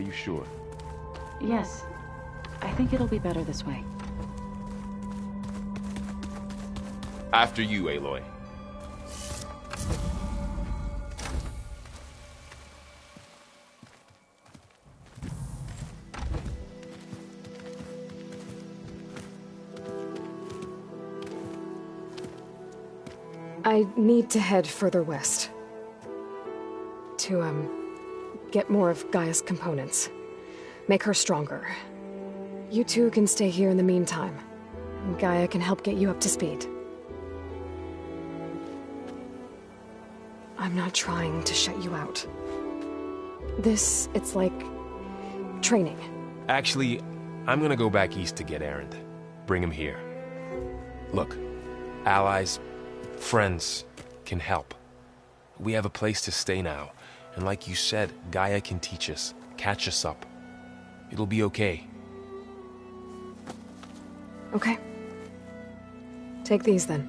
Are you sure? Yes. I think it'll be better this way. After you, Aloy. I need to head further west. To, get more of Gaia's components. Make her stronger. You two can stay here in the meantime. Gaia can help get you up to speed. I'm not trying to shut you out. It's like... training. Actually, I'm gonna go back east to get Erend. Bring him here. Look, allies, friends can help. We have a place to stay now, and like you said, Gaia can teach us, catch us up. It'll be okay. Okay. Take these then.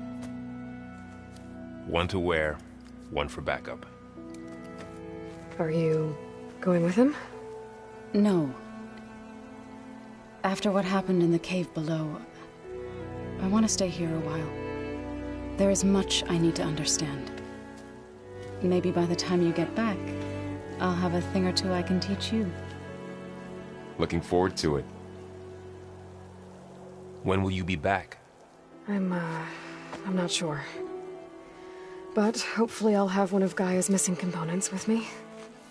One to wear, one for backup. Are you going with him? No. After what happened in the cave below, I want to stay here a while. There is much I need to understand. Maybe by the time you get back, I'll have a thing or two I can teach you. Looking forward to it. When will you be back? I'm not sure. But hopefully I'll have one of Gaia's missing components with me.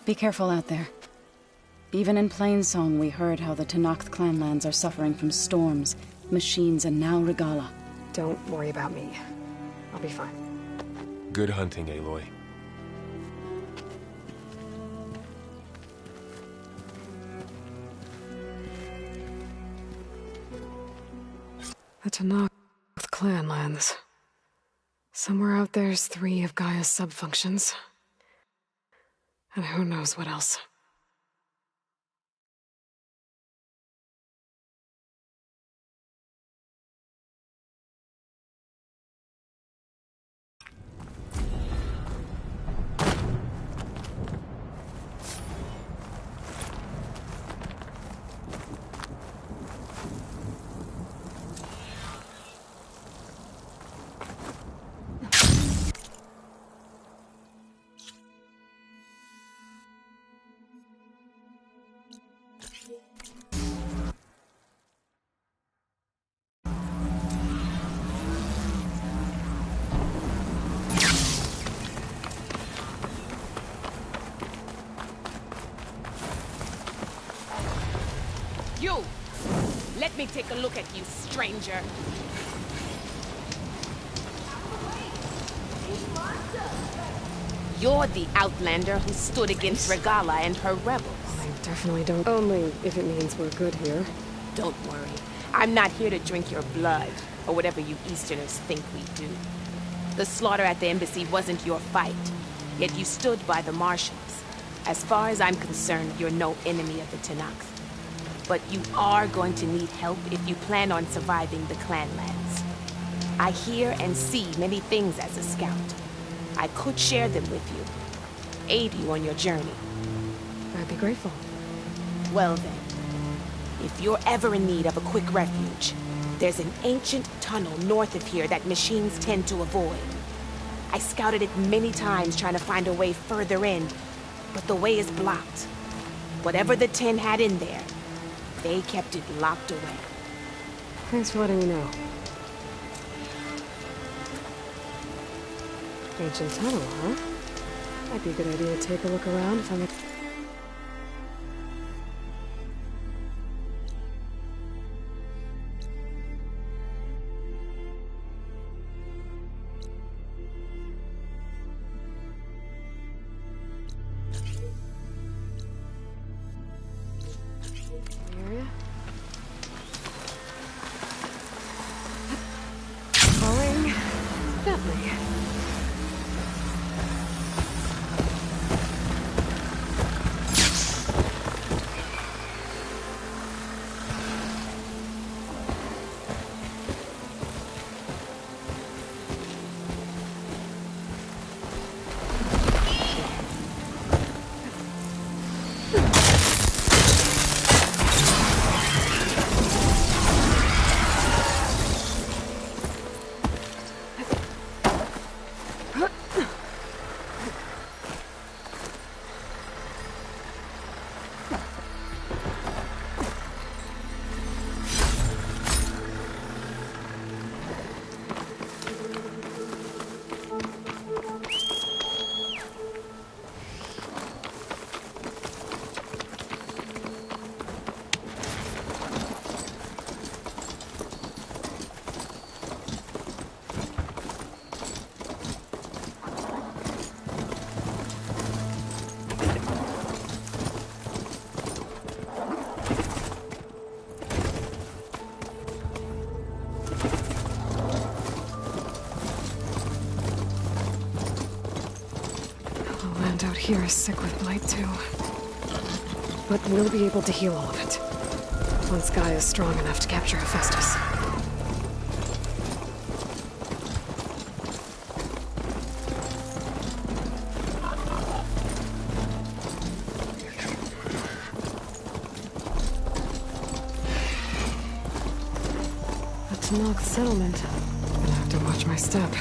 Be careful out there. Even in Plainsong, we heard how the Tenakth clanlands are suffering from storms, machines, and now Regalla. Don't worry about me. I'll be fine. Good hunting, Aloy. The Tenakth clanlands. Somewhere out there's 3 of Gaia's subfunctions. And who knows what else. You! Let me take a look at you, stranger. You're the Outlander who stood against Regalla and her rebels. I definitely don't. Only if it means we're good here. Don't worry. I'm not here to drink your blood, or whatever you Easterners think we do. The slaughter at the embassy wasn't your fight, yet you stood by the Marshals. As far as I'm concerned, you're no enemy of the Tenakth. But you are going to need help if you plan on surviving the clanlands. I hear and see many things as a scout. I could share them with you, aid you on your journey. I'd be grateful. Well then, if you're ever in need of a quick refuge, there's an ancient tunnel north of here that machines tend to avoid. I scouted it many times trying to find a way further in, but the way is blocked. Whatever the Ten had in there, they kept it locked away. Thanks for letting me know. Ancient tunnel, huh? Might be a good idea to take a look around if I'm... area? Falling gently. around out here is sick with blight too. But we'll be able to heal all of it. Once Gaia is strong enough to capture Hephaestus. That's Noct settlement. Gonna have to watch my step.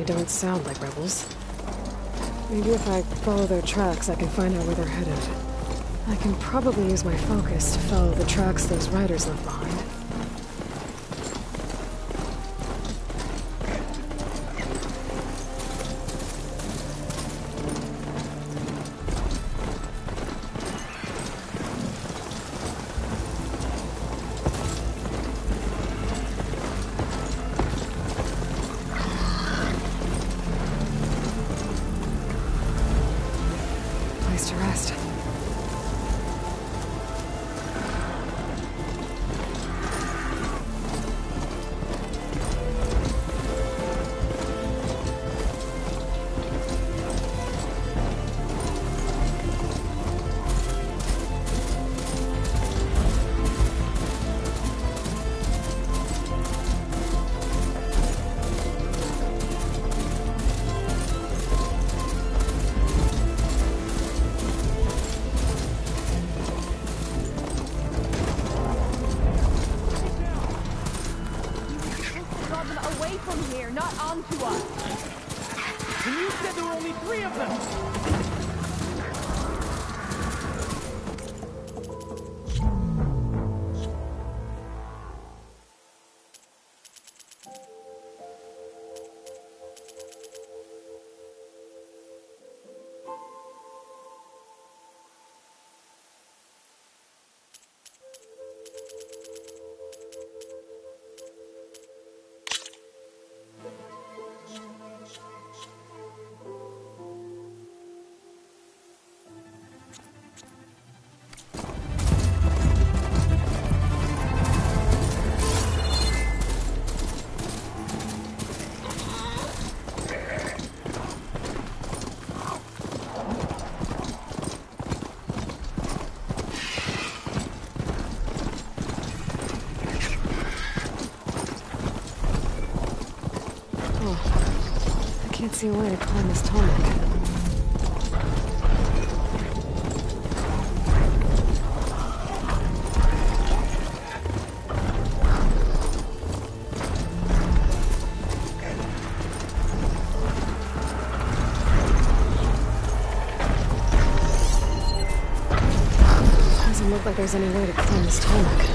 Don't sound like rebels. Maybe if I follow their tracks, I can find out where they're headed. I can probably use my focus to follow the tracks those riders left behind. To rest. I can't see a way to climb this tarmac. Doesn't look like there's any way to climb this tarmac.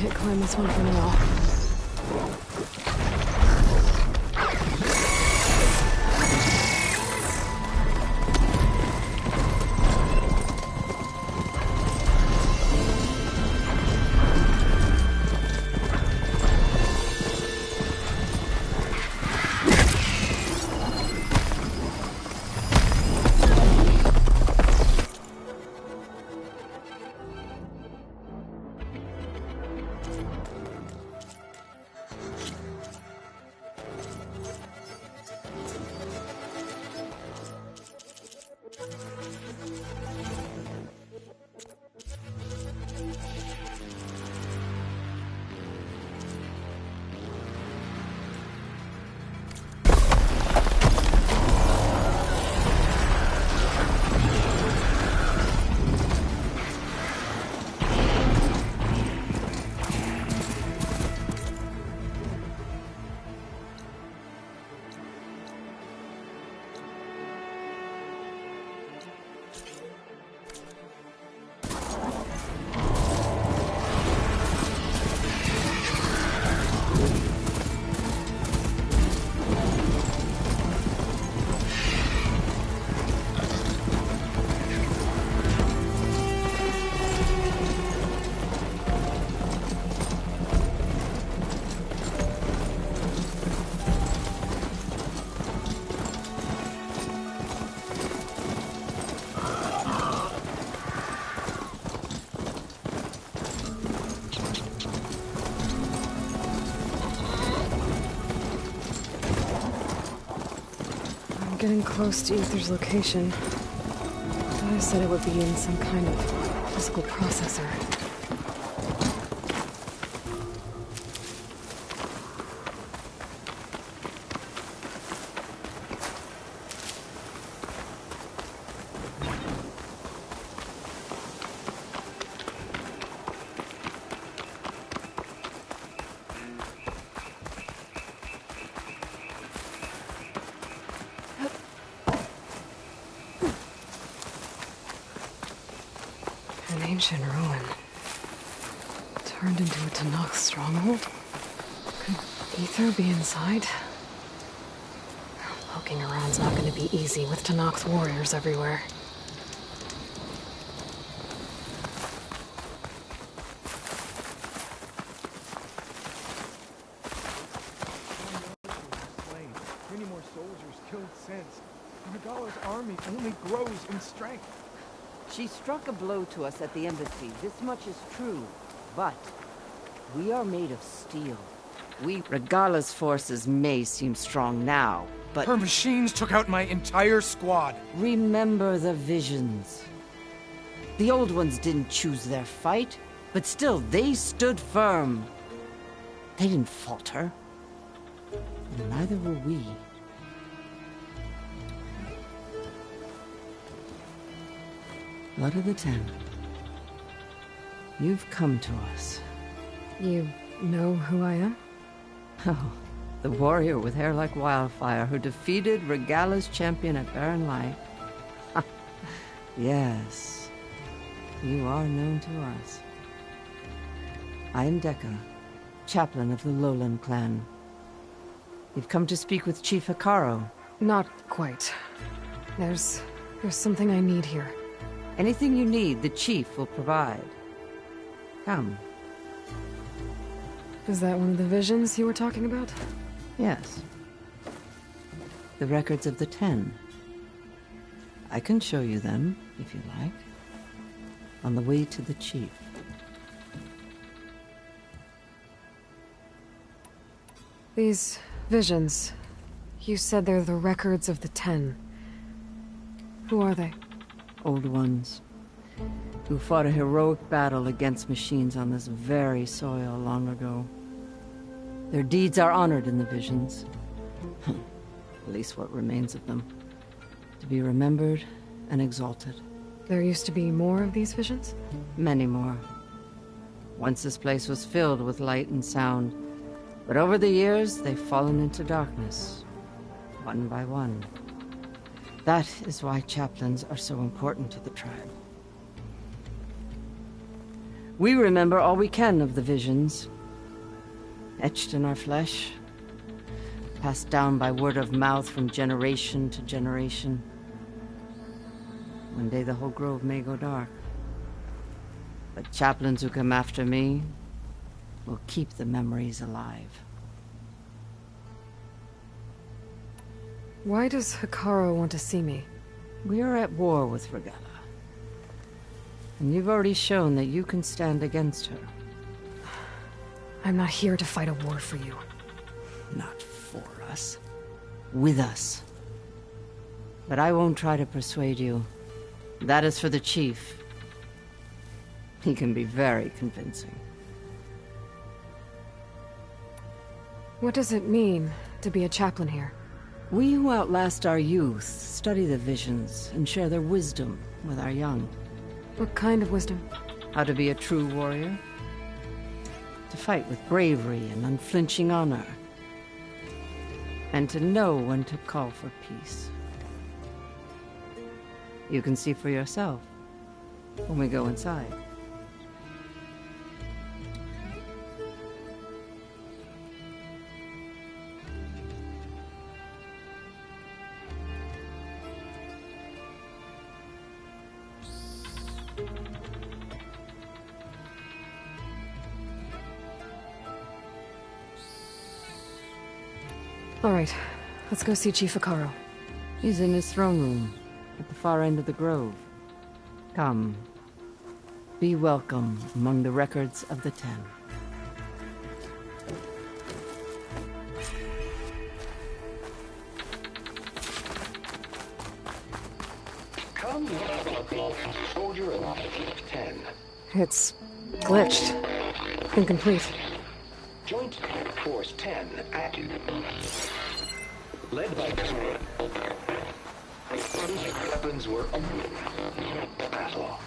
can't climb this one for now. Getting close to Aether's location. I said it would be in some kind of physical processor. An ancient ruin. Turned into a Tenakth stronghold? Could Aether be inside? Poking around's not going to be easy with Tenakth warriors everywhere. Many more soldiers killed since. Regala's army only grows in strength. She struck a blow to us at the embassy, this much is true. But we are made of steel. Regala's forces may seem strong now, but... Her machines took out my entire squad. Remember the visions. The old ones didn't choose their fight, but still, they stood firm. They didn't falter. And neither will we. Blood of the Ten. You've come to us. You know who I am? Oh, the warrior with hair like wildfire who defeated Regala's champion at Barren Light. Yes, you are known to us. I am Dekka, chaplain of the Lowland clan. You've come to speak with Chief Hekarro. Not quite. There's something I need here. Anything you need, the chief will provide. Come. Is that one of the visions you were talking about? Yes. The records of the Ten. I can show you them, if you like. On the way to the chief. These visions, you said they're the records of the Ten. Who are they? Old ones, who fought a heroic battle against machines on this very soil long ago. Their deeds are honored in the visions. At least what remains of them. To be remembered and exalted. There used to be more of these visions? Many more. Once this place was filled with light and sound, but over the years they've fallen into darkness, one by one. That is why chaplains are so important to the tribe. We remember all we can of the visions. Etched in our flesh. Passed down by word of mouth from generation to generation. One day the whole grove may go dark. But chaplains who come after me will keep the memories alive. Why does Hekarro want to see me? We are at war with Regalla. And you've already shown that you can stand against her. I'm not here to fight a war for you. Not for us. With us. But I won't try to persuade you. That is for the chief. He can be very convincing. What does it mean to be a chaplain here? We who outlast our youth study the visions and share their wisdom with our young. What kind of wisdom? How to be a true warrior. To fight with bravery and unflinching honor. And to know when to call for peace. You can see for yourself when we go inside. All right, let's go see Chief Hekarro. He's in his throne room, at the far end of the grove. Come. Be welcome among the records of the Ten. Come, soldier of 10. It's glitched. Incomplete. Joint Force 10 active. Led by weapons were battle.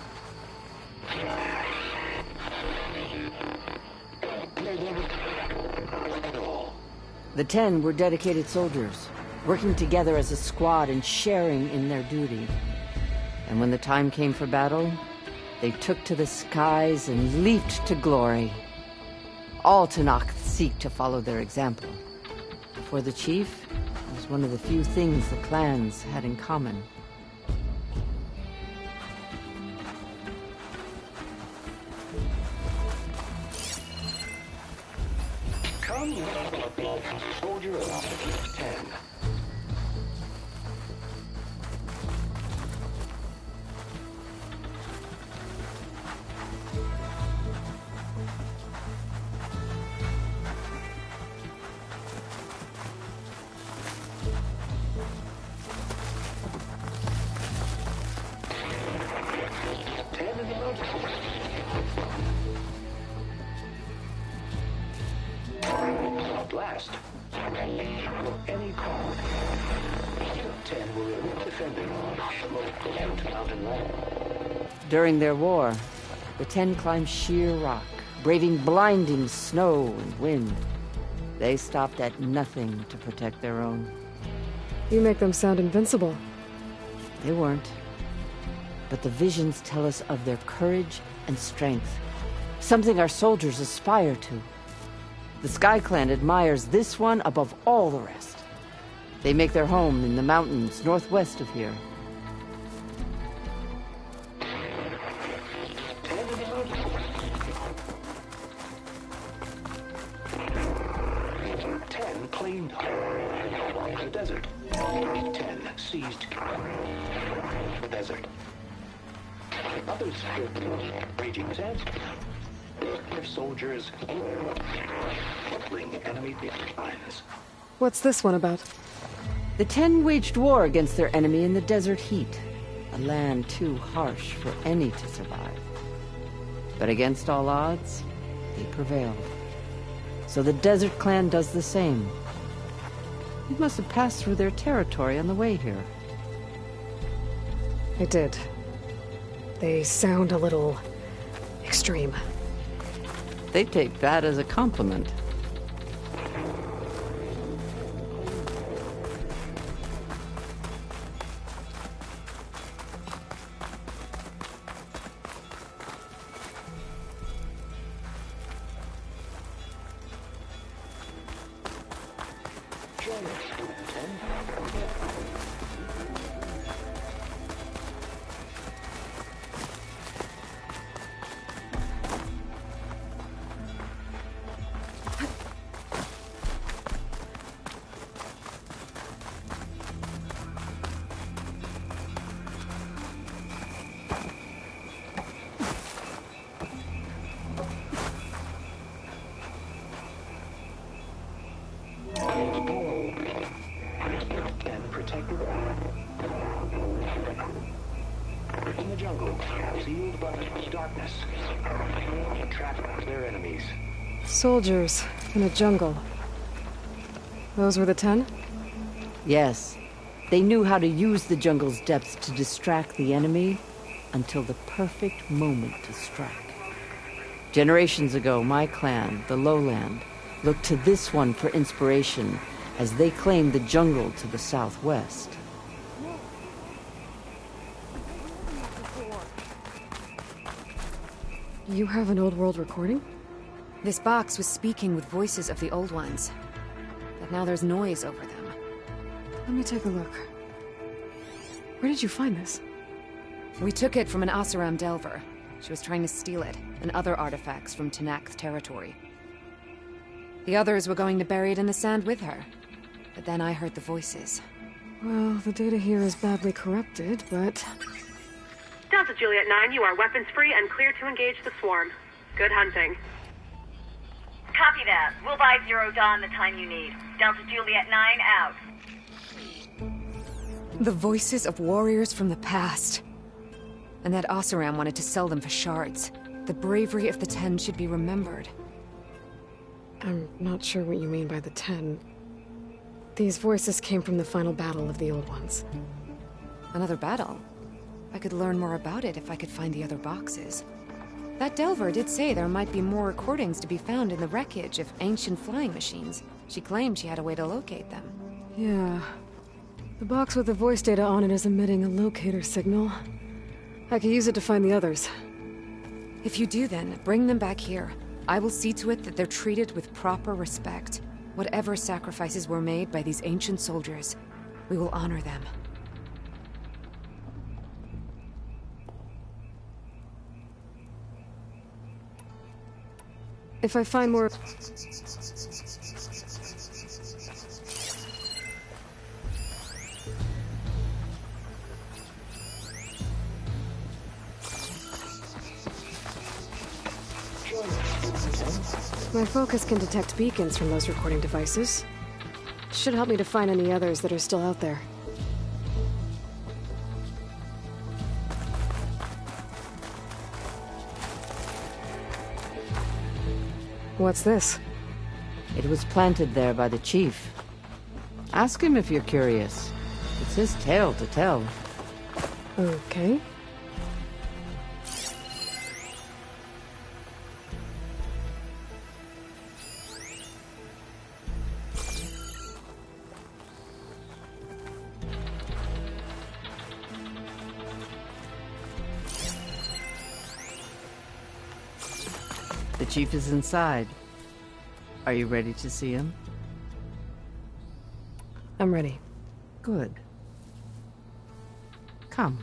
The 10 were dedicated soldiers, working together as a squad and sharing in their duty. And when the time came for battle, they took to the skies and leaped to glory. All Tenakth seek to follow their example. For the chief, it was one of the few things the clans had in common. Come, soldier of 10. Last. Any call. 10 were defending the mountain line. During their war, the 10 climbed sheer rock, braving blinding snow and wind. They stopped at nothing to protect their own. You make them sound invincible. They weren't. But the visions tell us of their courage and strength, something our soldiers aspire to. The Sky Clan admires this one above all the rest. They make their home in the mountains northwest of here. Ten claimed the desert. 10 seized the desert. Others raging sands. Their soldiers crippling enemy lines. What's this one about? The 10 waged war against their enemy in the desert heat, a land too harsh for any to survive. But against all odds, they prevailed. So the Desert Clan does the same. You must have passed through their territory on the way here. I did. They sound a little extreme. They take that as a compliment. And protect your own. In the jungle, sealed by darkness. Trap their enemies. Soldiers in a jungle. Those were the 10? Yes. They knew how to use the jungle's depths to distract the enemy until the perfect moment to strike. Generations ago, my clan, the Lowland, looked to this one for inspiration as they claimed the jungle to the southwest. You have an old world recording? This box was speaking with voices of the old ones. But now there's noise over them. Let me take a look. Where did you find this? We took it from an Oseram Delver. She was trying to steal it, and other artifacts from Tenakth territory. The others were going to bury it in the sand with her. But then I heard the voices. Well, the data here is badly corrupted, but... Delta Juliet 9, you are weapons-free and clear to engage the swarm. Good hunting. Copy that. We'll buy Zero Dawn the time you need. Delta Juliet 9 out. The voices of warriors from the past. And that Oseram wanted to sell them for shards. The bravery of the 10 should be remembered. I'm not sure what you mean by the 10. These voices came from the final battle of the Old Ones. Another battle? I could learn more about it if I could find the other boxes. That Delver did say there might be more recordings to be found in the wreckage of ancient flying machines. She claimed she had a way to locate them. Yeah. The box with the voice data on it is emitting a locator signal. I could use it to find the others. If you do then, bring them back here. I will see to it that they're treated with proper respect. Whatever sacrifices were made by these ancient soldiers, we will honor them. If I find more... My focus can detect beacons from those recording devices. Should help me to find any others that are still out there. What's this? It was planted there by the chief. Ask him if you're curious. It's his tale to tell. Okay. The chief is inside. Are you ready to see him? I'm ready. Good. Come.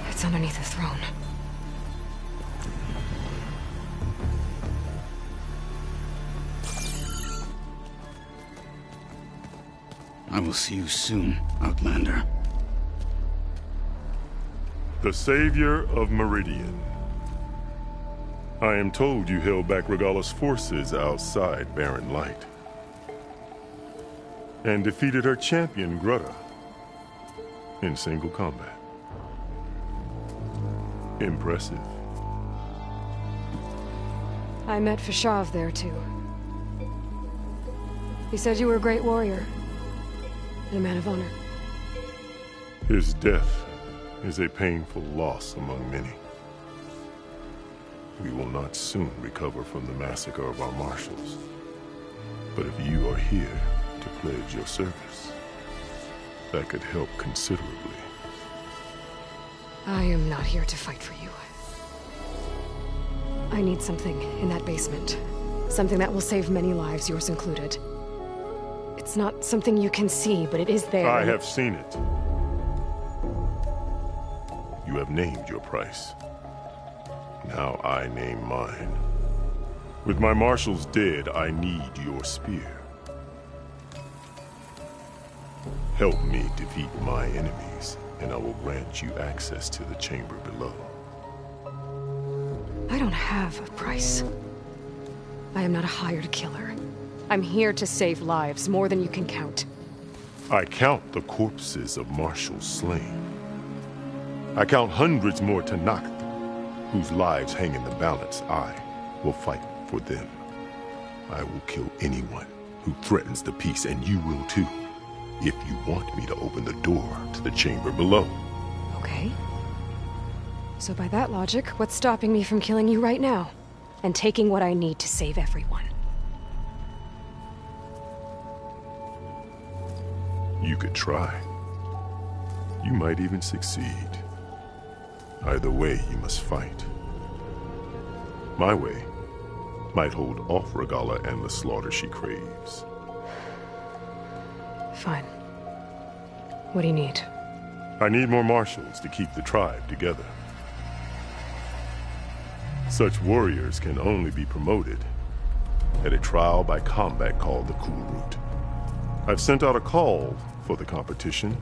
It's underneath the throne. I will see you soon, Outlander. The savior of Meridian. I am told you held back Regalla's forces outside Barren Light. And defeated her champion, Grudda, in single combat. Impressive. I met Fashav there, too. He said you were a great warrior. and a man of honor. His death is a painful loss among many. We will not soon recover from the massacre of our marshals. But if you are here to pledge your service, that could help considerably. I am not here to fight for you. I need something in that basement. Something that will save many lives, yours included. It's not something you can see, but it is there. I have seen it. You have named your price. Now I name mine. With my marshals dead, I need your spear. Help me defeat my enemies, and I will grant you access to the chamber below. I don't have a price. I am not a hired killer. I'm here to save lives, more than you can count. I count the corpses of marshals slain. I count hundreds more Tenakth, whose lives hang in the balance. I will fight for them. I will kill anyone who threatens the peace, and you will too, if you want me to open the door to the chamber below. Okay. So by that logic, what's stopping me from killing you right now? And taking what I need to save everyone? You could try. You might even succeed. Either way, you must fight. My way might hold off Regalla and the slaughter she craves. Fine. What do you need? I need more marshals to keep the tribe together. Such warriors can only be promoted at a trial by combat called the Kulrut. I've sent out a call for the competition.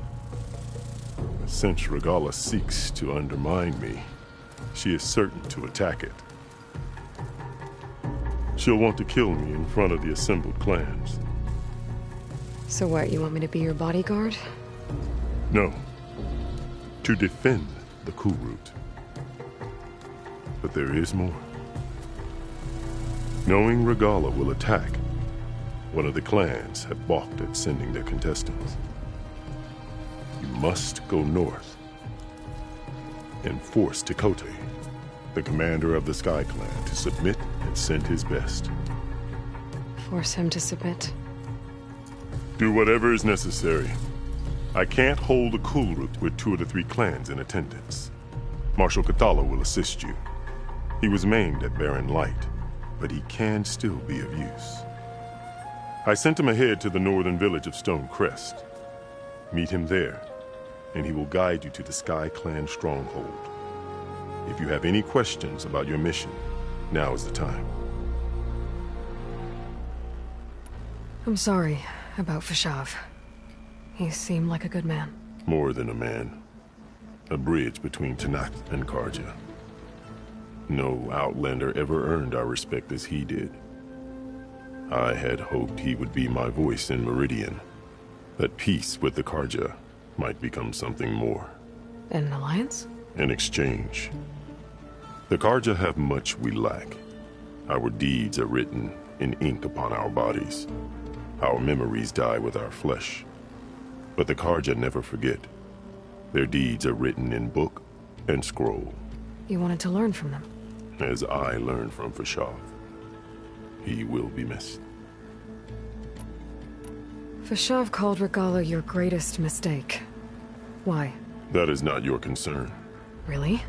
Since Regalla seeks to undermine me, she is certain to attack it. She'll want to kill me in front of the assembled clans. So what, you want me to be your bodyguard? No. To defend the Kulrut. But there is more. Knowing Regalla will attack, one of the clans have balked at sending their contestants. You must go north and force Tekotteh, the commander of the Sky Clan, to submit and send his best. Force him to submit? Do whatever is necessary. I can't hold a Kulrut with 2 of the 3 clans in attendance. Marshal Kotallo will assist you. He was maimed at Barren Light, but he can still be of use. I sent him ahead to the northern village of Stone Crest. Meet him there, and he will guide you to the Sky Clan stronghold. If you have any questions about your mission, now is the time. I'm sorry about Fashav. He seemed like a good man. More than a man. A bridge between Tenakth and Carja. No Outlander ever earned our respect as he did. I had hoped he would be my voice in Meridian. That peace with the Carja might become something more. An alliance? An exchange. The Carja have much we lack. Our deeds are written in ink upon our bodies. Our memories die with our flesh. But the Carja never forget. Their deeds are written in book and scroll. You wanted to learn from them? As I learned from Fashav. He will be missed. Fashav called Regalla your greatest mistake. Why? That is not your concern. Really?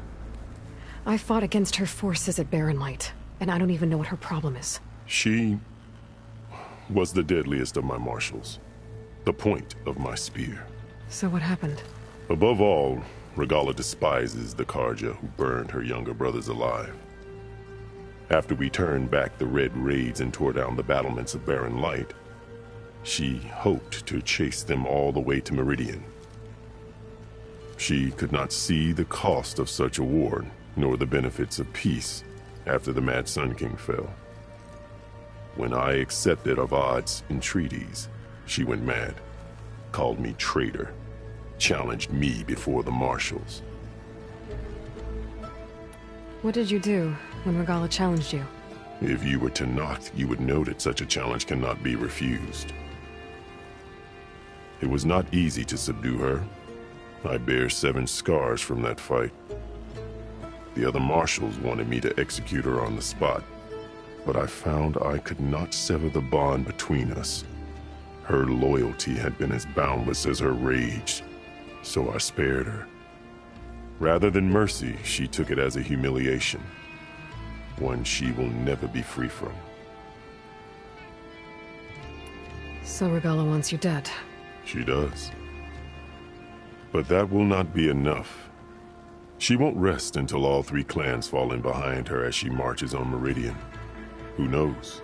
I fought against her forces at Barren Light, and I don't even know what her problem is. She was the deadliest of my marshals. The point of my spear. So what happened? Above all, Regalla despises the Carja who burned her younger brothers alive. After we turned back the Red Raids and tore down the battlements of Barren Light, she hoped to chase them all the way to Meridian. She could not see the cost of such a war, nor the benefits of peace after the Mad Sun King fell. When I accepted Avad's entreaties, she went mad, called me traitor, challenged me before the marshals. What did you do when Regalla challenged you? If you were Tenakth, you would know that such a challenge cannot be refused. It was not easy to subdue her. I bear 7 scars from that fight. The other marshals wanted me to execute her on the spot, but I found I could not sever the bond between us. Her loyalty had been as boundless as her rage, so I spared her. Rather than mercy, she took it as a humiliation, one she will never be free from. So Regalla wants you dead. She does. But that will not be enough. She won't rest until all 3 clans fall in behind her as she marches on Meridian. Who knows?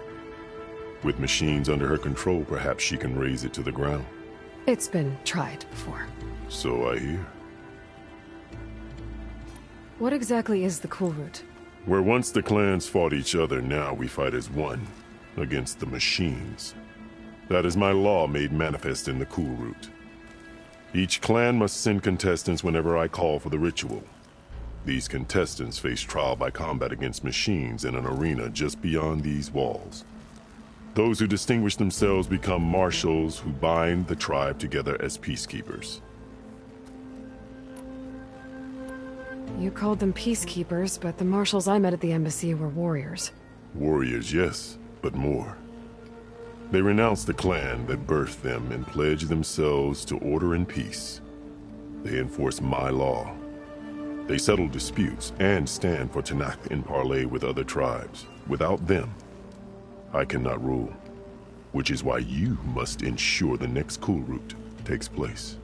With machines under her control, perhaps she can raise it to the ground. It's been tried before. So I hear. What exactly is the Cool Route? Where once the clans fought each other, now we fight as one, against the machines. That is my law made manifest in the Cool Route. Each clan must send contestants whenever I call for the ritual. These contestants face trial by combat against machines in an arena just beyond these walls. Those who distinguish themselves become marshals who bind the tribe together as peacekeepers. You called them peacekeepers, but the marshals I met at the embassy were warriors. Warriors, yes, but more. They renounce the clan that birthed them and pledge themselves to order and peace. They enforce my law. They settle disputes and stand for Tenakth in parley with other tribes. Without them, I cannot rule. Which is why you must ensure the next Cool Route takes place.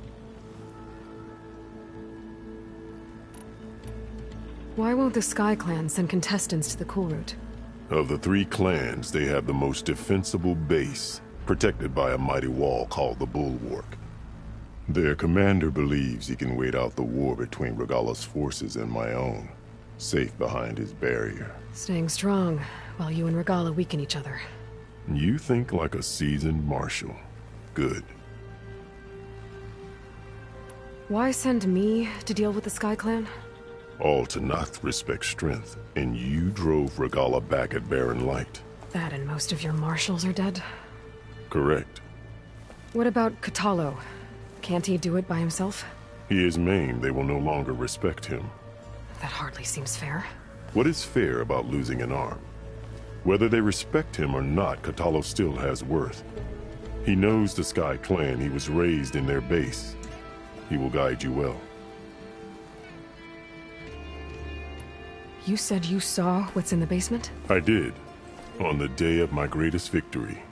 Why won't the Sky Clan send contestants to the Cool Route? Of the 3 clans, they have the most defensible base, protected by a mighty wall called the Bulwark. Their commander believes he can wait out the war between Regalla's forces and my own, safe behind his barrier. Staying strong, while you and Regalla weaken each other. You think like a seasoned marshal. Good. Why send me to deal with the Sky Clan? All Tenakth respect strength, and you drove Regalla back at Barren Light. That and most of your marshals are dead? Correct. What about Kotallo? Can't he do it by himself? He is maimed. They will no longer respect him. That hardly seems fair. What is fair about losing an arm? Whether they respect him or not, Kotallo still has worth. He knows the Sky Clan. He was raised in their base. He will guide you well. You said you saw what's in the basement? I did, on the day of my greatest victory.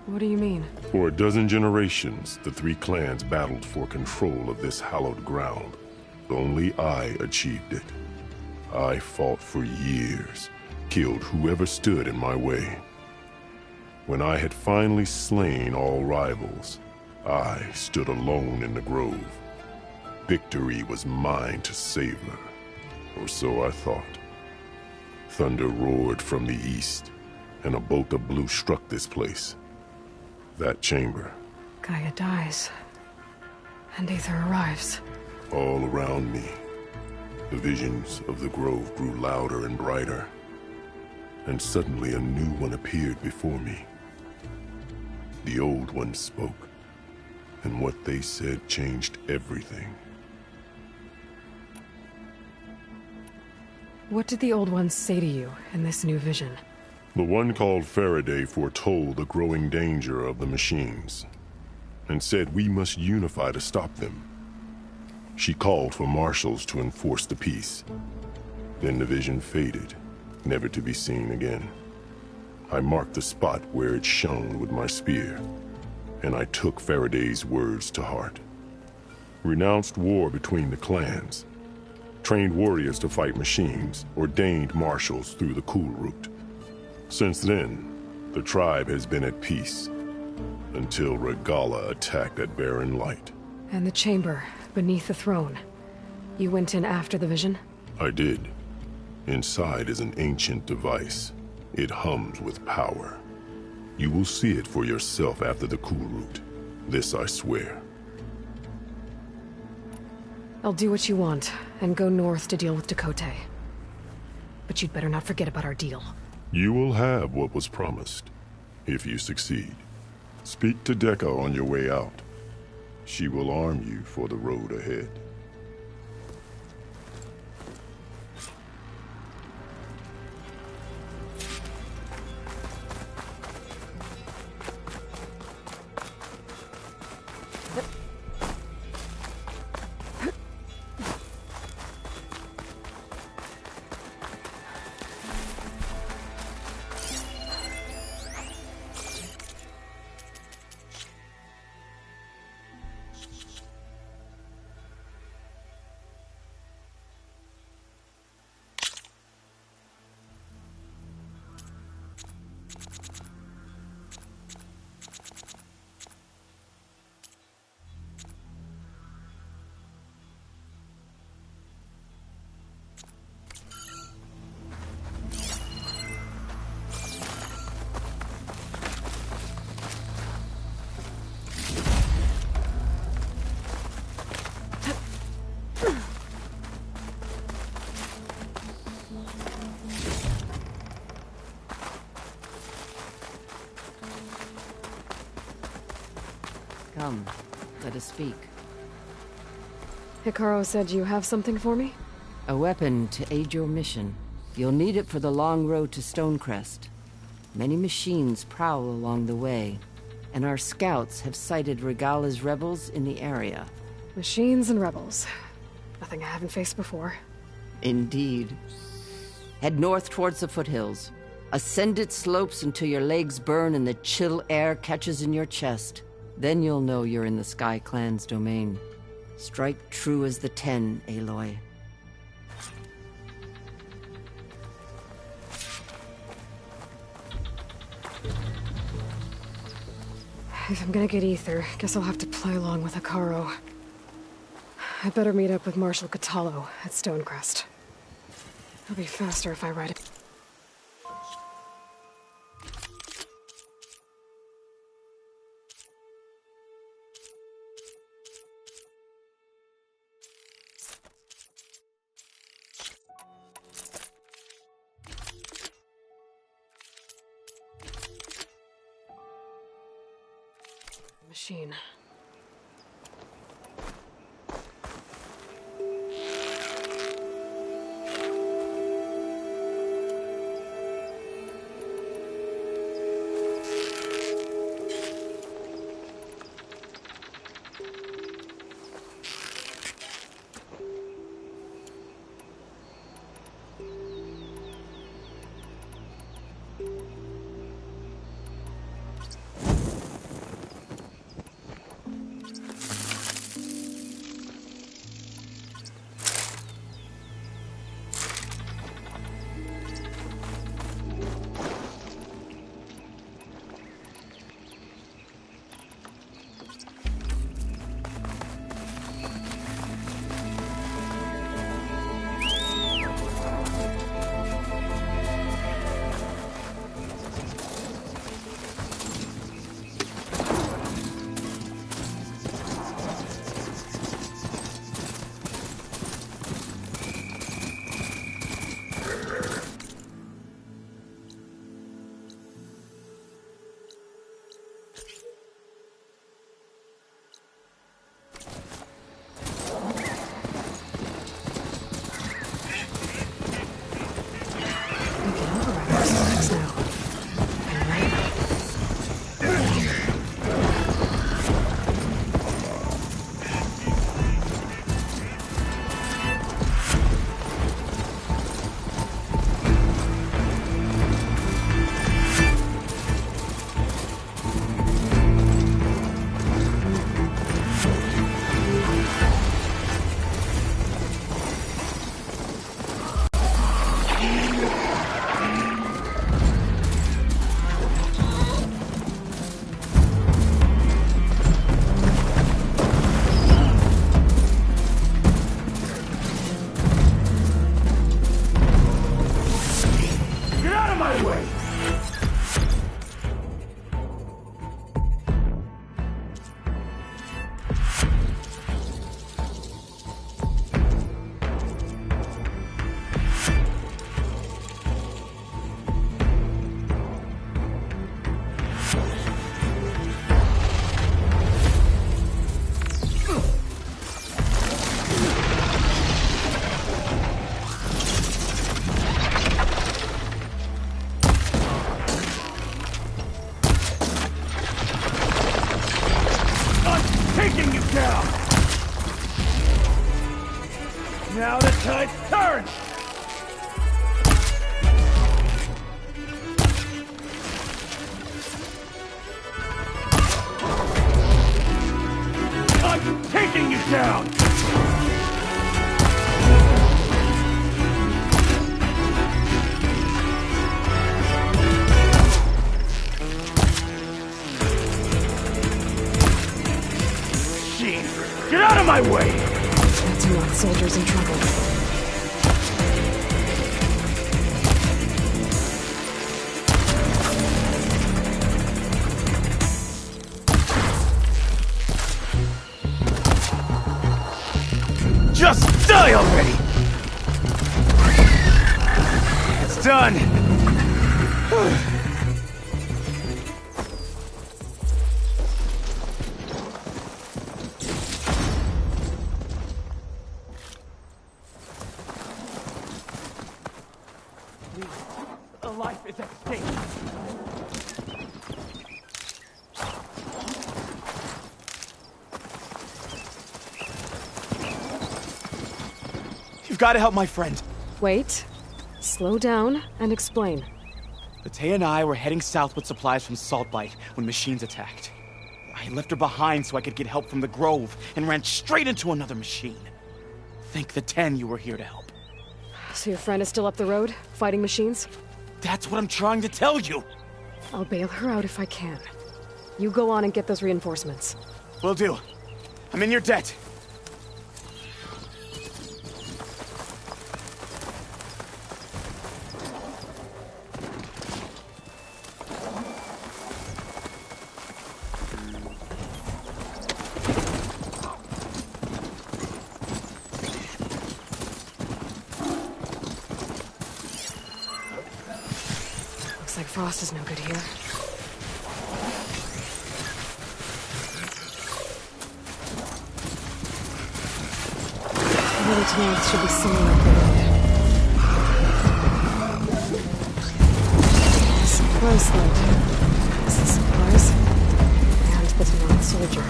What do you mean? For a dozen generations, the 3 clans battled for control of this hallowed ground. Only I achieved it. I fought for years, killed whoever stood in my way. When I had finally slain all rivals, I stood alone in the grove. Victory was mine to savor, or so I thought. Thunder roared from the east, and a bolt of blue struck this place. That chamber. Gaia dies, and Aether arrives. All around me, the visions of the grove grew louder and brighter, and suddenly a new one appeared before me. The old one spoke, and what they said changed everything. What did the old ones say to you in this new vision? The one called Faraday foretold the growing danger of the machines, and said we must unify to stop them. She called for marshals to enforce the peace. Then the vision faded, never to be seen again. I marked the spot where it shone with my spear, and I took Faraday's words to heart. Renounced war between the clans, trained warriors to fight machines, ordained marshals through the Cool Route. Since then, the tribe has been at peace, until Regalla attacked at Barren Light. And the chamber, beneath the throne. You went in after the vision? I did. Inside is an ancient device. It hums with power. You will see it for yourself after the Cool Route. This I swear. I'll do what you want, and go north to deal with Tekotteh. But you'd better not forget about our deal. You will have what was promised, if you succeed. Speak to Dekka on your way out. She will arm you for the road ahead. Come, let us speak. Hekarro said you have something for me? A weapon to aid your mission. You'll need it for the long road to Stonecrest. Many machines prowl along the way, and our scouts have sighted Regalla's rebels in the area. Machines and rebels. Nothing I haven't faced before. Indeed. Head north towards the foothills. Ascend its slopes until your legs burn and the chill air catches in your chest. Then you'll know you're in the Sky Clan's domain. Strike true as the Ten, Aloy. If I'm gonna get ether, guess I'll have to play along with Hekarro. I better meet up with Marshal Kotallo at Stonecrest. It'll be faster if I ride it. Machine. taking you down! Now the tide's turned! I'm taking you down! Get out of my way! That's enough. Soldiers in trouble. Just die already! It's done! A life is at stake. You've got to help my friend. Wait. Slow down and explain. Batea and I were heading south with supplies from Saltbite when machines attacked. I left her behind so I could get help from the Grove and ran straight into another machine. Thank the 10 you were here to help. So your friend is still up the road, fighting machines? That's what I'm trying to tell you. I'll bail her out if I can. You go on and get those reinforcements. Will do. I'm in your debt. Looks like Frost is no good here. The village north should be somewhere up the road. Supplies sled. This is supplies. And the Tenant soldier.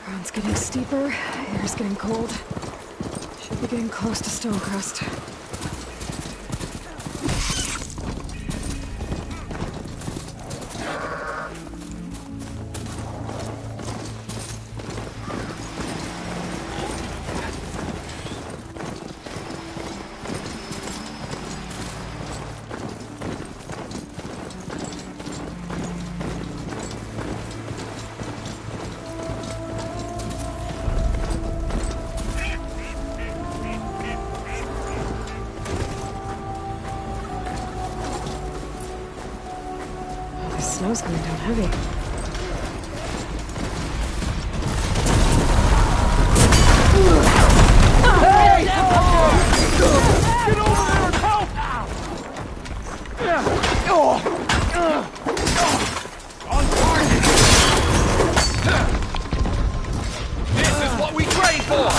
Ground's getting steeper, air's getting cold. Should be getting close to Stonecrest. Snow's coming down heavy. Hey! Get over there and help! On target! This is what we trained for!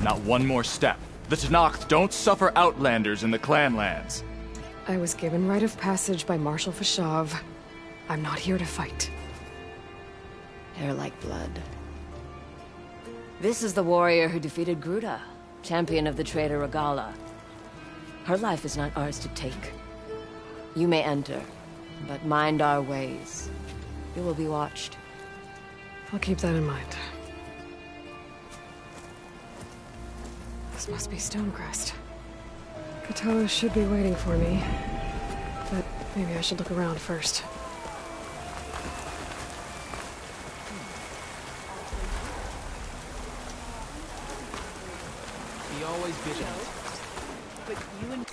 Not one more step. The Tenakth don't suffer outlanders in the Clanlands. I was given rite of passage by Marshal Fashav. I'm not here to fight. Hair like blood. This is the warrior who defeated Gruta, champion of the traitor Regalla. Her life is not ours to take. You may enter, but mind our ways. You will be watched. I'll keep that in mind. This must be Stonecrest. Kotallo should be waiting for me, but maybe I should look around first. Be always vigilant. But you and...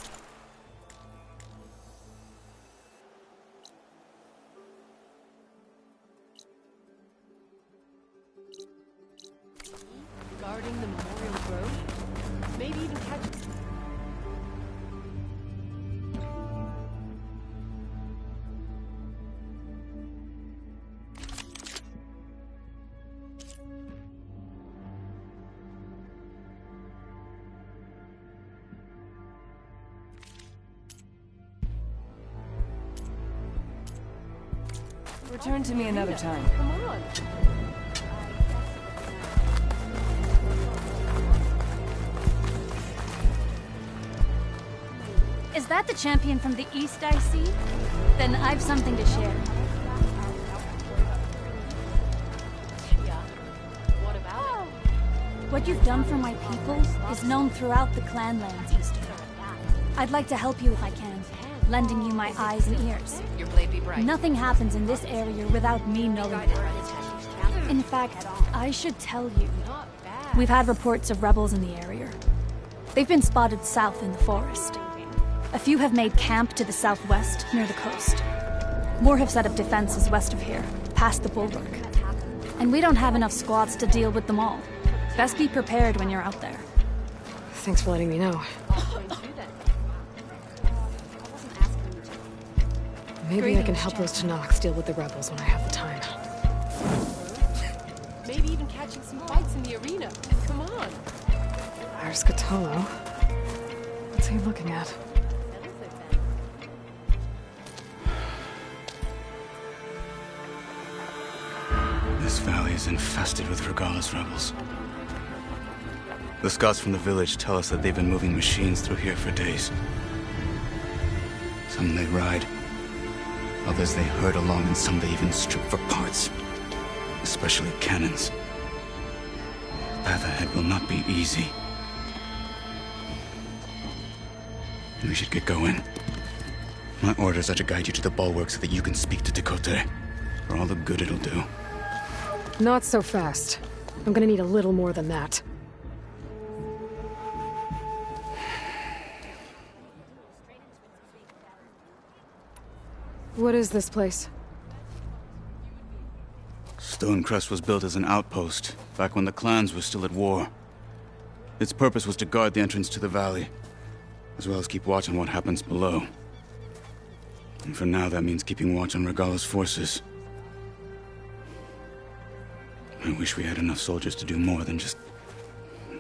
Guarding the Memorial Grove? Maybe even catch... Return to me another time. Come on. Is that the champion from the East I see? Then I've something to share. Yeah. What about it? What you've done for my people is known throughout the Clanlands, Easter. I'd like to help you if I can, lending you my eyes and ears. Your blade be bright. Nothing happens in this area without me knowing it. In fact, I should tell you. We've had reports of rebels in the area. They've been spotted south in the forest. A few have made camp to the southwest, near the coast. More have set up defenses west of here, past the bulwark. And we don't have enough squads to deal with them all. Best be prepared when you're out there. Thanks for letting me know. Maybe I can help those Tenakths deal with the rebels when I have the time. Maybe even catching some fights in the arena. Come on. There's Kotallo. What's he looking at? This valley is infested with Regalla's rebels. The scouts from the village tell us that they've been moving machines through here for days. Some they ride, others they herd along, and some they even strip for parts. Especially cannons. The path ahead will not be easy. We should get going. My orders are to guide you to the bulwark so that you can speak to Tekotteh, for all the good it'll do. Not so fast. I'm gonna need a little more than that. What is this place? Stonecrest was built as an outpost, back when the clans were still at war. Its purpose was to guard the entrance to the valley, as well as keep watch on what happens below. And for now, that means keeping watch on Regalla's forces. I wish we had enough soldiers to do more than just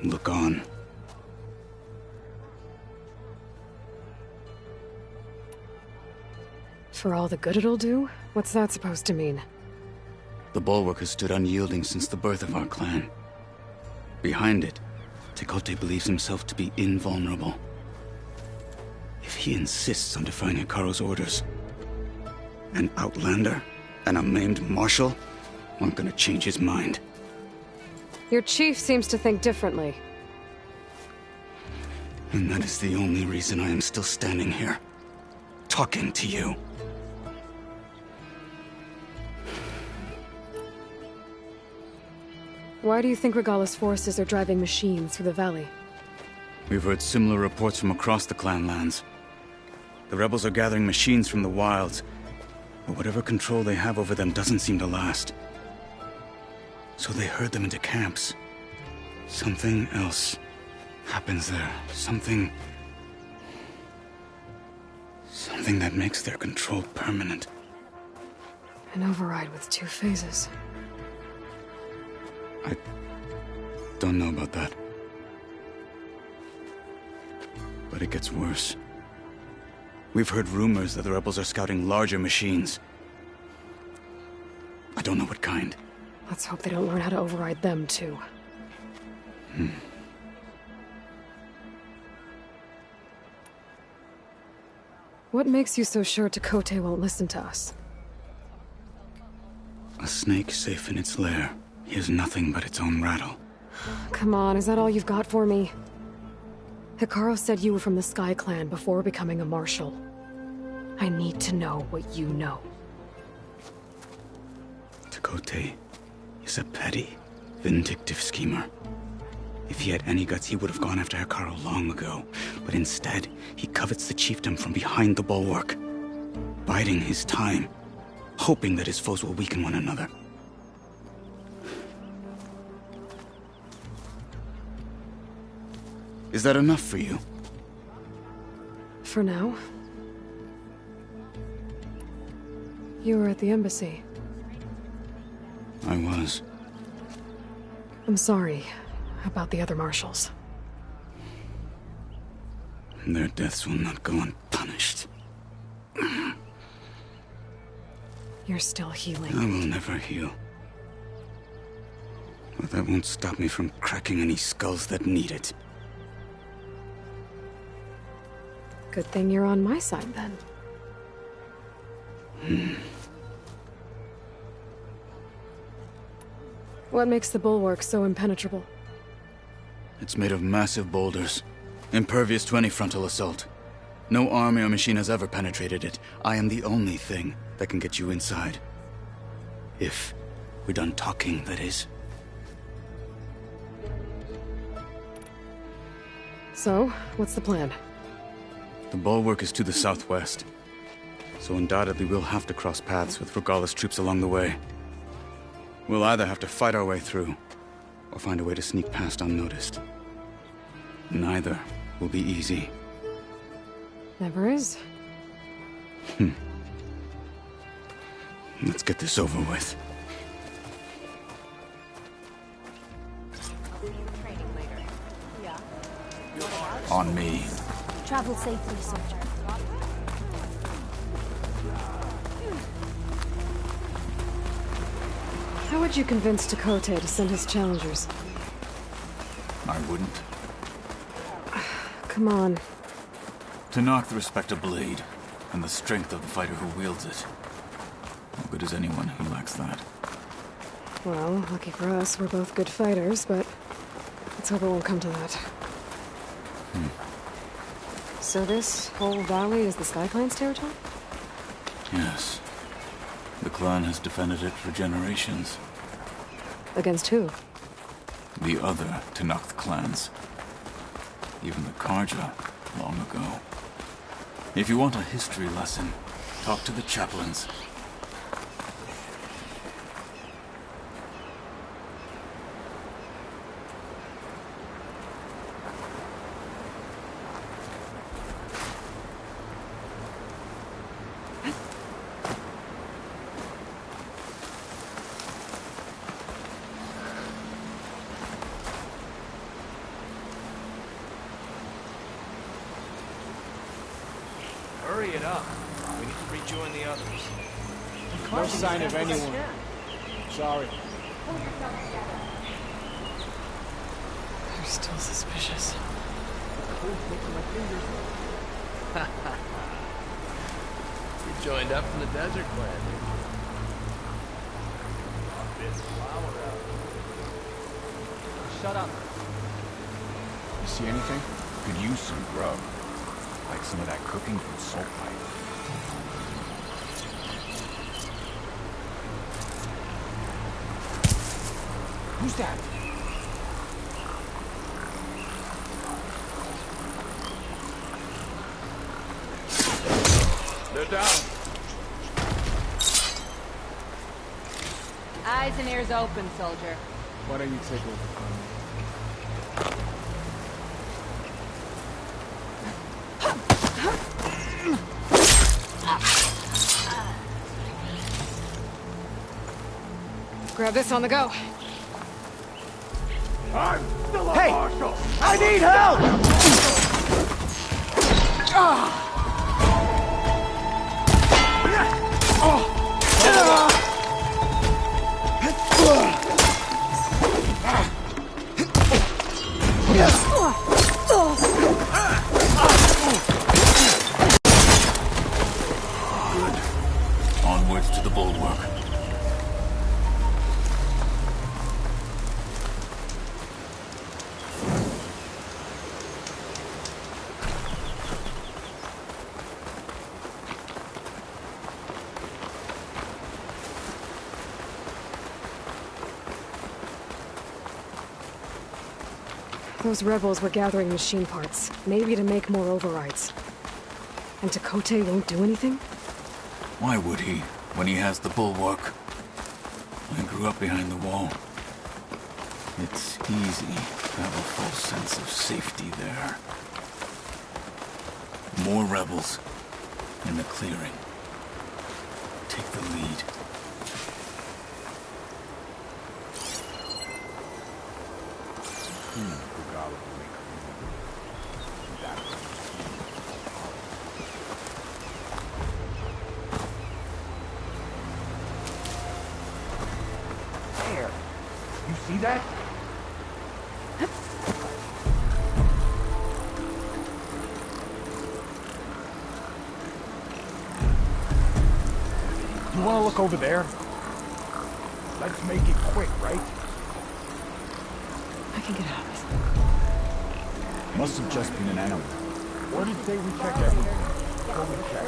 look on. For all the good it'll do? What's that supposed to mean? The bulwark has stood unyielding since the birth of our clan. Behind it, Tekotteh believes himself to be invulnerable. If he insists on defying Hekarro's orders, an outlander and a maimed marshal aren't gonna change his mind. Your chief seems to think differently. And that is the only reason I am still standing here, talking to you. Why do you think Regalla's forces are driving machines through the valley? We've heard similar reports from across the Clanlands. The rebels are gathering machines from the wilds, but whatever control they have over them doesn't seem to last. So they herd them into camps. Something else happens there. Something that makes their control permanent. An override with 2 phases. I don't know about that. But it gets worse. We've heard rumors that the rebels are scouting larger machines. I don't know what kind. Let's hope they don't learn how to override them, too. What makes you so sure Tekote won't listen to us? A snake safe in its lair hears nothing but its own rattle. Come on, is that all you've got for me? Hikaru said you were from the Sky Clan before becoming a marshal. I need to know what you know. Tekote is a petty, vindictive schemer. If he had any guts, he would have gone after Hikaru long ago. But instead, he covets the chiefdom from behind the bulwark, biding his time, hoping that his foes will weaken one another. Is that enough for you? For now. You were at the embassy. I was. I'm sorry about the other marshals. Their deaths will not go unpunished. You're still healing. I will never heal. But that won't stop me from cracking any skulls that need it. Good thing you're on my side, then. What makes the bulwark so impenetrable? It's made of massive boulders, impervious to any frontal assault. No army or machine has ever penetrated it. I am the only thing that can get you inside. If we're done talking, that is. So, what's the plan? The bulwark is to the southwest, so undoubtedly we'll have to cross paths with Regalla's troops along the way. We'll either have to fight our way through, or find a way to sneak past unnoticed. Neither will be easy. Never is. Let's get this over with. On me. Travel safely, soldier. How would you convince Tekote to send his challengers? I wouldn't. Come on. To knock the respect of blade, and the strength of the fighter who wields it. How good is anyone who lacks that? Well, lucky for us, we're both good fighters, but let's hope it won't come to that. So this whole valley is the Sky Clan's territory? Yes. The clan has defended it for generations. Against who? The other Tenakth clans. Even the Karja, long ago. If you want a history lesson, talk to the chaplains. Hurry it up. We need to rejoin the others. No sign of anyone. Sorry. They're still suspicious. You joined up from the Desert Clan. Shut up. You see anything? Could use some grub. Like some of that cooking from Salt Pipe. Who's that? They're down. Eyes and ears open, soldier. Why don't you take over? Grab this on the go. I'm still a Hey! marshal! I need help! Onwards to the bulwark. Those rebels were gathering machine parts, maybe to make more overrides. And Tekote won't do anything? Why would he, when he has the bulwark? I grew up behind the wall. It's easy to have a false sense of safety there. More rebels in the clearing. Take the lead. There. You see that? You want to look over there? Let's make it quick, right? I can get out. Must have just been an animal. Or did they check everything? Go and check.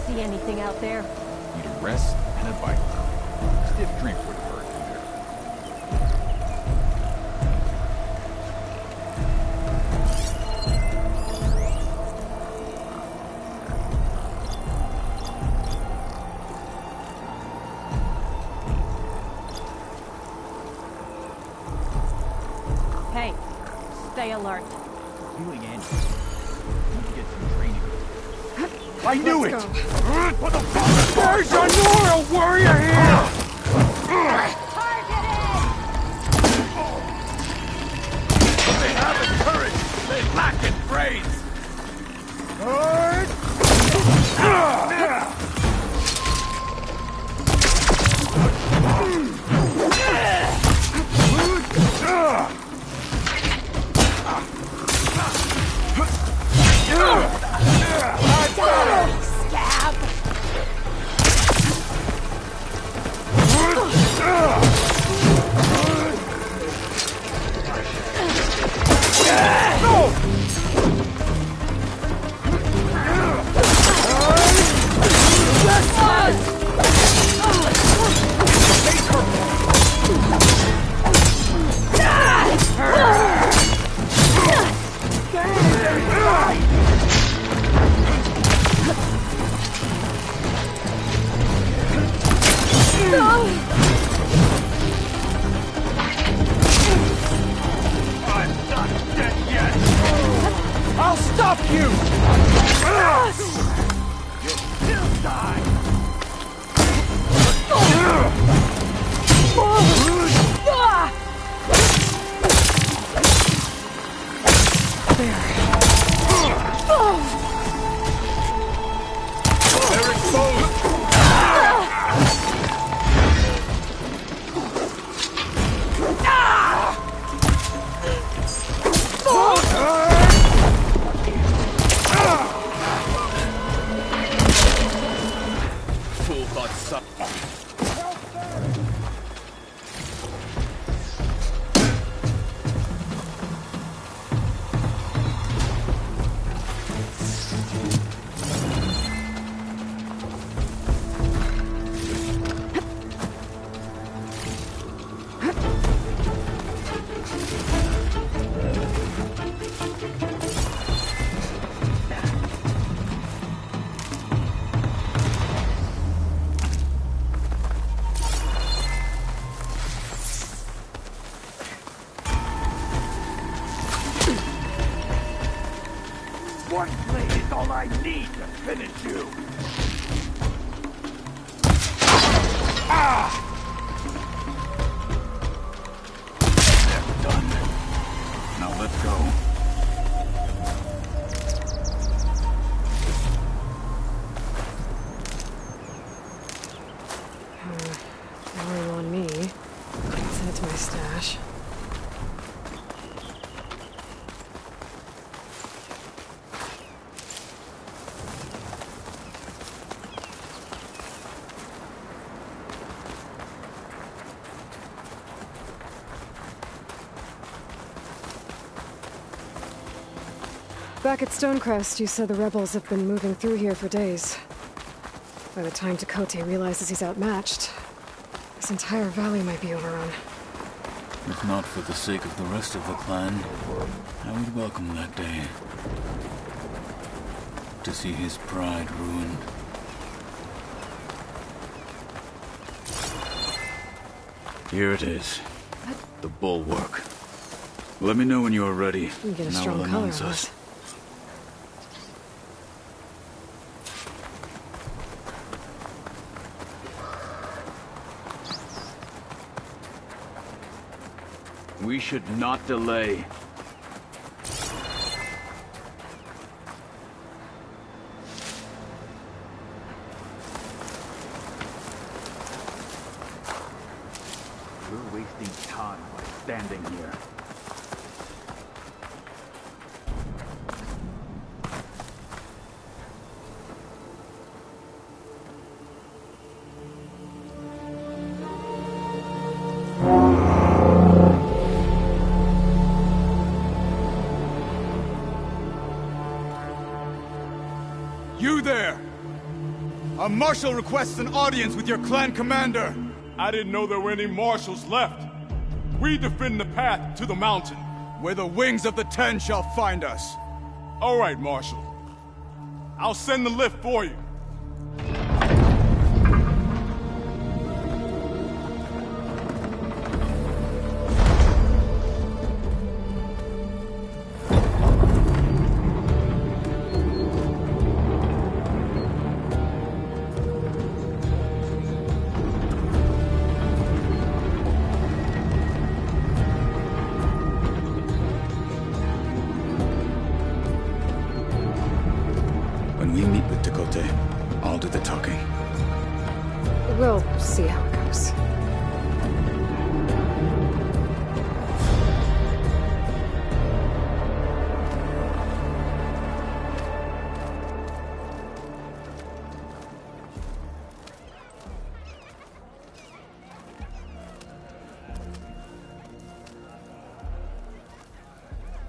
See anything out there? Need a rest and a bite. Stiff drink would hurt either. Hey, stay alert. Healing Angie. Need to get some training. I knew it! What the fuck? There's a Nora warrior here! They haven't courage, they lack in brains! I'll stop you! You'll still die! They're exposed! One blade is all I need to finish you. Ah! They're done. Now let's go. Now on me. Send it to my stash. Back at Stonecrest, you said the rebels have been moving through here for days. By the time Tekote realizes he's outmatched, this entire valley might be overrun. If not for the sake of the rest of the clan, I would welcome that day. To see his pride ruined. Here it is. The bulwark. Let me know when you are ready. You get a and I strong will color announce on us. it. We should not delay. We're wasting time by standing here. You there! A marshal requests an audience with your clan commander. I didn't know there were any marshals left. We defend the path to the mountain. Where the wings of the Ten shall find us. All right, Marshal. I'll send the lift for you. When we meet with Tekote, I'll do the talking. We'll see how it goes.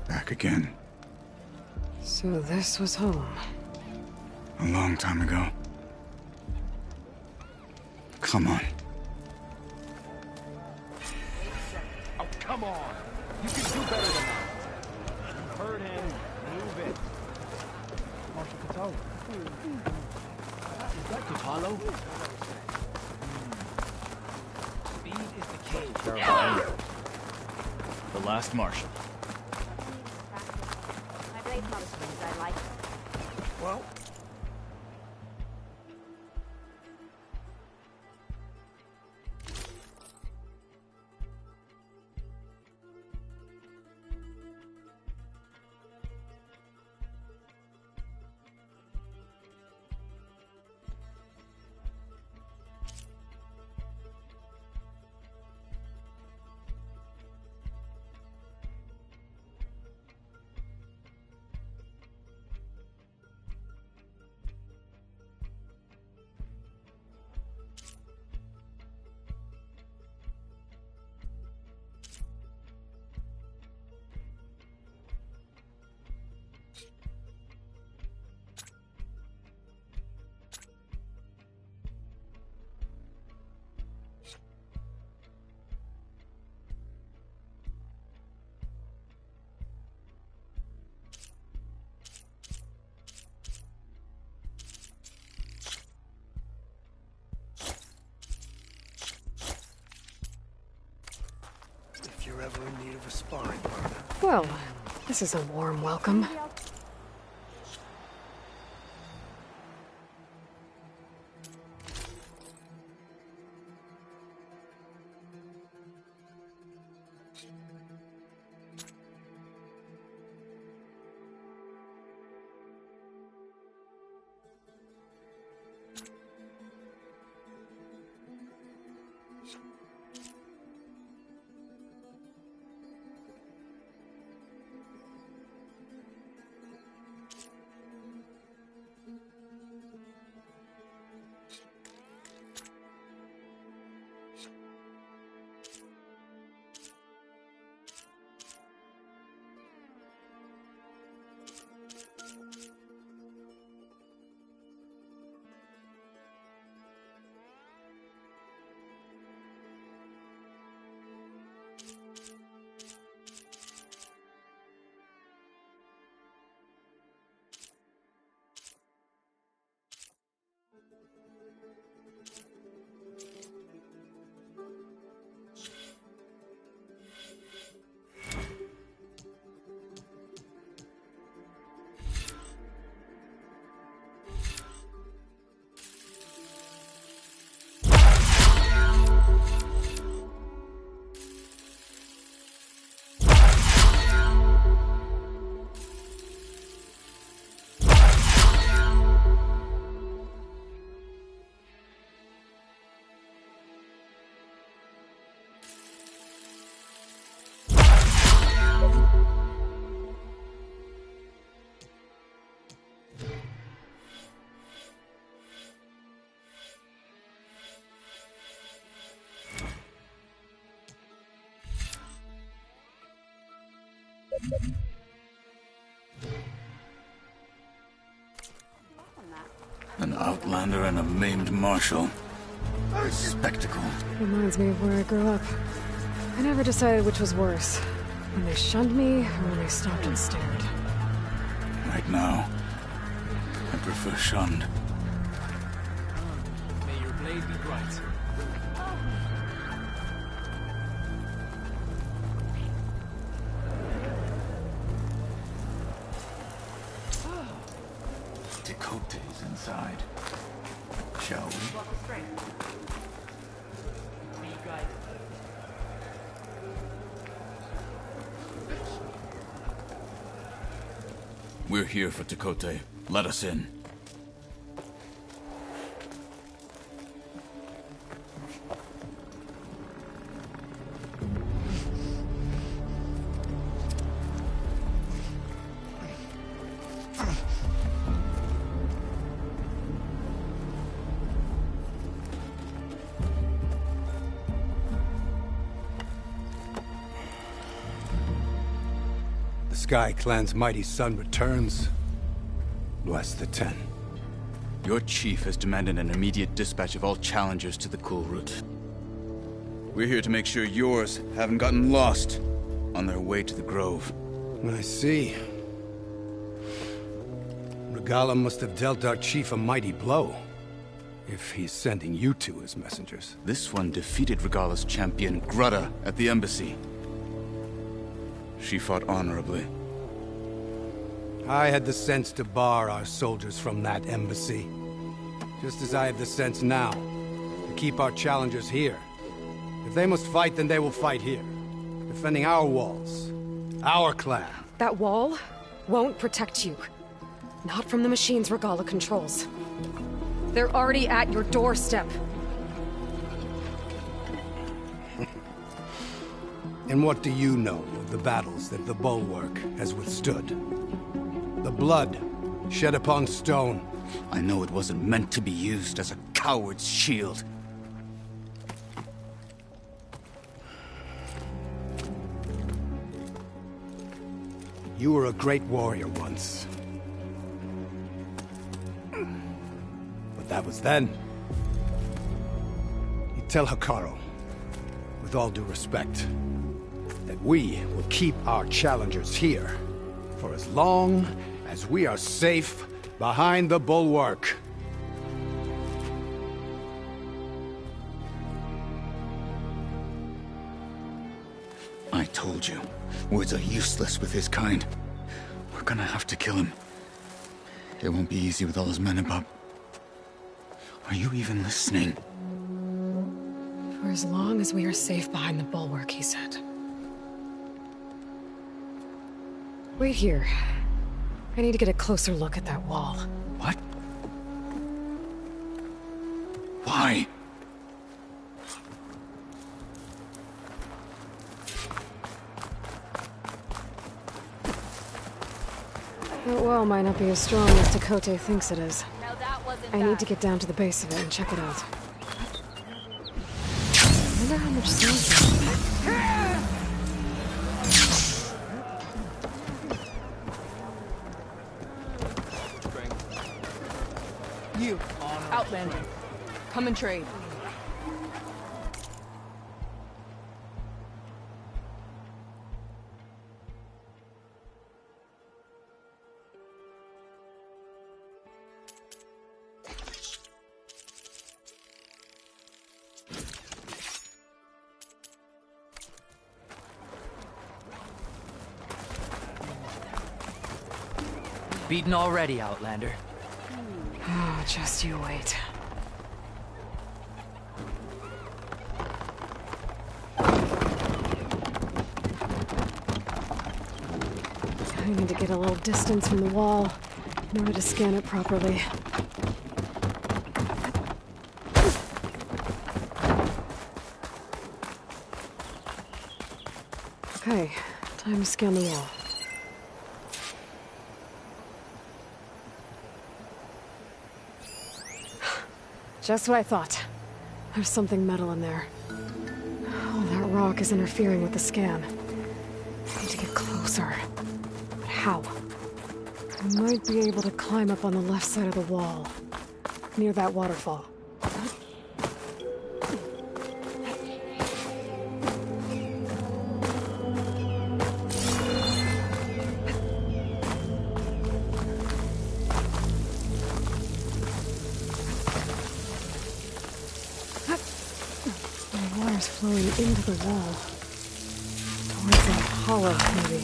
Back again. So this was home. A long time ago. Come on. Oh, come on. You can do better than that. Hurt him. Move it. Marshal Kotallo. Is that Kotallo? Speed is the key. The last marshal. My blade's not as quick as I like. Well, if you're ever in need of a sparring partner. Well, this is a warm welcome. An outlander and a maimed marshal. A spectacle. Reminds me of where I grew up. I never decided which was worse. When they shunned me, or when they stopped and stared. Right now, I prefer shunned. May your blade be bright. Tekote's inside. Shall we? We're here for Tekote. Let us in. Sky Clan's mighty son returns. Bless the Ten. Your chief has demanded an immediate dispatch of all challengers to the Kulrut. We're here to make sure yours haven't gotten lost on their way to the Grove. I see. Regalla must have dealt our chief a mighty blow, if he's sending you two as messengers. This one defeated Regalla's champion, Grudda, at the embassy. She fought honorably. I had the sense to bar our soldiers from that embassy. Just as I have the sense now, to keep our challengers here. If they must fight, then they will fight here. Defending our walls. Our clan. That wall won't protect you. Not from the machines Regalla controls. They're already at your doorstep. And what do you know of the battles that the Bulwark has withstood? The blood shed upon stone. I know it wasn't meant to be used as a coward's shield. You were a great warrior once. But that was then. You tell Hekarro, with all due respect, that we will keep our challengers here for as long as we are safe behind the Bulwark. I told you, words are useless with his kind. We're gonna have to kill him. It won't be easy with all his men about. Are you even listening? For as long as we are safe behind the Bulwark, he said. Wait here. I need to get a closer look at that wall. What? Why? That wall might not be as strong as Tekote thinks it is. I need to get down to the base of it and check it out. I wonder how much space You, Outlander. Come and trade. Beaten already, Outlander. Oh, just you wait. I need to get a little distance from the wall in order to scan it properly. Okay, time to scan the wall. Just what I thought. There's something metal in there. Oh, that rock is interfering with the scan. I need to get close. closer. But how? I might be able to climb up on the left side of the wall, near that waterfall. The water's flowing into the wall. Towards that hollow, maybe.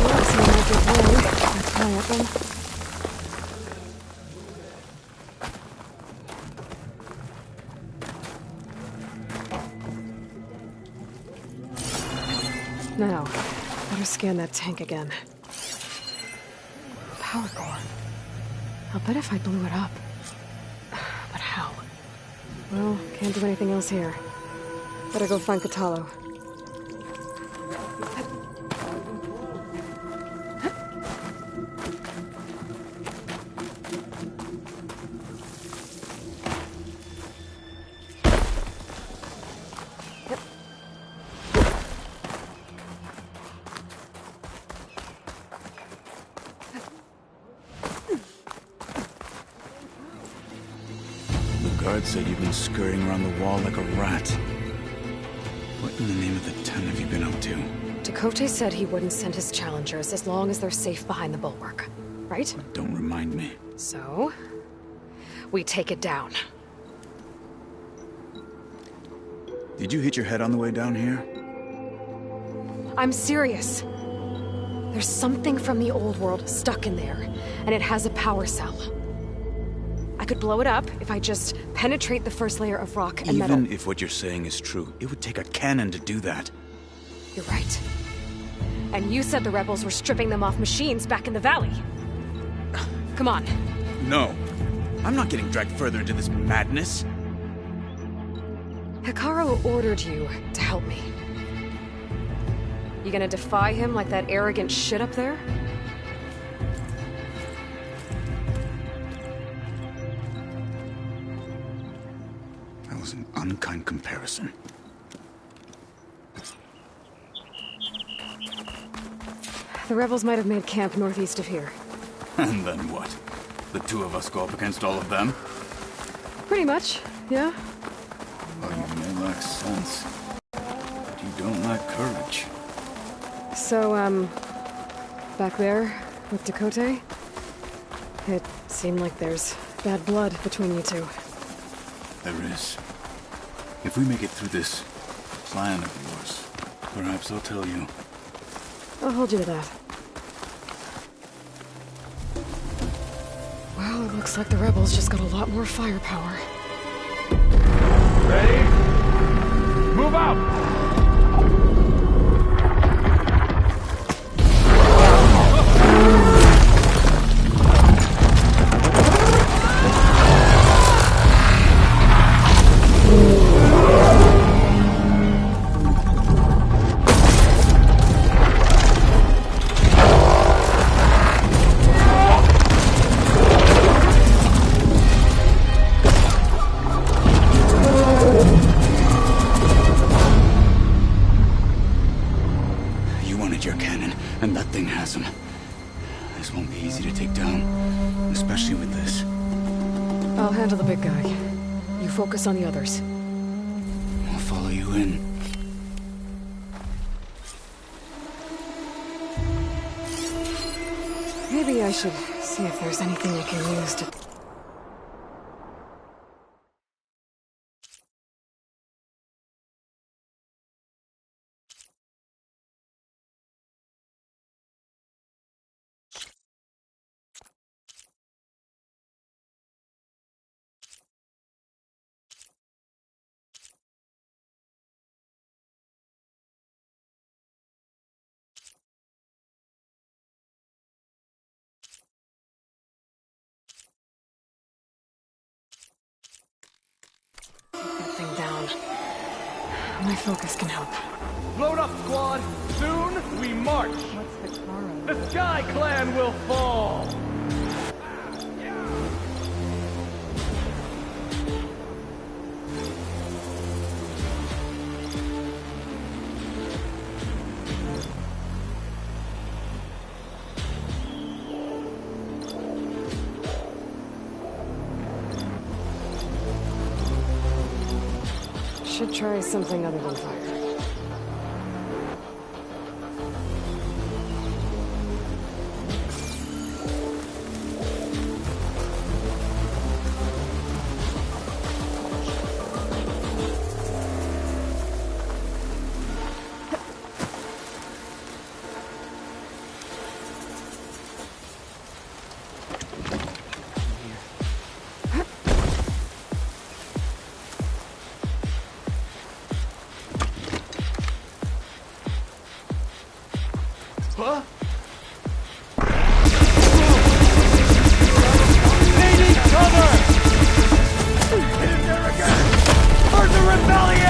That's a magic way to climb up them. Now, better scan that tank again. Power core. I'll bet if I blew it up. But how? Well, can't do anything else here. Better go find Kotallo. Guard said you've been scurrying around the wall like a rat. What in the name of the Ten have you been up to? Tekotteh said he wouldn't send his challengers as long as they're safe behind the bulwark, right? Don't remind me. So, we take it down. Did you hit your head on the way down here? I'm serious. There's something from the old world stuck in there, and it has a power cell. I could blow it up if I just penetrate the first layer of rock and metal. Even if what you're saying is true, it would take a cannon to do that. You're right. And you said the rebels were stripping them off machines back in the valley. Come on. No. I'm not getting dragged further into this madness. Hekarro ordered you to help me. You gonna defy him like that arrogant shit up there? That was an unkind comparison. The rebels might have made camp northeast of here. And then what? The two of us go up against all of them? Pretty much, yeah. Well, you may lack sense, but you don't lack courage. So, back there with Tekotteh, it seemed like there's bad blood between you two. There is. If we make it through this plan of yours, perhaps I'll tell you. I'll hold you to that. Well, it looks like the rebels just got a lot more firepower. Ready? Move out! Focus on the others. I'll follow you in. Maybe I should see if there's anything I can use to... My focus can help. Load up, squad! Soon we march! What's Hekarro? The Sky Clan will fall! try something other than fire. Huh? They need cover! Hit him there again! For the rebellion!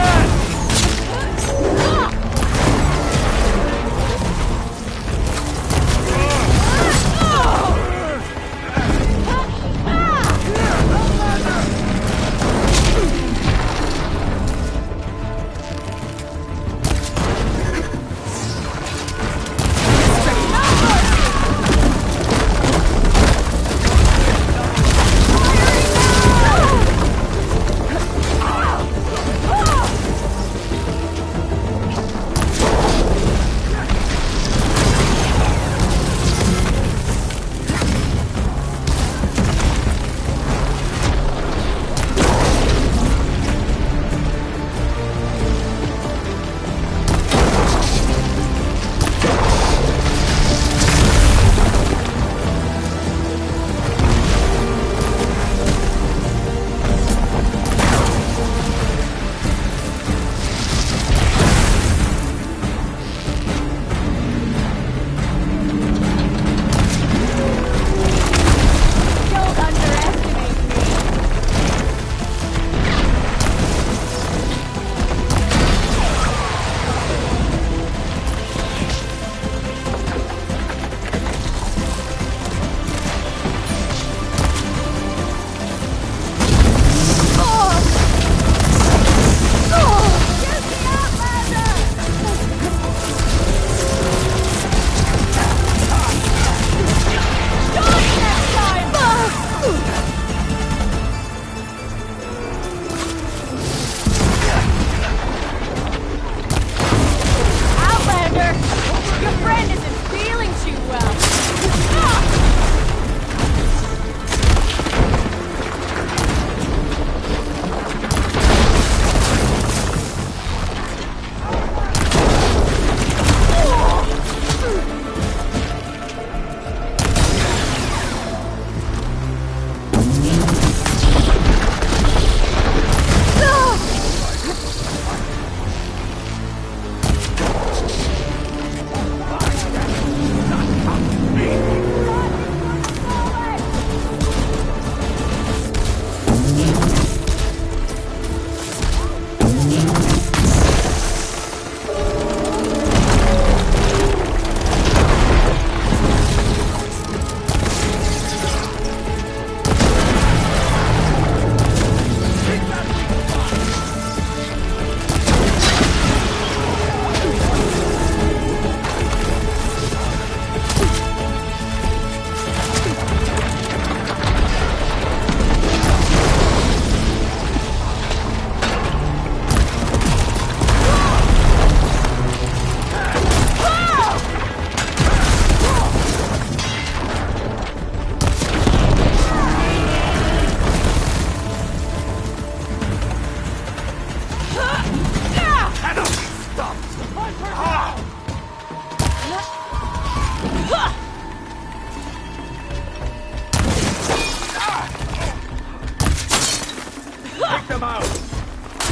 them out!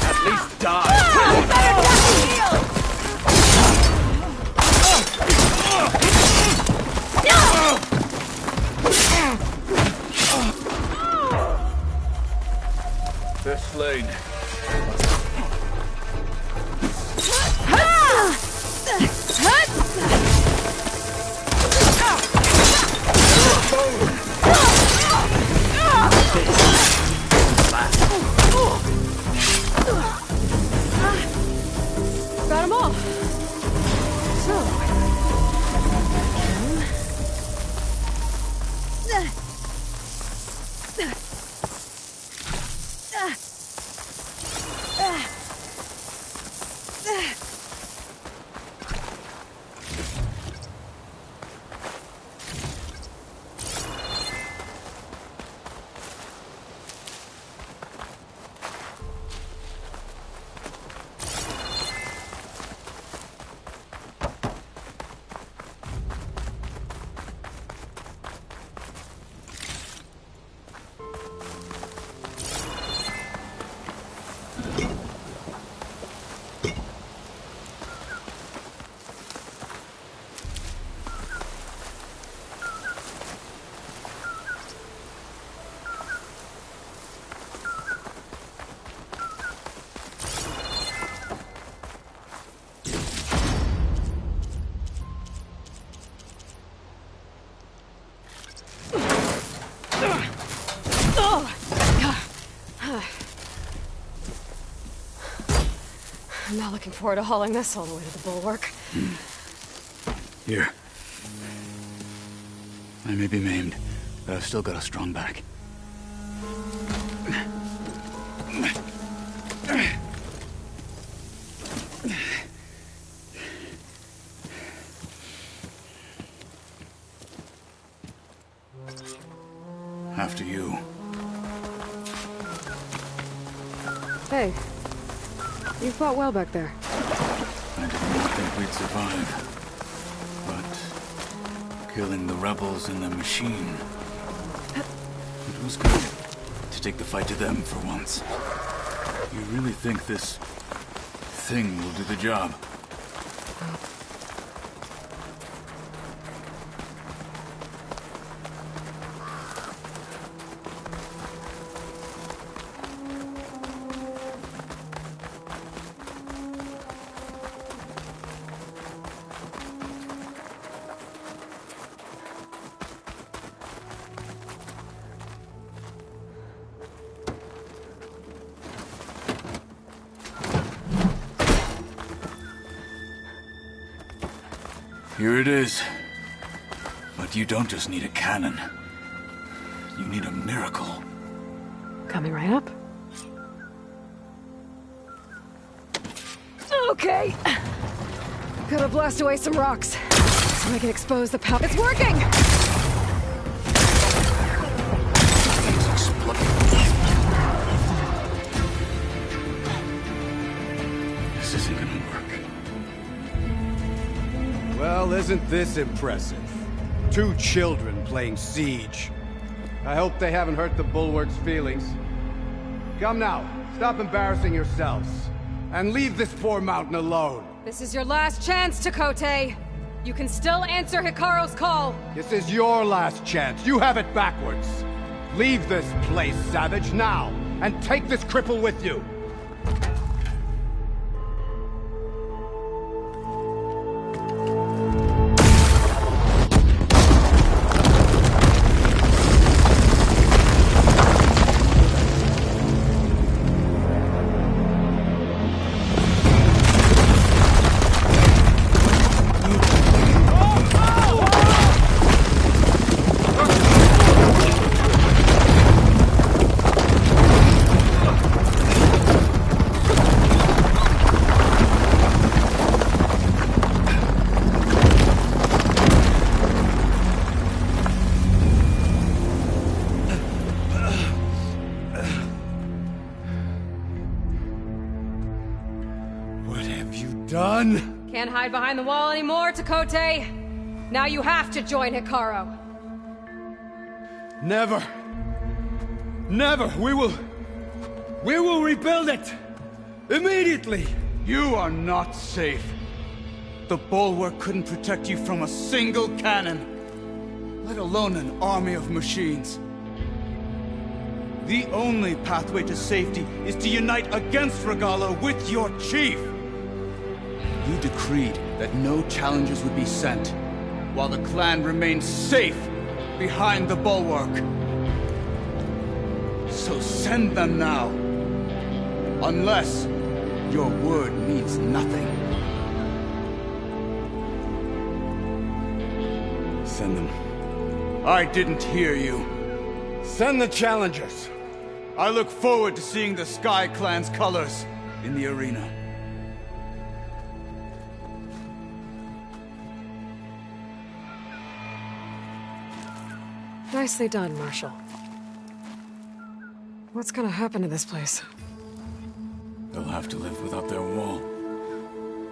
At least die! They're slain. Got them all. So. Not looking forward to hauling this all the way to the bulwark. Here. I may be maimed, but I've still got a strong back. After you. Hey, you fought well back there. I did not think we'd survive. But killing the rebels and the machine, it was good to take the fight to them for once. You really think this thing will do the job? Here it is. But you don't just need a cannon. You need a miracle. Coming right up. Okay. Gotta blast away some rocks so I can expose the power. It's working! This isn't gonna work. Well, isn't this impressive? 2 children playing siege. I hope they haven't hurt the Bulwark's feelings. Come now, stop embarrassing yourselves. And leave this poor mountain alone. This is your last chance, Chakotay. You can still answer Hikaru's call. This is your last chance. You have it backwards. Leave this place, Savage, now. And take this cripple with you. Done? Can't hide behind the wall anymore, Chakotay. Now you have to join Hikaru. Never. Never. We will rebuild it. Immediately. You are not safe. The Bulwark couldn't protect you from a single cannon, let alone an army of machines. The only pathway to safety is to unite against Regalla with your chief. You decreed that no challengers would be sent, while the clan remained safe behind the Bulwark. So send them now. Unless your word means nothing. Send them. I didn't hear you. Send the challengers. I look forward to seeing the Sky Clan's colors in the arena. Nicely done, Marshal. What's gonna happen to this place? They'll have to live without their wall.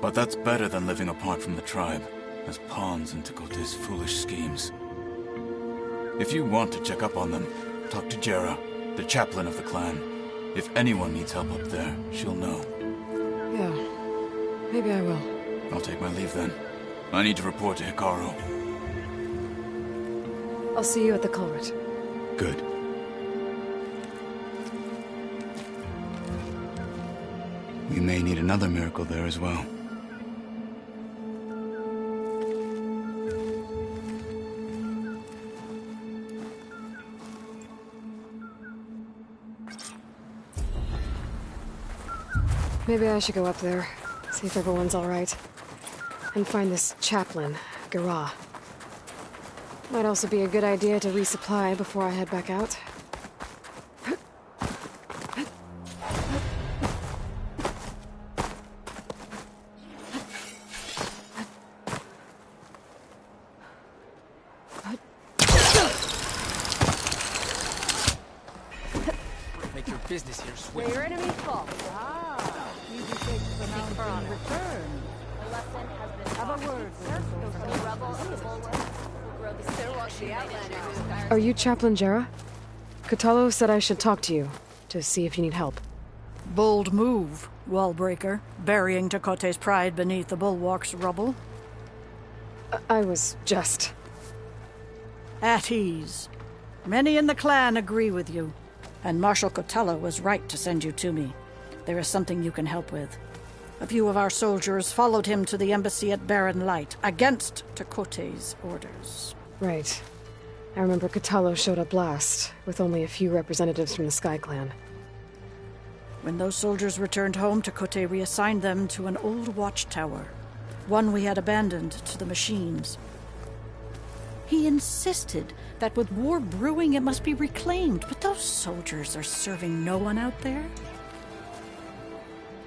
But that's better than living apart from the tribe, as pawns in Chakotay's foolish schemes. If you want to check up on them, talk to Jera, the chaplain of the clan. If anyone needs help up there, she'll know. Yeah, maybe I will. I'll take my leave then. I need to report to Hikaru. I'll see you at the culvert. Good. We may need another miracle there as well. Maybe I should go up there, See if everyone's all right. And find this chaplain, Garah. Might also be a good idea to resupply before I head back out. Make your business here, Swift. Where your enemies fall. You can take the mountain in return. The lesson has been Have a word with the the rebel and the bulwark will grow the Sirwalk the Outlander. Are you Chaplain Jera? Kotallo said I should talk to you, to see if you need help. Bold move, Wallbreaker, burying Tekote's pride beneath the bulwark's rubble. I was just... At ease. Many in the clan agree with you, and Marshal Kotallo was right to send you to me. There is something you can help with. A few of our soldiers followed him to the embassy at Barren Light, against Tekote's orders. Right. I remember Kotallo showed up last, with only a few representatives from the Sky Clan. When those soldiers returned home, Tekote reassigned them to an old watchtower, one we had abandoned to the machines. He insisted that with war brewing it must be reclaimed, but those soldiers are serving no one out there.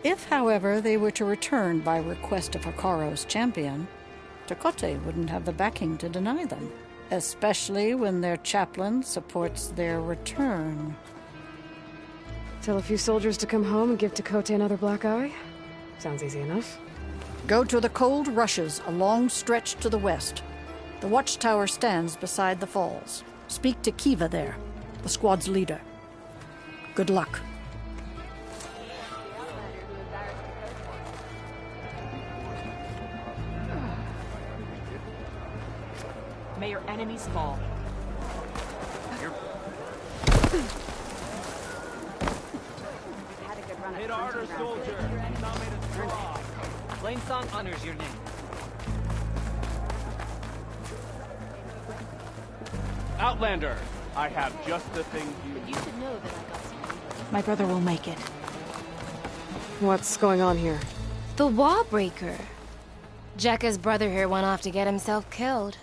If, however, they were to return by request of Hikaro's champion, Tekote wouldn't have the backing to deny them, especially when their chaplain supports their return. Tell a few soldiers to come home and give Tekote another black eye? Sounds easy enough. Go to the Cold Rushes, a long stretch to the west. The watchtower stands beside the falls. Speak to Kiva there, the squad's leader. Good luck. May your enemies fall. Hit harder, soldier. Not made a draw. Plain Song honors your name. Outlander, I have just the thing you need. You should know that I got some. My brother will make it. What's going on here? The Wallbreaker. Jekka's brother here went off to get himself killed.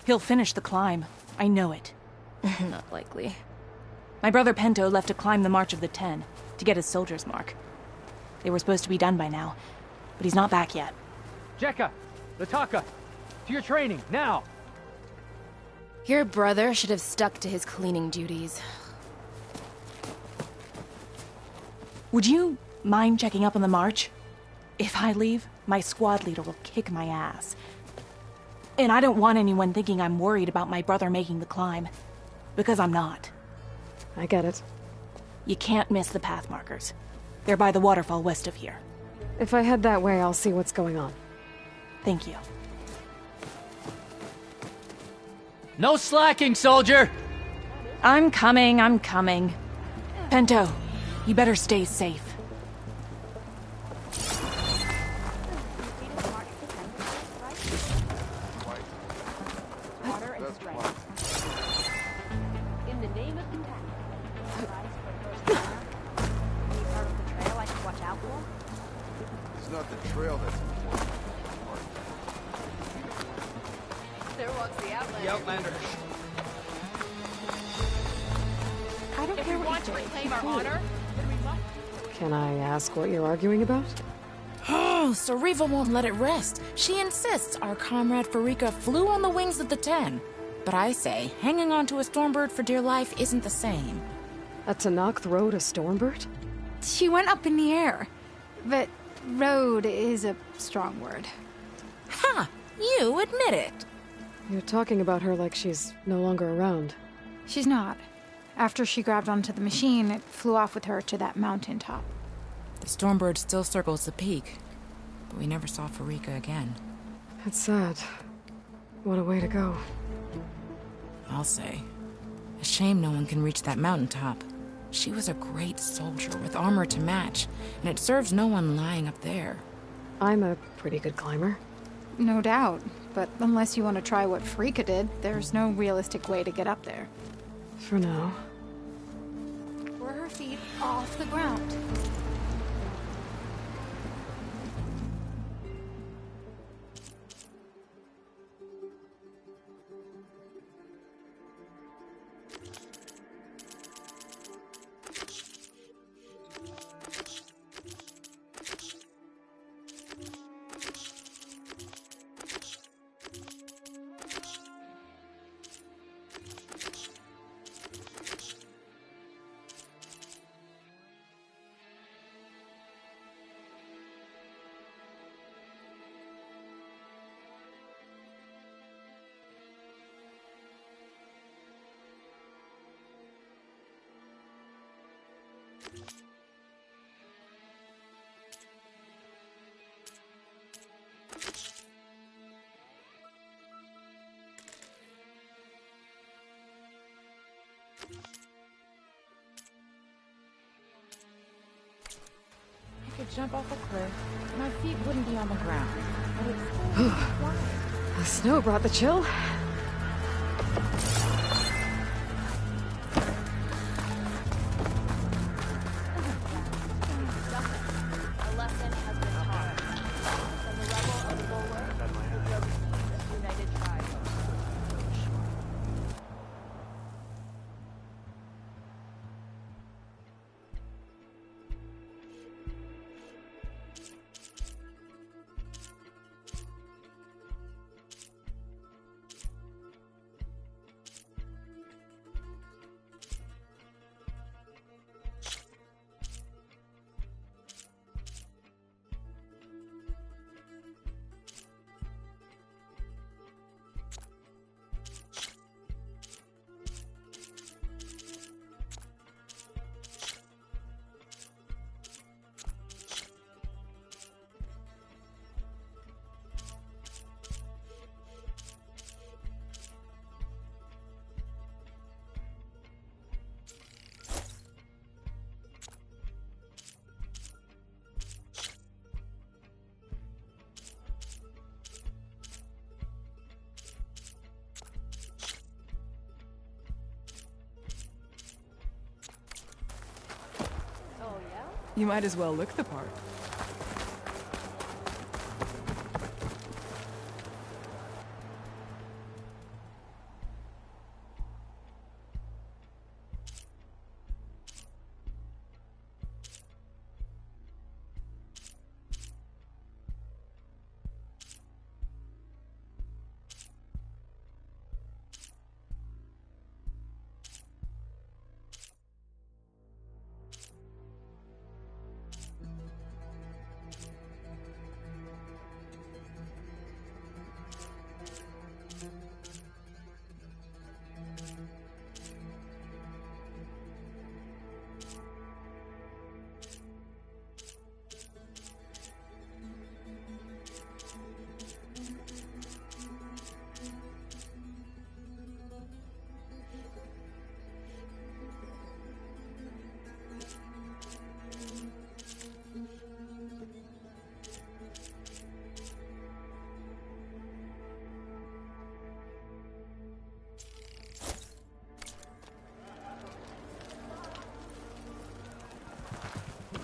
He'll finish the climb. I know it. Not likely. My brother Pento left to climb the March of the Ten, to get his soldier's mark. They were supposed to be done by now, but he's not back yet. Jekka! Lataka! To your training, now! Your brother should have stuck to his cleaning duties. Would you mind checking up on the march? If I leave, my squad leader will kick my ass. And I don't want anyone thinking I'm worried about my brother making the climb. Because I'm not. I get it. You can't miss the path markers. They're by the waterfall west of here. If I head that way, I'll see what's going on. Thank you. No slacking, soldier! I'm coming. Pento, you better stay safe. In the name of the Any part of the trail I should watch out for? It's not the trail that's important. There walks the Outlander. The Outlander. I don't care what you reclaim our honor, then we must. Can I ask what you're arguing about? Oh, Sariva won't let it rest. She insists our comrade Farika flew on the wings of the Ten. But I say, hanging on to a Stormbird for dear life isn't the same. A Tenakth rode a Stormbird? She went up in the air. But rode is a strong word. Ha! You admit it. You're talking about her like she's no longer around. She's not. After she grabbed onto the machine, it flew off with her to that mountaintop. The Stormbird still circles the peak, but we never saw Farika again. It's sad. What a way to go. I'll say. A shame no one can reach that mountaintop. She was a great soldier with armor to match, and it serves no one lying up there. I'm a pretty good climber. No doubt, but unless you want to try what Farika did, there's no realistic way to get up there. For now. Were her feet off the ground? I could jump off a cliff. My feet wouldn't be on the ground. But it's The snow brought the chill. A lesson has been taught. From the rebel of the bulwark to the united tribe. You might as well look the part.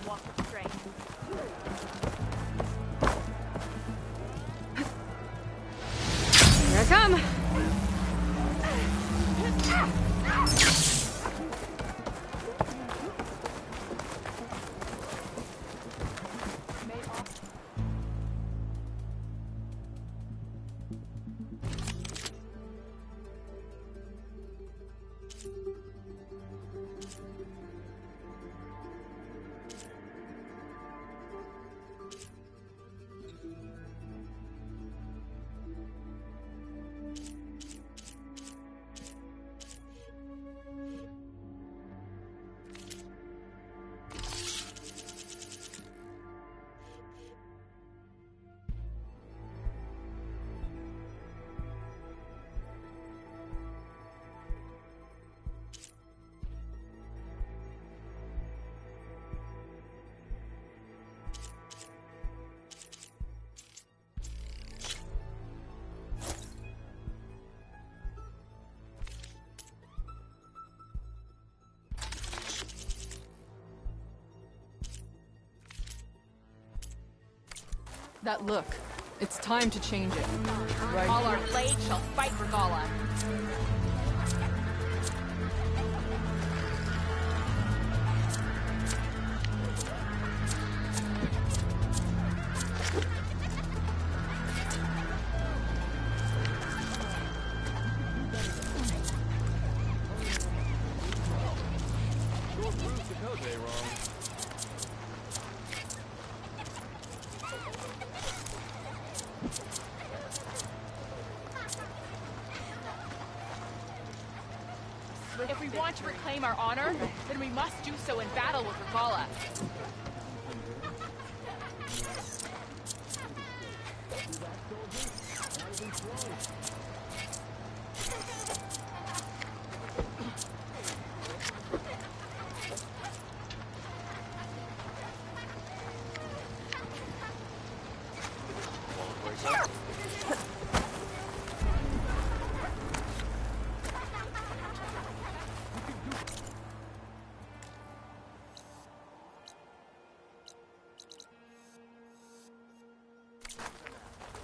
Walk straight. Here I come. That look. It's time to change it. Right. All our blades shall fight Regala. If we want to reclaim our honor, then we must do so in battle with Regala.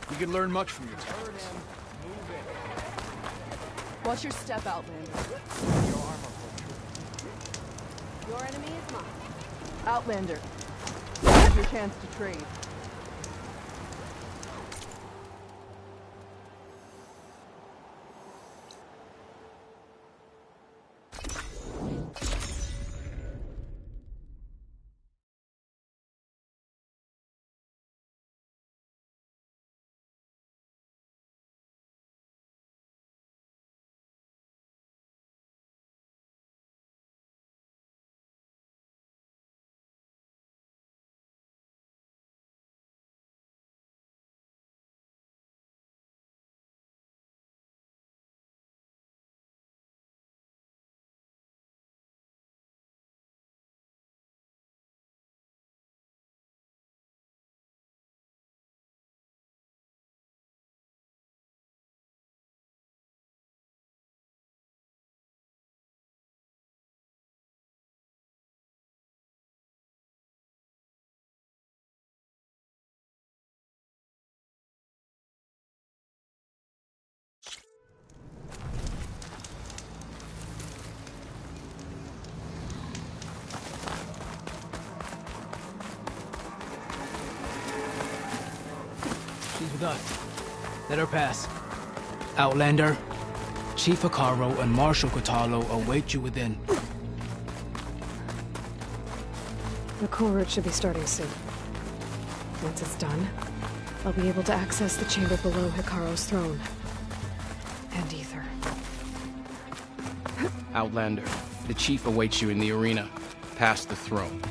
You can learn much from your talents. Watch your step, Outlander. Your enemy is mine. Outlander, here's your chance to trade. She's with us. Let her pass. Outlander, Chief Hekarro and Marshal Kotallo await you within. The cool route should be starting soon. Once it's done, I'll be able to access the chamber below Hekarro's throne. And Ether. Outlander, the Chief awaits you in the arena, past the throne.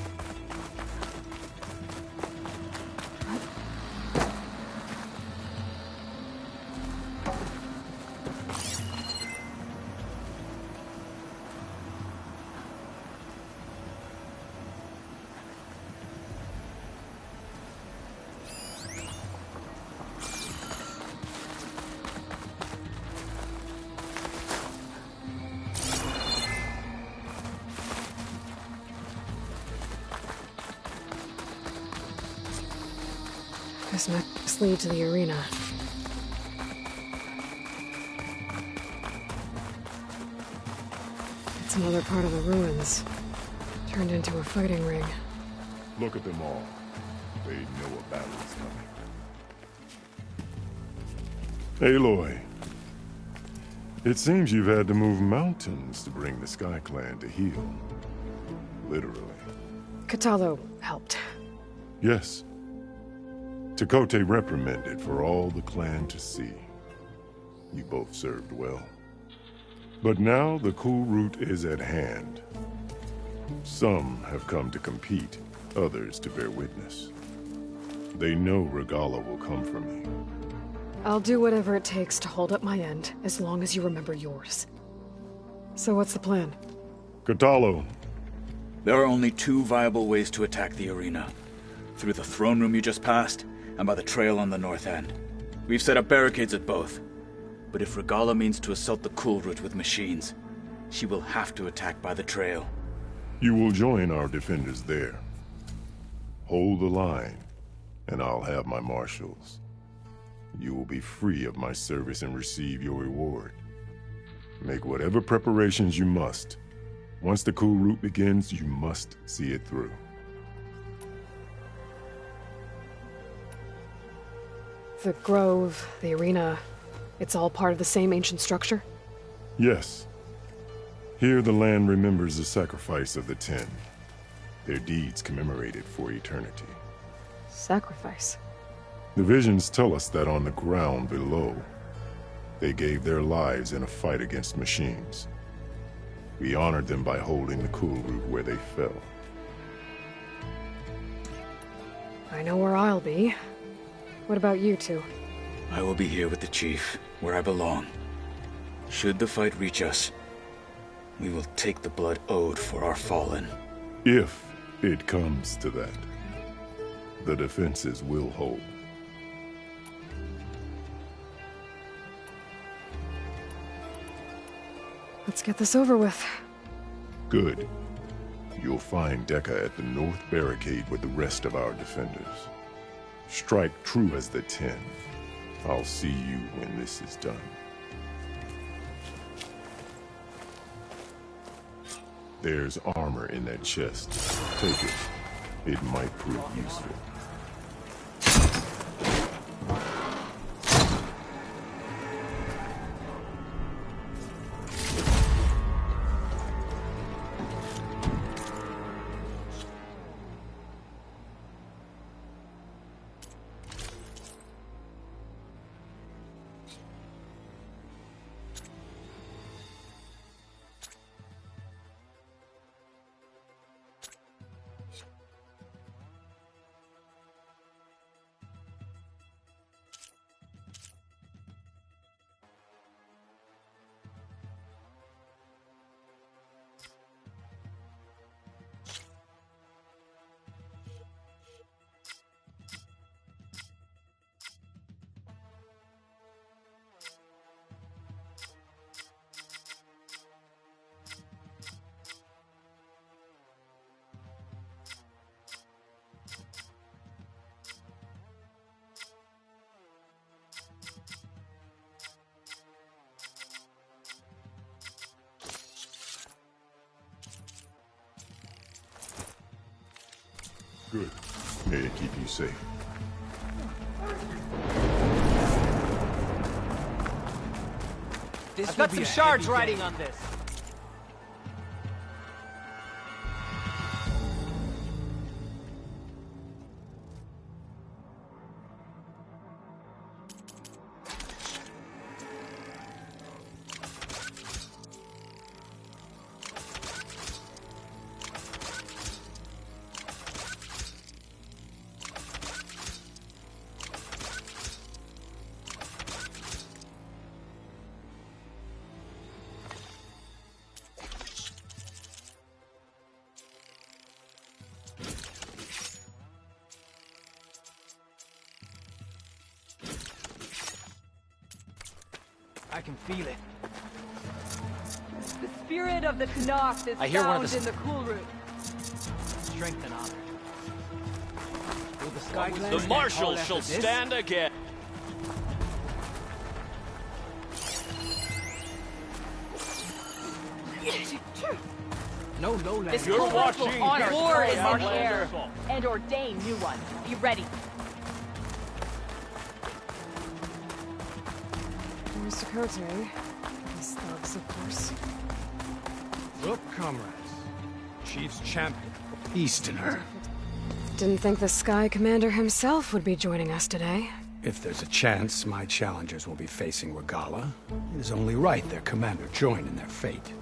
This must lead to the arena. It's another part of the ruins, turned into a fighting ring. Look at them all. They know a battle is coming. Aloy. It seems you've had to move mountains to bring the Sky Clan to heel. Literally. Kotallo helped. Yes. Tekotteh reprimanded for all the clan to see. You both served well. But now the cool route is at hand. Some have come to compete, others to bear witness. They know Regala will come for me. I'll do whatever it takes to hold up my end, as long as you remember yours. So what's the plan? Kotallo. There are only two viable ways to attack the arena. Through the throne room you just passed, and by the trail on the north end. We've set up barricades at both. But if Regala means to assault the cool route with machines, she will have to attack by the trail. You will join our defenders there. Hold the line, and I'll have my marshals. You will be free of my service and receive your reward. Make whatever preparations you must. Once the cool route begins, you must see it through. The grove, the arena, it's all part of the same ancient structure? Yes. Here the land remembers the sacrifice of the Ten. Their deeds commemorated for eternity. Sacrifice? The visions tell us that on the ground below, they gave their lives in a fight against machines. We honored them by holding the Cool Root where they fell. I know where I'll be. What about you two? I will be here with the Chief, where I belong. Should the fight reach us, we will take the blood owed for our fallen. If it comes to that, the defenses will hold. Let's get this over with. Good. You'll find Dekka at the north barricade with the rest of our defenders. Strike true as the 10. I'll see you when this is done. There's armor in that chest. Take it. It might prove useful. Good. May it keep you safe. I've got some shards riding on this. I can feel it. The spirit of the Knoth is found in the Cool Root. Strength and honor. Will the The Marshals shall stand again. No lowland. This You're Cool Root watching will honor war in the Outlander. air and ordain new ones. Be ready. There's Tekote. These thugs, of course. Look, comrades. Chief's champion, Easterner. Didn't think the Sky Commander himself would be joining us today. If there's a chance my challengers will be facing Regalla, it is only right their commander join in their fate.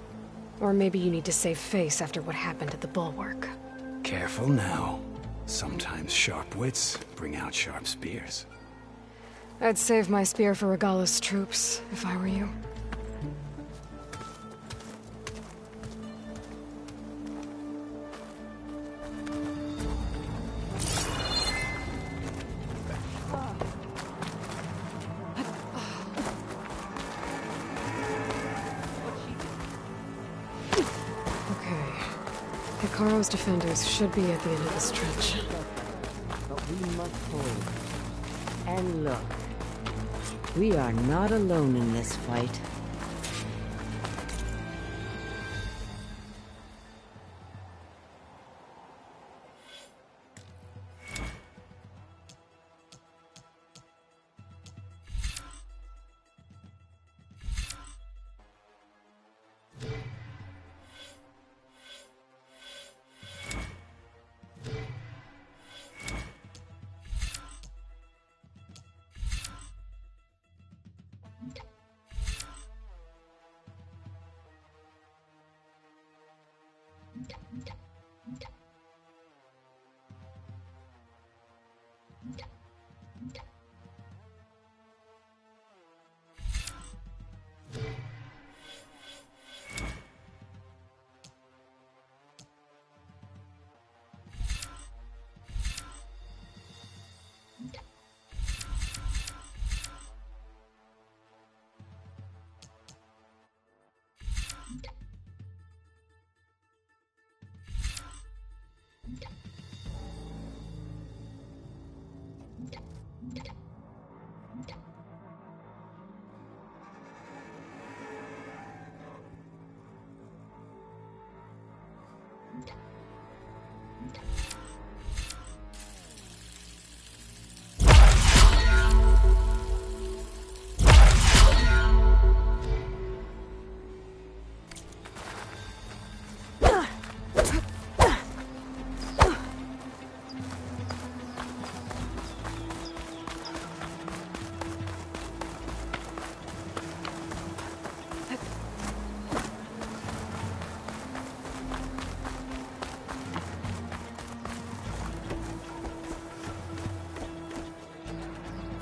Or maybe you need to save face after what happened at the Bulwark. Careful now. Sometimes sharp wits bring out sharp spears. I'd save my spear for Regalla's troops, if I were you. Hikaru's defenders should be at the end of this trench. But we must hold. And look, we are not alone in this fight.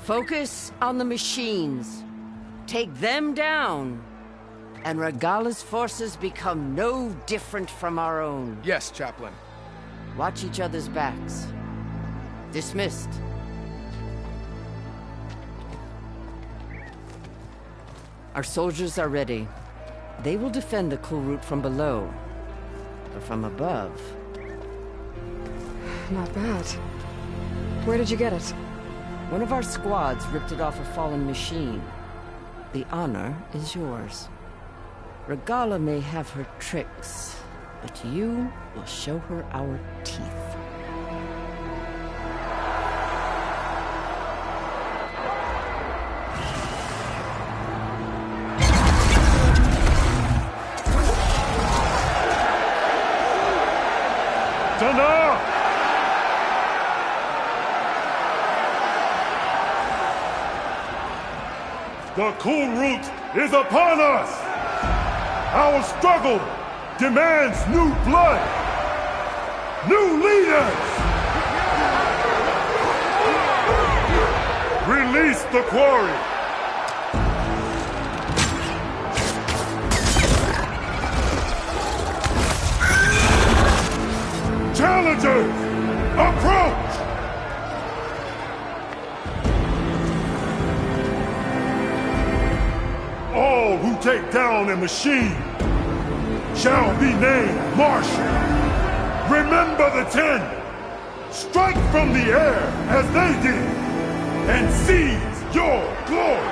Focus on the machines. Take them down. And Regala's forces become no different from our own. Yes, Chaplain. Watch each other's backs. Dismissed. Our soldiers are ready. They will defend the Kulrut from below. But from above... Not bad. Where did you get it? One of our squads ripped it off a fallen machine. The honor is yours. Regala may have her tricks, but you will show her our teeth. Dana! The Kulrut is upon us! Our struggle demands new blood! New leaders! Release the quarry! Challengers, approach! All who take down a machine shall be named Marshal. Remember the 10. Strike from the air as they did, and seize your glory.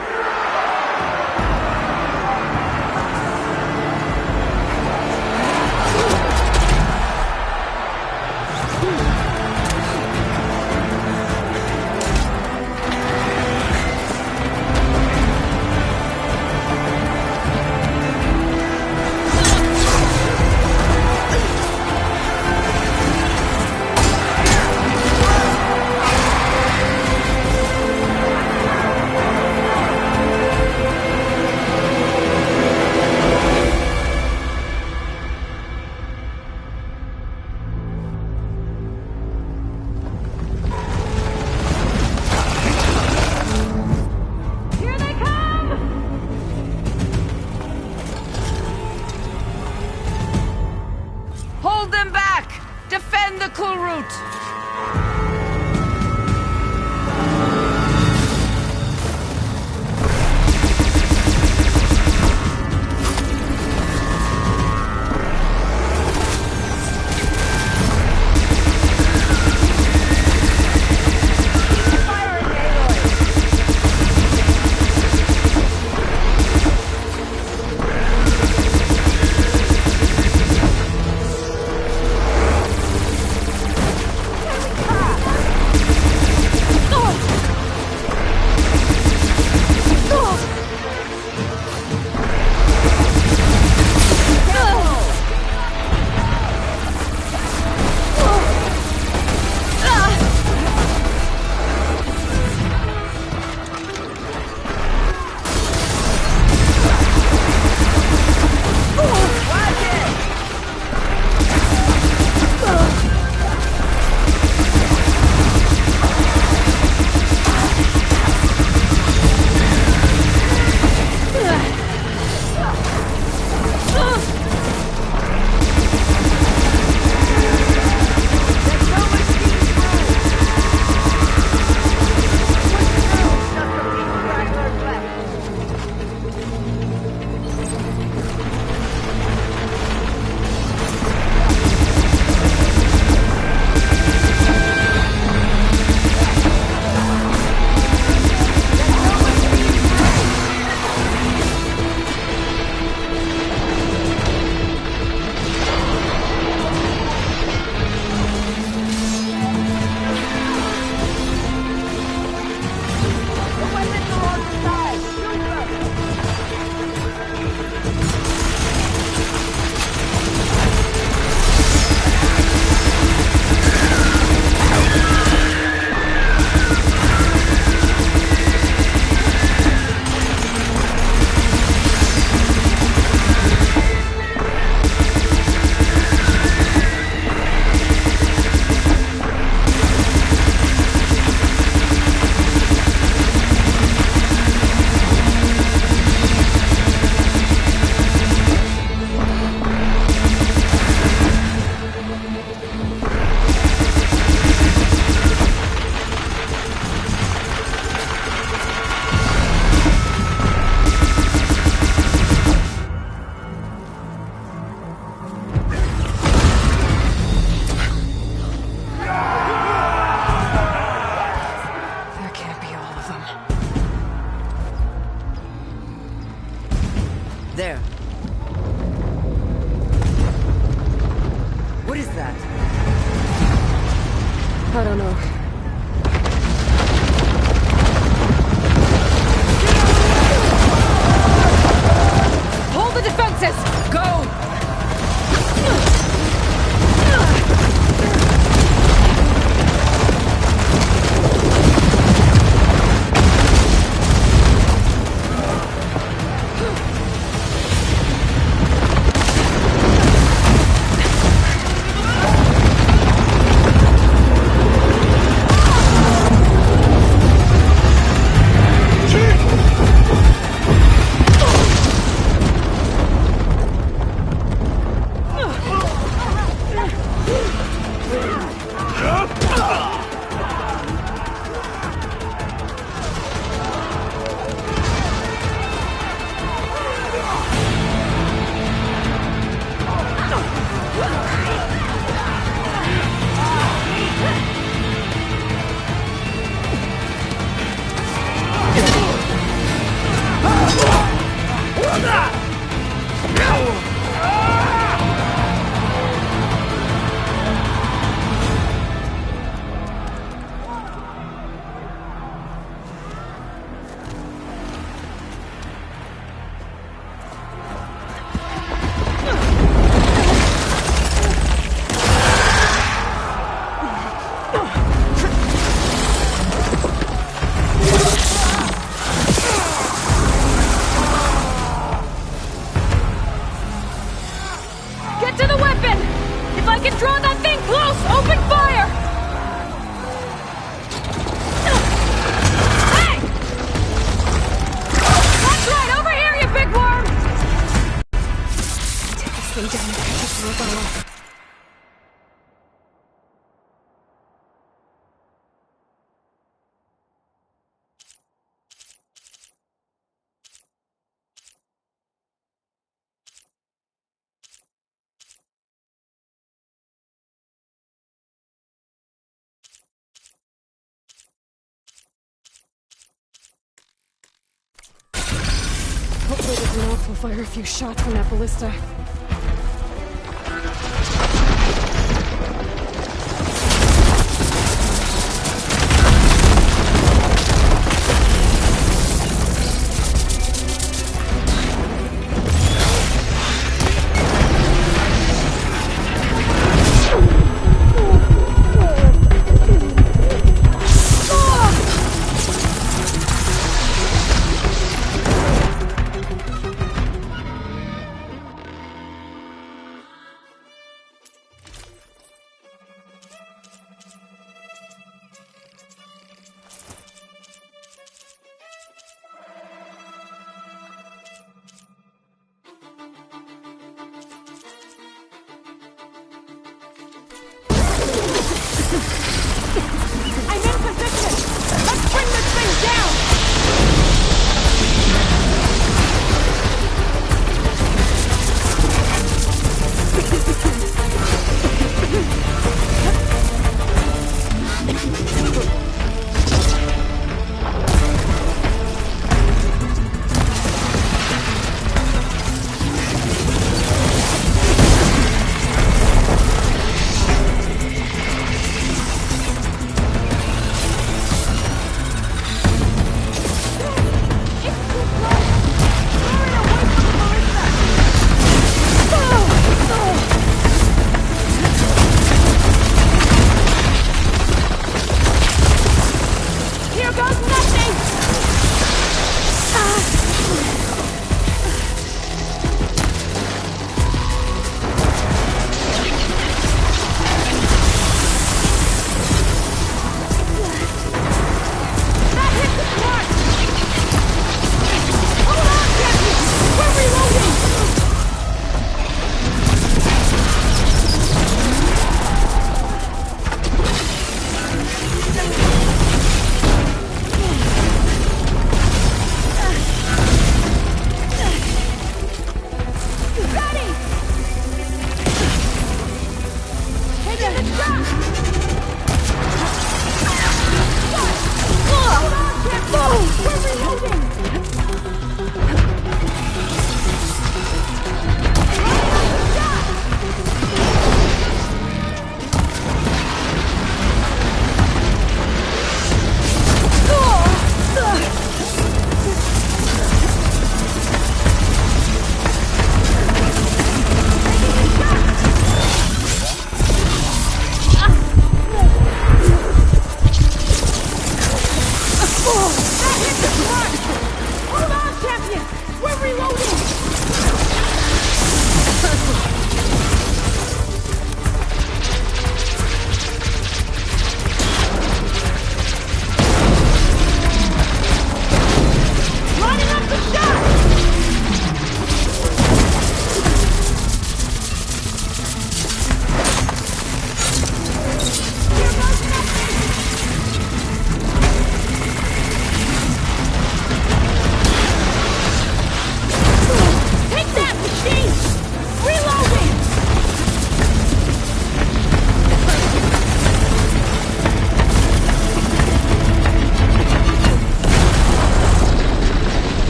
There. What is that? I don't know. Hold the defenses! Go! Hopefully this North will fire a few shots from that ballista.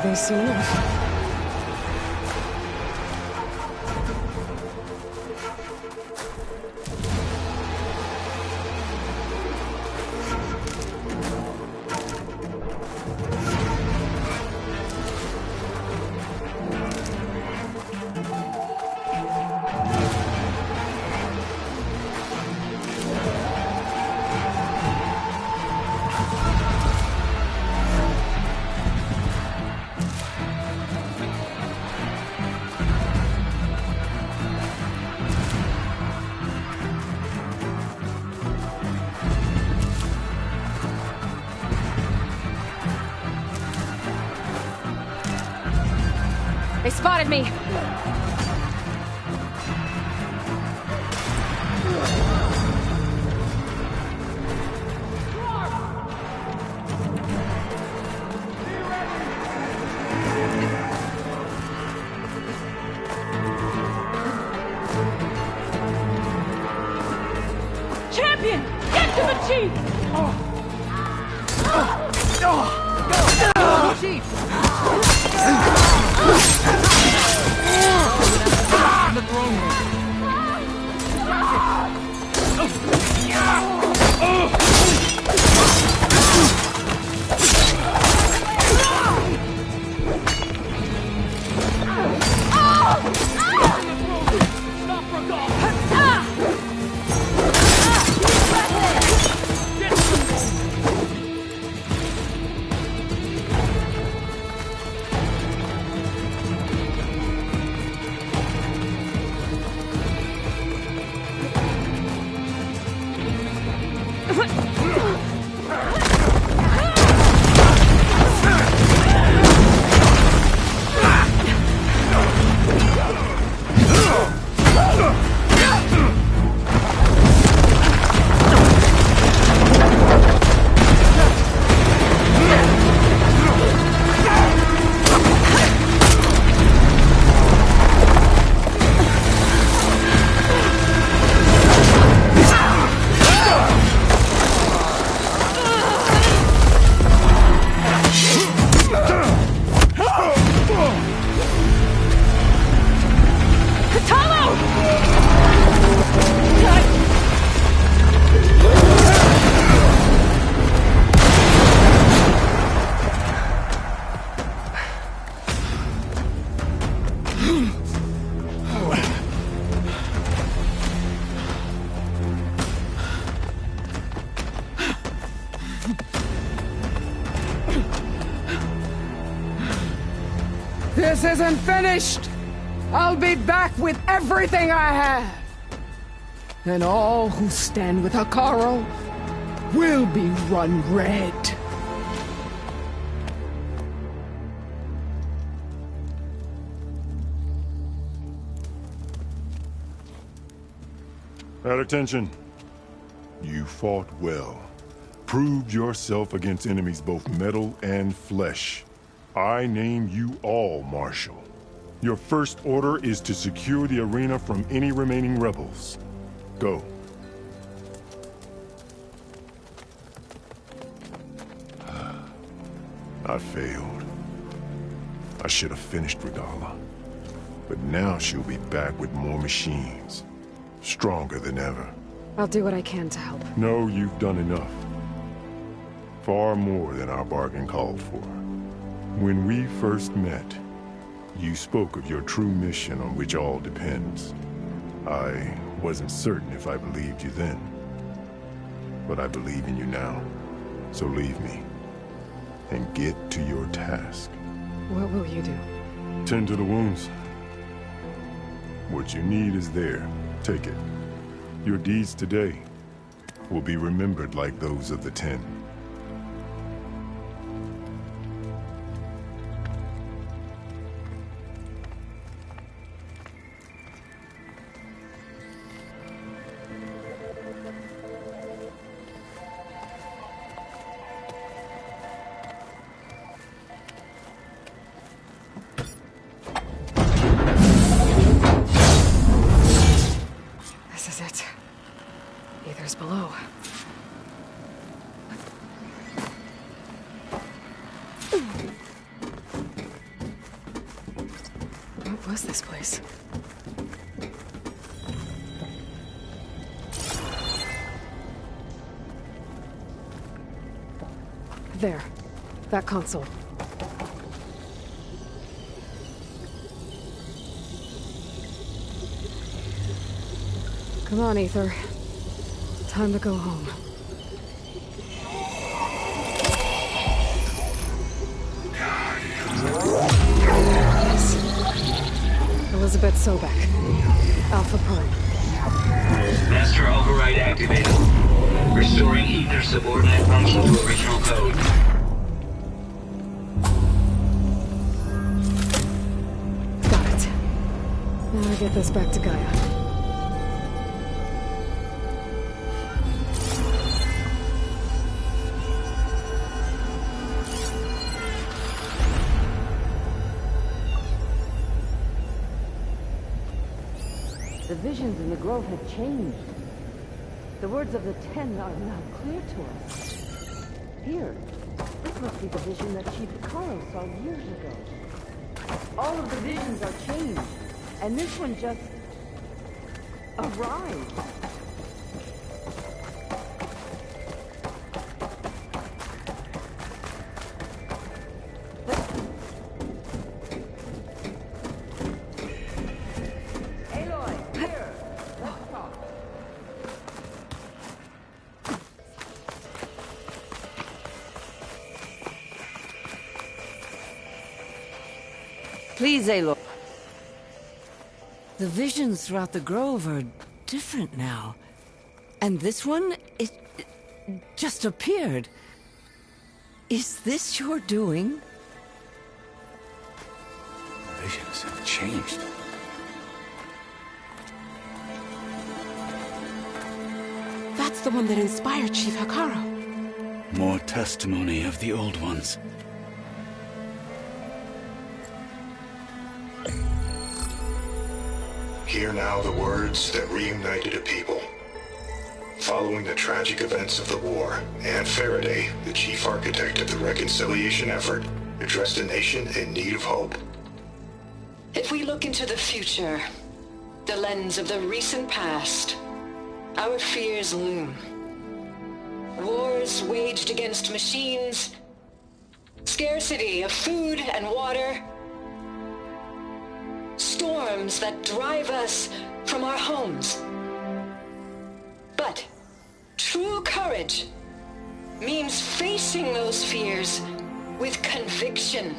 Are they soon enough? They spotted me! Champion! Get to the chief! Chief! The throne room. This isn't finished! I'll be back with everything I have! And all who stand with Hekarro will be run red. At attention. You fought well. Proved yourself against enemies both metal and flesh. I name you all Marshal. Your first order is to secure the arena from any remaining rebels. Go. I failed. I should have finished Regalla. But now she'll be back with more machines. Stronger than ever. I'll do what I can to help. No, you've done enough. Far more than our bargain called for. When we first met, you spoke of your true mission on which all depends. I wasn't certain if I believed you then. But I believe in you now. So leave me. And get to your task. What will you do? Tend to the wounds. What you need is there. Take it. Your deeds today will be remembered like those of the 10. This is it. Aether's below. There. That console. Come on, Aether. Time to go home. Elizabeth Sobek. Alpha Prime. Master override activated. Restoring Aether subordinate function to original code. Got it. Now I get this back to Gaia. The visions in the grove have changed. The words of the Ten are now clear to us. Here, this must be the vision that Chief Hekarro saw years ago. All of the visions are changed, and this one just arrived. Please, Aloy. The visions throughout the grove are different now. And this one, it just appeared. Is this your doing? The visions have changed. That's the one that inspired Chief Hekarro. More testimony of the old ones. Hear now the words that reunited a people. Following the tragic events of the war, Anne Faraday, the chief architect of the reconciliation effort, addressed a nation in need of hope. If we look into the future, the lens of the recent past, our fears loom. Wars waged against machines, scarcity of food and water, storms that drive us from our homes. But true courage means facing those fears with conviction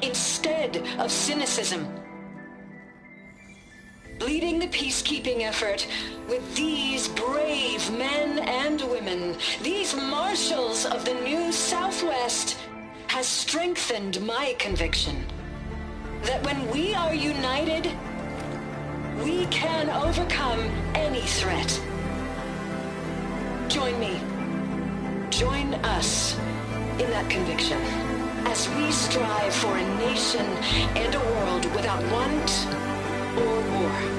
instead of cynicism. Leading the peacekeeping effort with these brave men and women, these marshals of the new Southwest, has strengthened my conviction that when we are united, we can overcome any threat. Join me. Join us in that conviction as we strive for a nation and a world without want or war.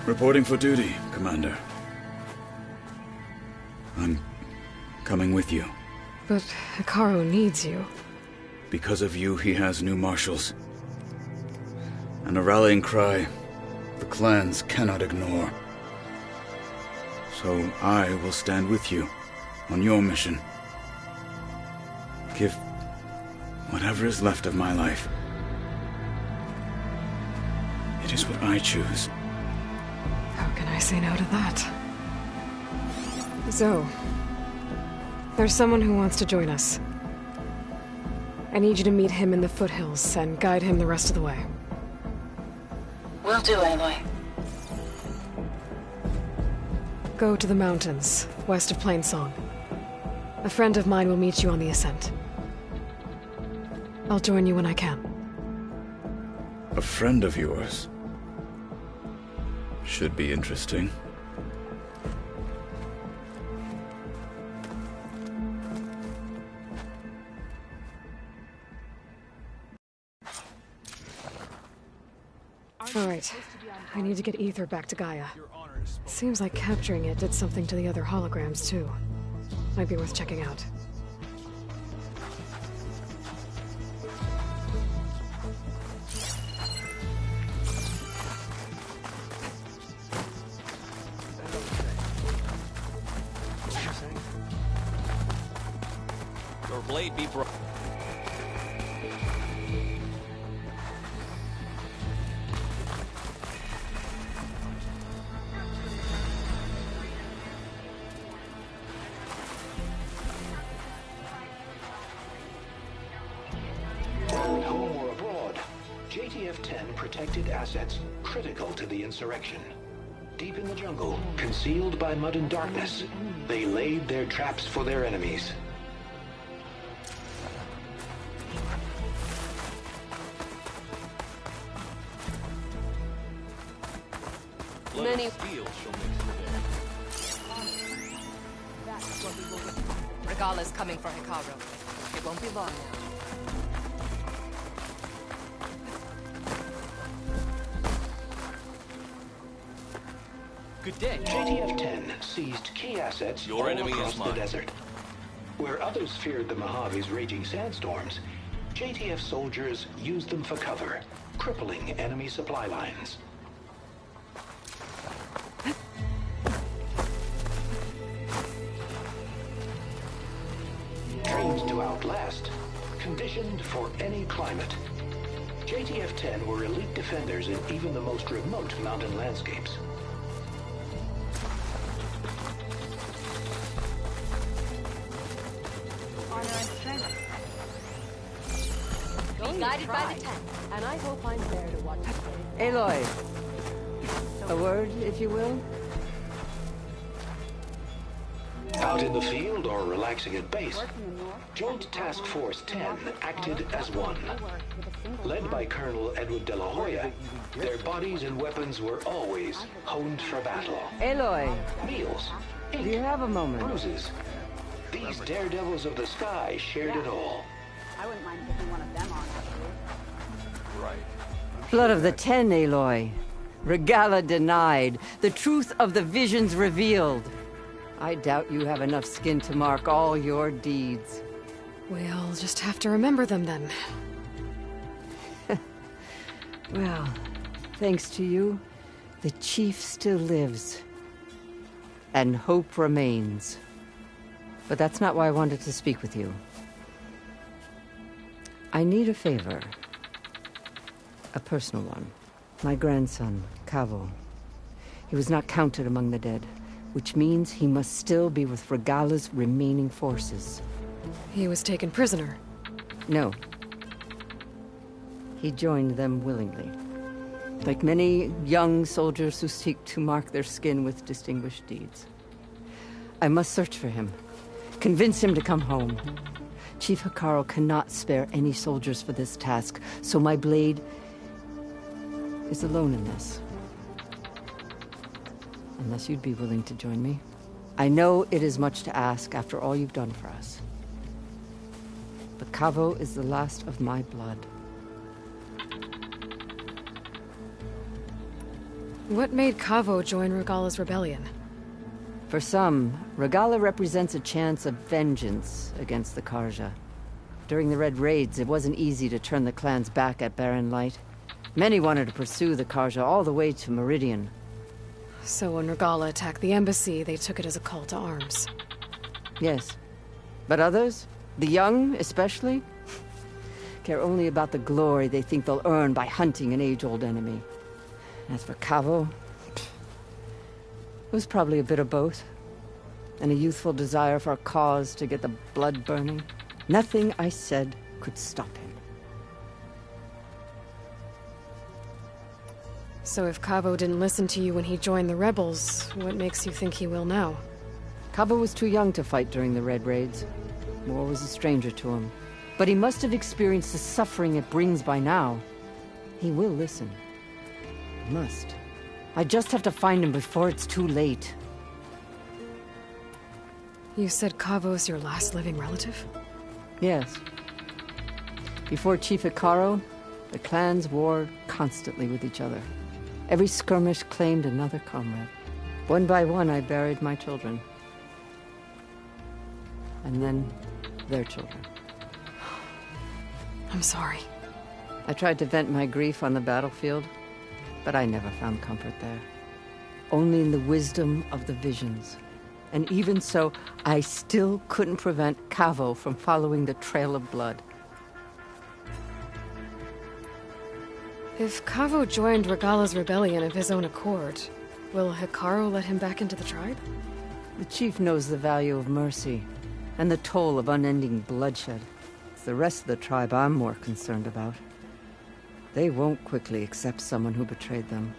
Reporting for duty, Commander. I'm coming with you. But Hekarro needs you. Because of you, he has new marshals. And a rallying cry the clans cannot ignore. So I will stand with you on your mission. Give whatever is left of my life. It is what I choose. How can I say no to that? Zoe, there's someone who wants to join us. I need you to meet him in the foothills and guide him the rest of the way. Will do, Aloy. Go to the mountains, west of Plainsong. A friend of mine will meet you on the ascent. I'll join you when I can. A friend of yours. Should be interesting. Alright, I need to get Ether back to Gaia. Seems like capturing it did something to the other holograms, too. Might be worth checking out. Your blade be broken. Home or abroad, JTF-10 protected assets critical to the insurrection. Deep in the jungle, concealed by mud and darkness, they laid their traps for their enemies. Many fields shall mix Regala's coming for Hekarro. It won't be long now. Good day. JTF-10 seized key assets Your all enemy across is the mine. desert. Where others feared the Mojave's raging sandstorms, JTF soldiers used them for cover, crippling enemy supply lines. Trained to outlast, conditioned for any climate. JTF-10 were elite defenders in even the most remote mountain landscapes. Honor and strength. Be guided by the 10, and I hope I'm there to watch it. Aloy, a word, if you will? Out in the field or relaxing at base, Joint Task Force 10 acted as one. Led by Colonel Edward De La Hoya, their bodies and weapons were always honed for battle. Aloy, Meals, do you have a moment? bruises. These daredevils of the sky shared it all. I wouldn't mind picking one of them on, actually. Right. Blood of the 10, Aloy. Regala denied. The truth of the visions revealed. I doubt you have enough skin to mark all your deeds. We'll just have to remember them then. Well, thanks to you, the Chief still lives. And hope remains. But that's not why I wanted to speak with you. I need a favor. A personal one. My grandson, Kavo. He was not counted among the dead, which means he must still be with Regala's remaining forces. He was taken prisoner. No. He joined them willingly. Like many young soldiers who seek to mark their skin with distinguished deeds. I must search for him. Convince him to come home. Chief Hekarro cannot spare any soldiers for this task, so my blade is alone in this. Unless you'd be willing to join me. I know it is much to ask after all you've done for us. But Kavo is the last of my blood. What made Kavo join Regala's rebellion? For some, Regala represents a chance of vengeance against the Carja. During the Red Raids, it wasn't easy to turn the clans back at Barren Light. Many wanted to pursue the Carja all the way to Meridian. So when Regala attacked the embassy, they took it as a call to arms. Yes. But others, the young especially, care only about the glory they think they'll earn by hunting an age-old enemy. As for Kavo, it was probably a bit of both. And a youthful desire for a cause to get the blood burning. Nothing I said could stop him. So if Kavo didn't listen to you when he joined the rebels, what makes you think he will now? Kavo was too young to fight during the Red Raids. War was a stranger to him. But he must have experienced the suffering it brings by now. He will listen. He must. I just have to find him before it's too late. You said Kavo's your last living relative? Yes. Before Chief Hekarro, the clans warred constantly with each other. Every skirmish claimed another comrade. One by one, I buried my children. And then, their children. I'm sorry. I tried to vent my grief on the battlefield, but I never found comfort there. Only in the wisdom of the visions. And even so, I still couldn't prevent Kavo from following the trail of blood. If Kavo joined Regala's rebellion of his own accord, will Hekarro let him back into the tribe? The chief knows the value of mercy, and the toll of unending bloodshed. It's the rest of the tribe I'm more concerned about. They won't quickly accept someone who betrayed them.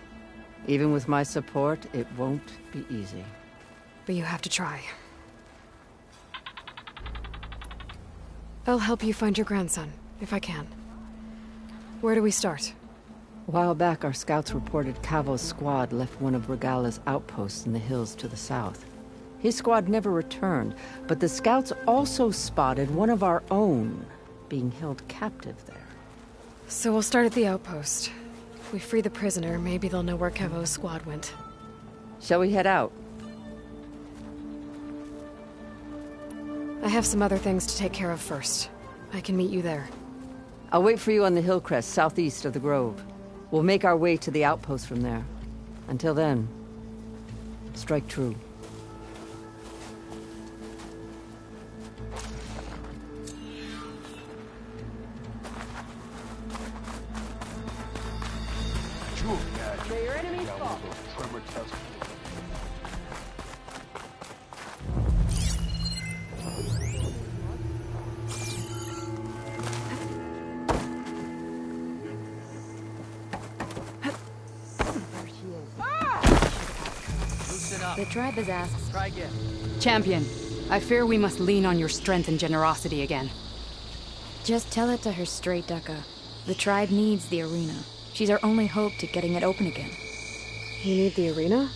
Even with my support, it won't be easy. But you have to try. I'll help you find your grandson, if I can. Where do we start? A while back, our scouts reported Kavo's squad left one of Regala's outposts in the hills to the south. His squad never returned, but the scouts also spotted one of our own being held captive there. So we'll start at the outpost. If we free the prisoner, maybe they'll know where Kavo's squad went. Shall we head out? I have some other things to take care of first. I can meet you there. I'll wait for you on the hill crest southeast of the grove. We'll make our way to the outpost from there. Until then, strike true. May your enemies fall. The tribe has asked. Try again. Champion, I fear we must lean on your strength and generosity again. Just tell it to her straight, Ducka. The tribe needs the arena. She's our only hope to getting it open again. You need the arena?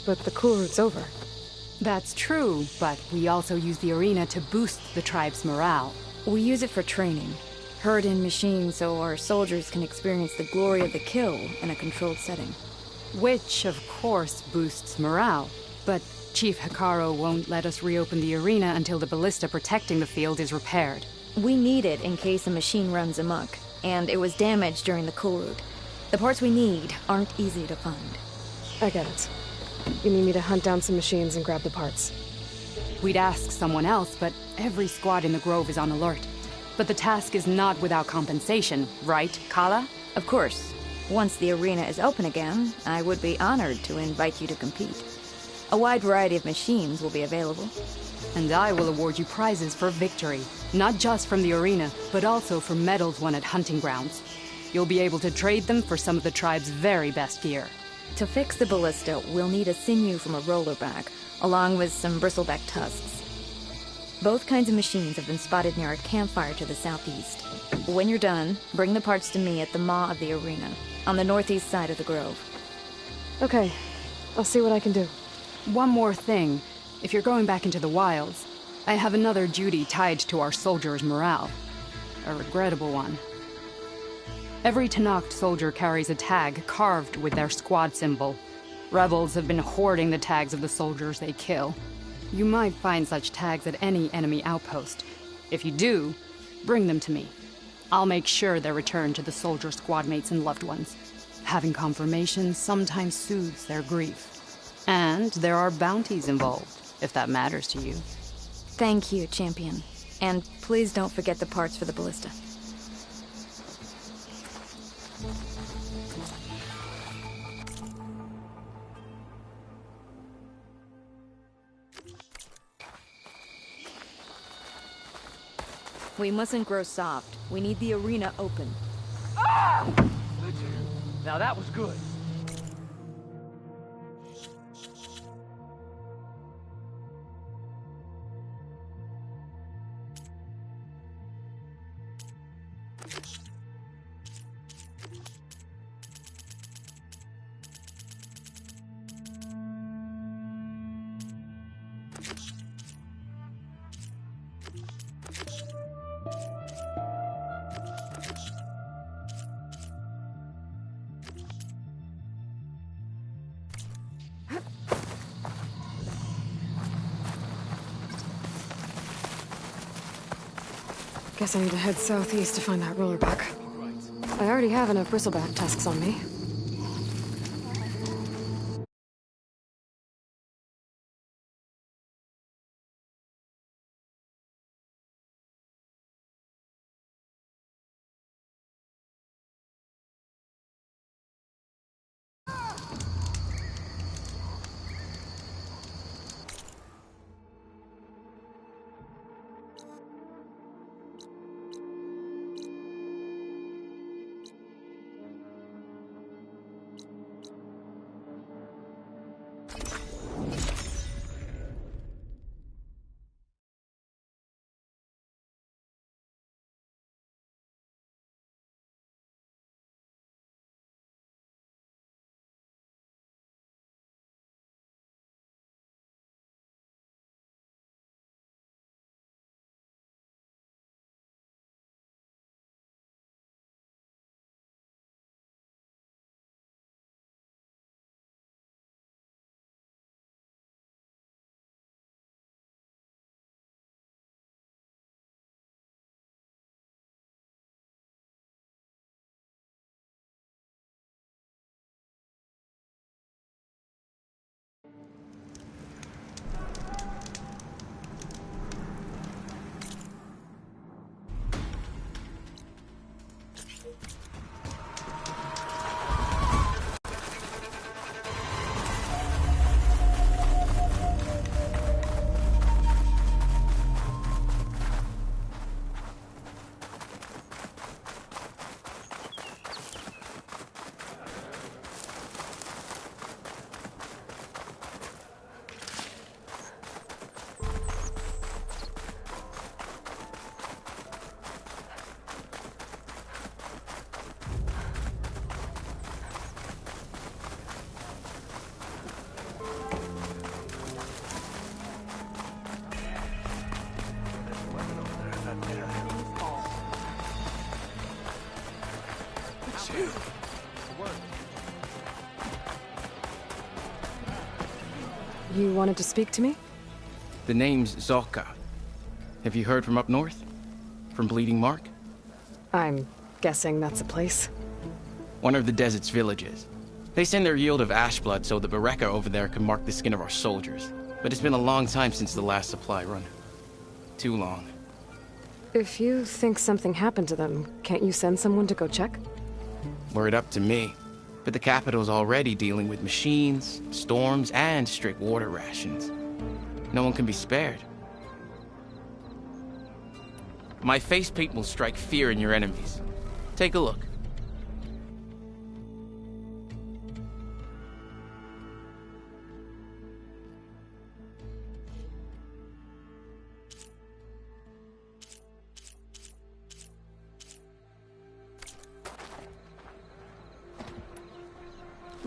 But the cool route's over. That's true, but we also use the arena to boost the tribe's morale. We use it for training. Herd in machines so our soldiers can experience the glory of the kill in a controlled setting. Which, of course, boosts morale. But Chief Hekarro won't let us reopen the arena until the ballista protecting the field is repaired. We need it in case a machine runs amok, and it was damaged during the cool route. The parts we need aren't easy to find. I get it. You need me to hunt down some machines and grab the parts. We'd ask someone else, but every squad in the Grove is on alert. But the task is not without compensation, right, Kala? Of course. Once the arena is open again, I would be honored to invite you to compete. A wide variety of machines will be available. And I will award you prizes for victory. Not just from the arena, but also for medals won at hunting grounds. You'll be able to trade them for some of the tribe's very best gear. To fix the ballista, we'll need a sinew from a rollerback, along with some bristleback tusks. Both kinds of machines have been spotted near a campfire to the southeast. When you're done, bring the parts to me at the maw of the arena, on the northeast side of the grove. Okay, I'll see what I can do. One more thing. If you're going back into the wilds, I have another duty tied to our soldiers' morale. A regrettable one. Every Tenakth soldier carries a tag carved with their squad symbol. Rebels have been hoarding the tags of the soldiers they kill. You might find such tags at any enemy outpost. If you do, bring them to me. I'll make sure they're returned to the soldier squad mates and loved ones. Having confirmation sometimes soothes their grief. And there are bounties involved, if that matters to you. Thank you, Champion. And please don't forget the parts for the ballista. We mustn't grow soft. We need the arena open. Now that was good. Guess I need to head southeast to find that rollerback. I already have enough bristleback tusks on me. You wanted to speak to me? The name's Zorka. Have you heard from up north? From Bleeding Mark? I'm guessing that's a place. One of the desert's villages. They send their yield of ash blood so the Bereka over there can mark the skin of our soldiers. But it's been a long time since the last supply run. Too long. If you think something happened to them, can't you send someone to go check? Were it up to me. But the capital's already dealing with machines, storms, and strict water rations. No one can be spared. My face paint will strike fear in your enemies. Take a look.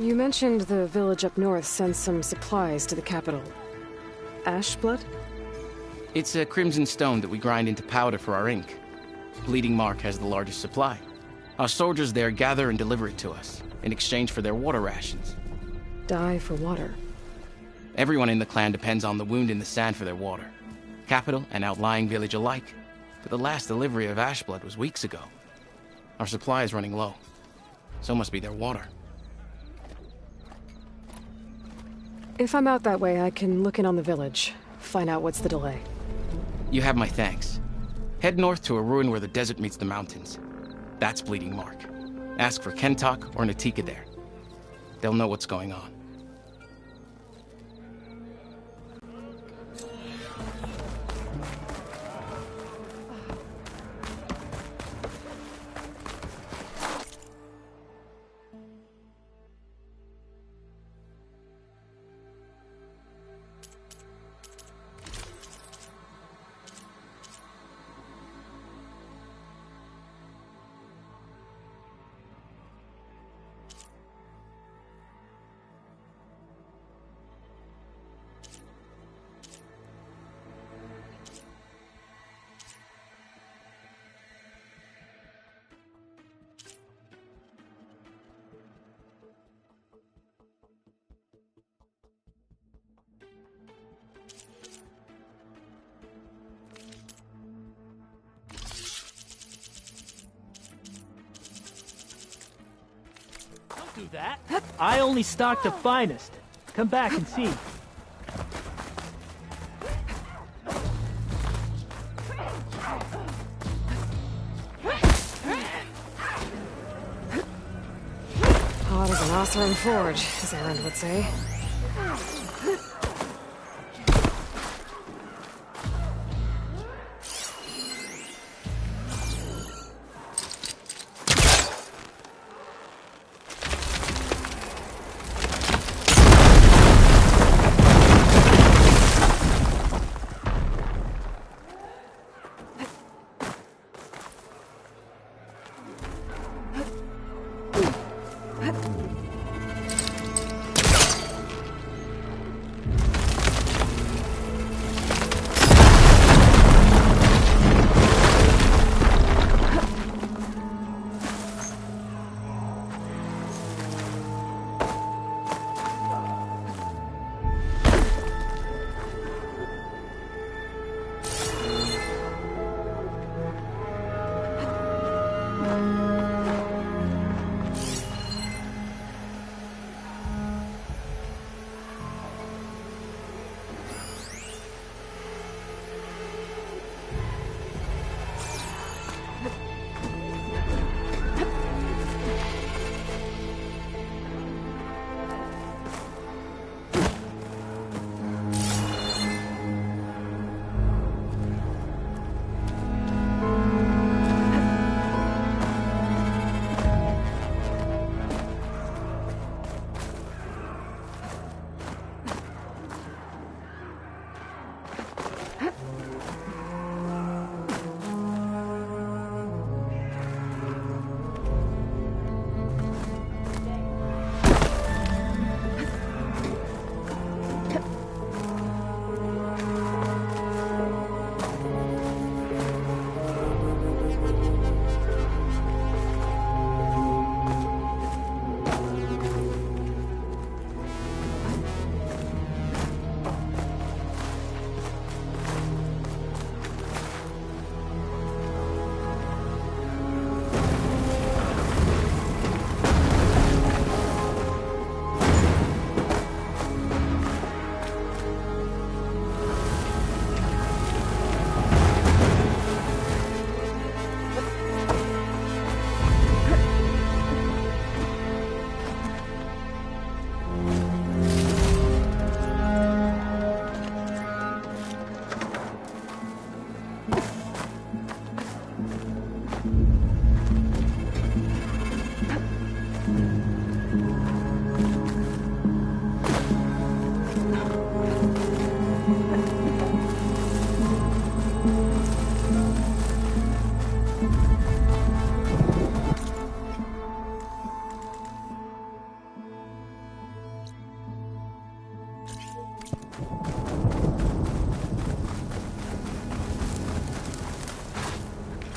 You mentioned the village up north sends some supplies to the capital. Ash blood? It's a crimson stone that we grind into powder for our ink. Bleeding Mark has the largest supply. Our soldiers there gather and deliver it to us, in exchange for their water rations. Die for water. Everyone in the clan depends on the wound in the sand for their water. Capital and outlying village alike. But the last delivery of ash blood was weeks ago. Our supply is running low. So must be their water. If I'm out that way, I can look in on the village, find out what's the delay. You have my thanks. Head north to a ruin where the desert meets the mountains. That's Bleeding Mark. Ask for Kentok or Natika there. They'll know what's going on. do that. I only stock the finest. Come back and see. Hot as an Oseram forge, as Aaron would say.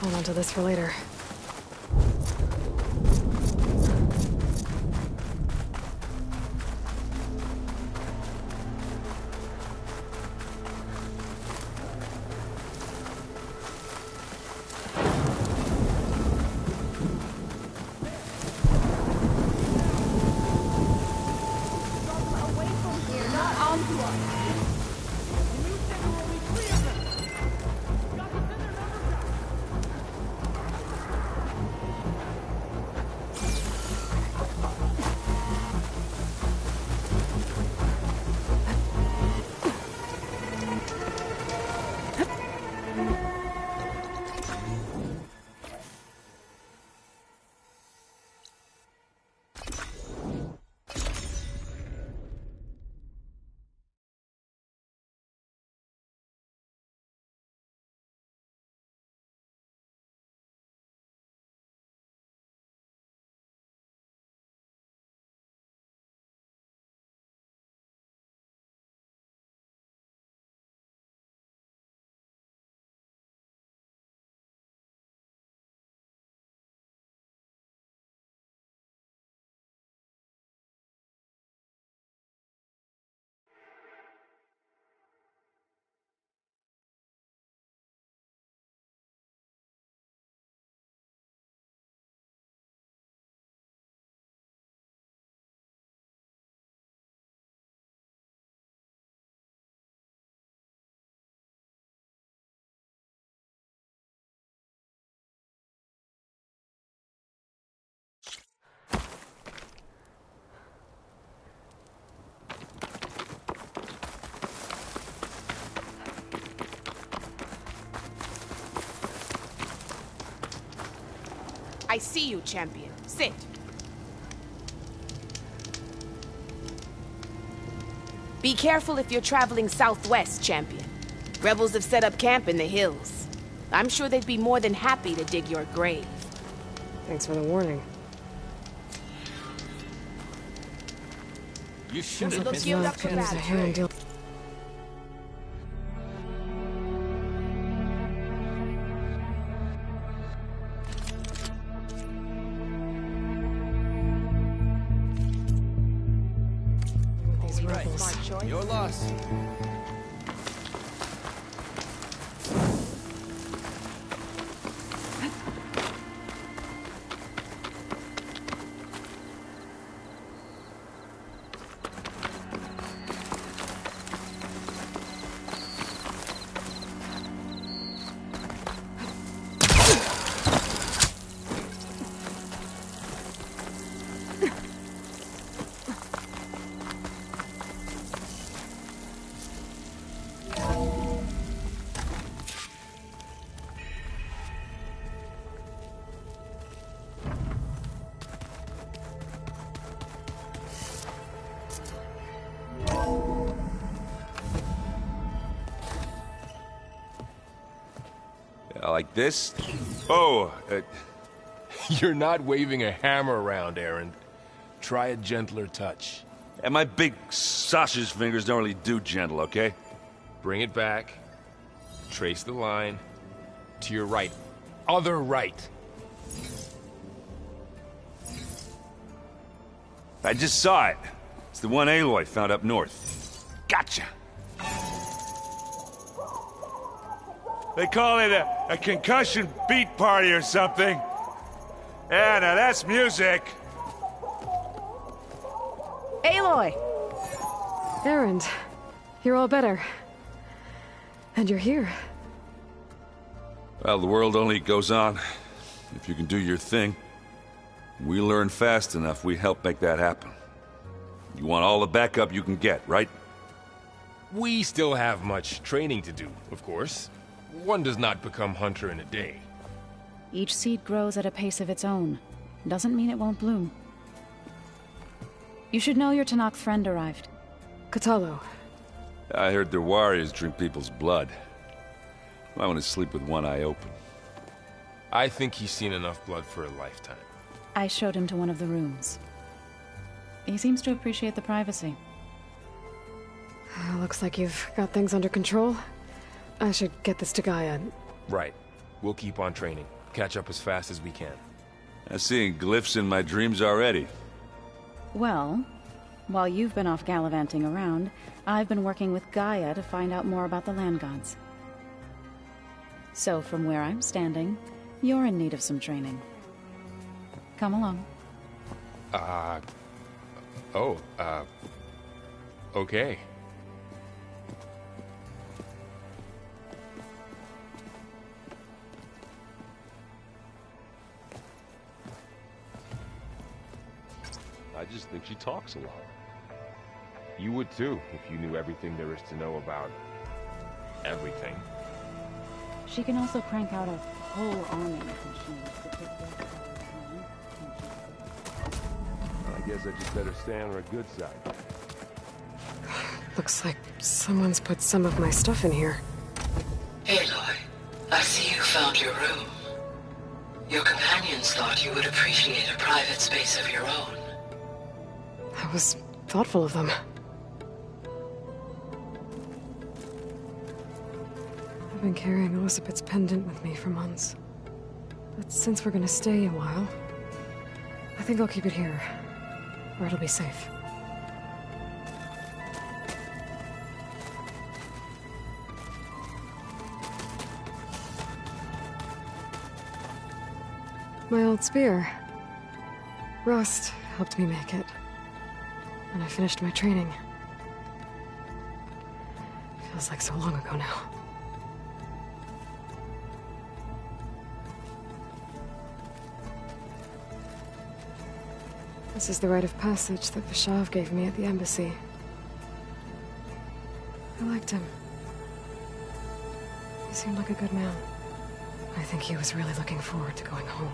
Hold on to this for later. I see you, champion. Sit. Be careful if you're traveling southwest, champion. Rebels have set up camp in the hills. I'm sure they'd be more than happy to dig your grave. Thanks for the warning. You should Sounds have like been his love comes a handle. These rebels. Your loss. Like this? Oh, You're not waving a hammer around, Erend. Try a gentler touch. and my big sausage fingers don't really do gentle, okay? Bring it back. Trace the line. To your right. Other right. I just saw it. It's the one Aloy found up north. Gotcha! They call it a concussion beat party or something. Yeah, now that's music. Aloy! Erend, you're all better. And you're here. Well, the world only goes on if you can do your thing. We learn fast enough, we help make that happen. You want all the backup you can get, right? We still have much training to do, of course. One does not become hunter in a day. Each seed grows at a pace of its own. Doesn't mean it won't bloom. You should know your Tenakth friend arrived. Kotallo. I heard their warriors drink people's blood. I want to sleep with one eye open. I think he's seen enough blood for a lifetime. I showed him to one of the rooms. He seems to appreciate the privacy. Looks like you've got things under control. I should get this to Gaia. Right. We'll keep on training. Catch up as fast as we can. I'm seeing glyphs in my dreams already. Well, while you've been off gallivanting around, I've been working with Gaia to find out more about the land gods. So from where I'm standing, you're in need of some training. Come along. Okay. I just think she talks a lot. You would too, if you knew everything there is to know about everything. She can also crank out a whole army of machines to take care of I guess I just better stay on her good side. Looks like someone's put some of my stuff in here. Aloy, I see you found your room. Your companions thought you would appreciate a private space of your own. That was thoughtful of them. I've been carrying Elizabeth's pendant with me for months. But since we're gonna stay a while, I think I'll keep it here, where it'll be safe. My old spear. Rust helped me make it. And I finished my training. Feels like so long ago now. This is the rite of passage that Vishav gave me at the embassy. I liked him. He seemed like a good man. I think he was really looking forward to going home.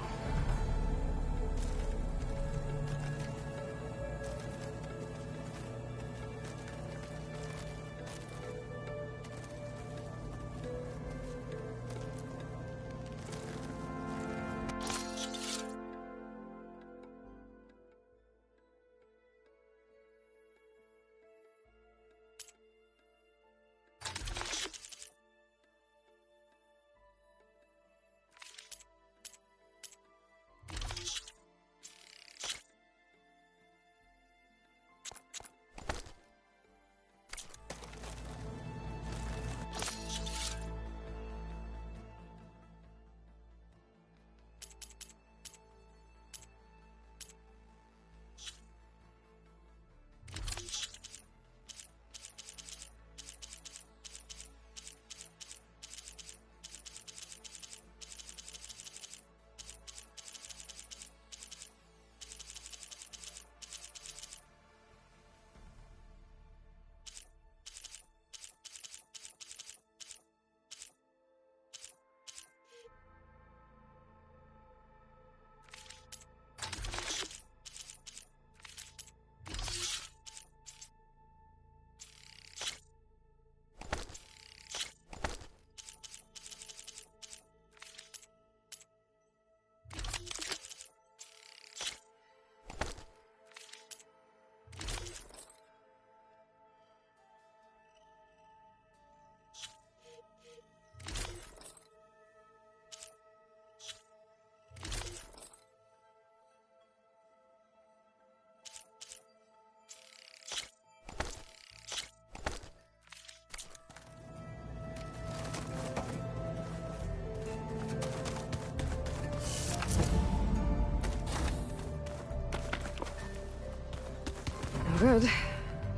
good.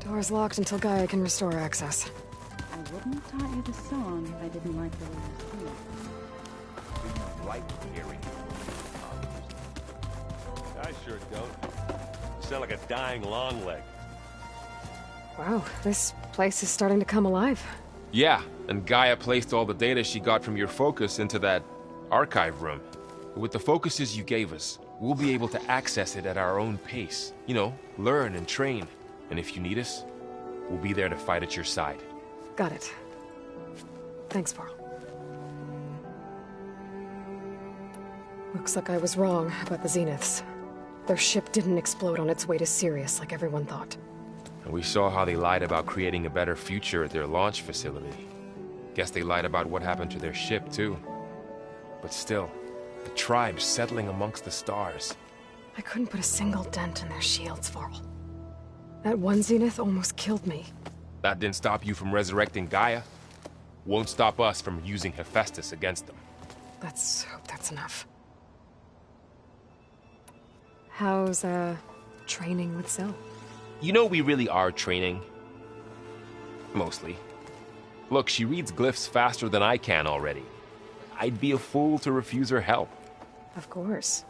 Door's locked until Gaia can restore access. I wouldn't have taught you the song if I didn't like the way you feel. Right hearing. I sure don't. You sound like a dying long leg. Wow, this place is starting to come alive. Yeah, and Gaia placed all the data she got from your focus into that archive room. With the focuses you gave us, we'll be able to access it at our own pace. You know, learn and train. And if you need us, we'll be there to fight at your side. Got it. Thanks, Varl. Looks like I was wrong about the Zeniths. Their ship didn't explode on its way to Sirius like everyone thought. And we saw how they lied about creating a better future at their launch facility. Guess they lied about what happened to their ship, too. But still, the tribe's settling amongst the stars. I couldn't put a single dent in their shields, Varl. That one Zenith almost killed me. That didn't stop you from resurrecting Gaia. Won't stop us from using Hephaestus against them. Let's hope that's enough. How's, training with Syl? You know we really are training. Mostly. Look, she reads glyphs faster than I can already. I'd be a fool to refuse her help. Of course.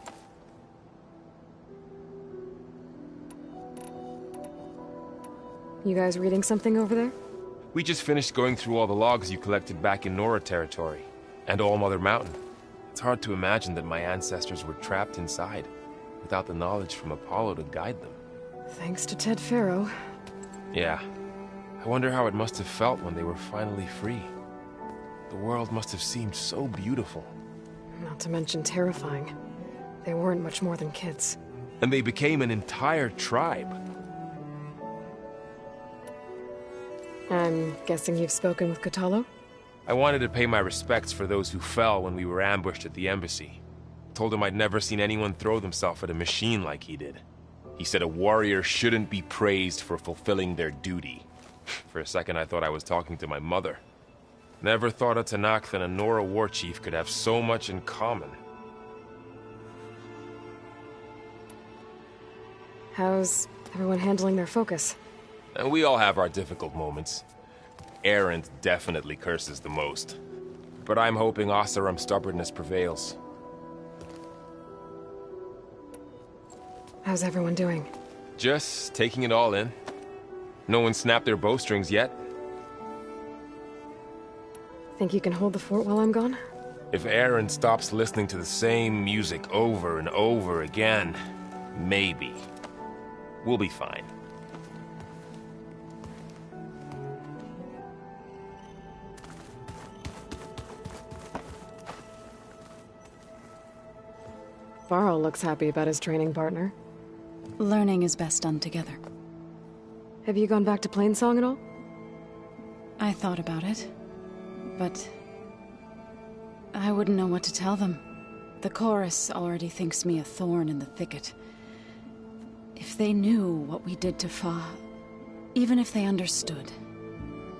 You guys reading something over there? We just finished going through all the logs you collected back in Nora territory, and All Mother Mountain. It's hard to imagine that my ancestors were trapped inside, without the knowledge from Apollo to guide them. Thanks to Ted Faro. Yeah. I wonder how it must have felt when they were finally free. The world must have seemed so beautiful. Not to mention terrifying. They weren't much more than kids. And they became an entire tribe. I'm guessing you've spoken with Kotallo? I wanted to pay my respects for those who fell when we were ambushed at the embassy. Told him I'd never seen anyone throw themselves at a machine like he did. He said a warrior shouldn't be praised for fulfilling their duty. For a second I thought I was talking to my mother. Never thought a Tenakth and a Nora war chief could have so much in common. How's everyone handling their focus? And we all have our difficult moments. Erend definitely curses the most. But I'm hoping Oseram's stubbornness prevails. How's everyone doing? Just taking it all in. No one snapped their bowstrings yet. Think you can hold the fort while I'm gone? If Erend stops listening to the same music over and over again, maybe. We'll be fine. Varl looks happy about his training partner. Learning is best done together. Have you gone back to Plainsong at all? I thought about it, but I wouldn't know what to tell them. The chorus already thinks me a thorn in the thicket. If they knew what we did to Fa, even if they understood,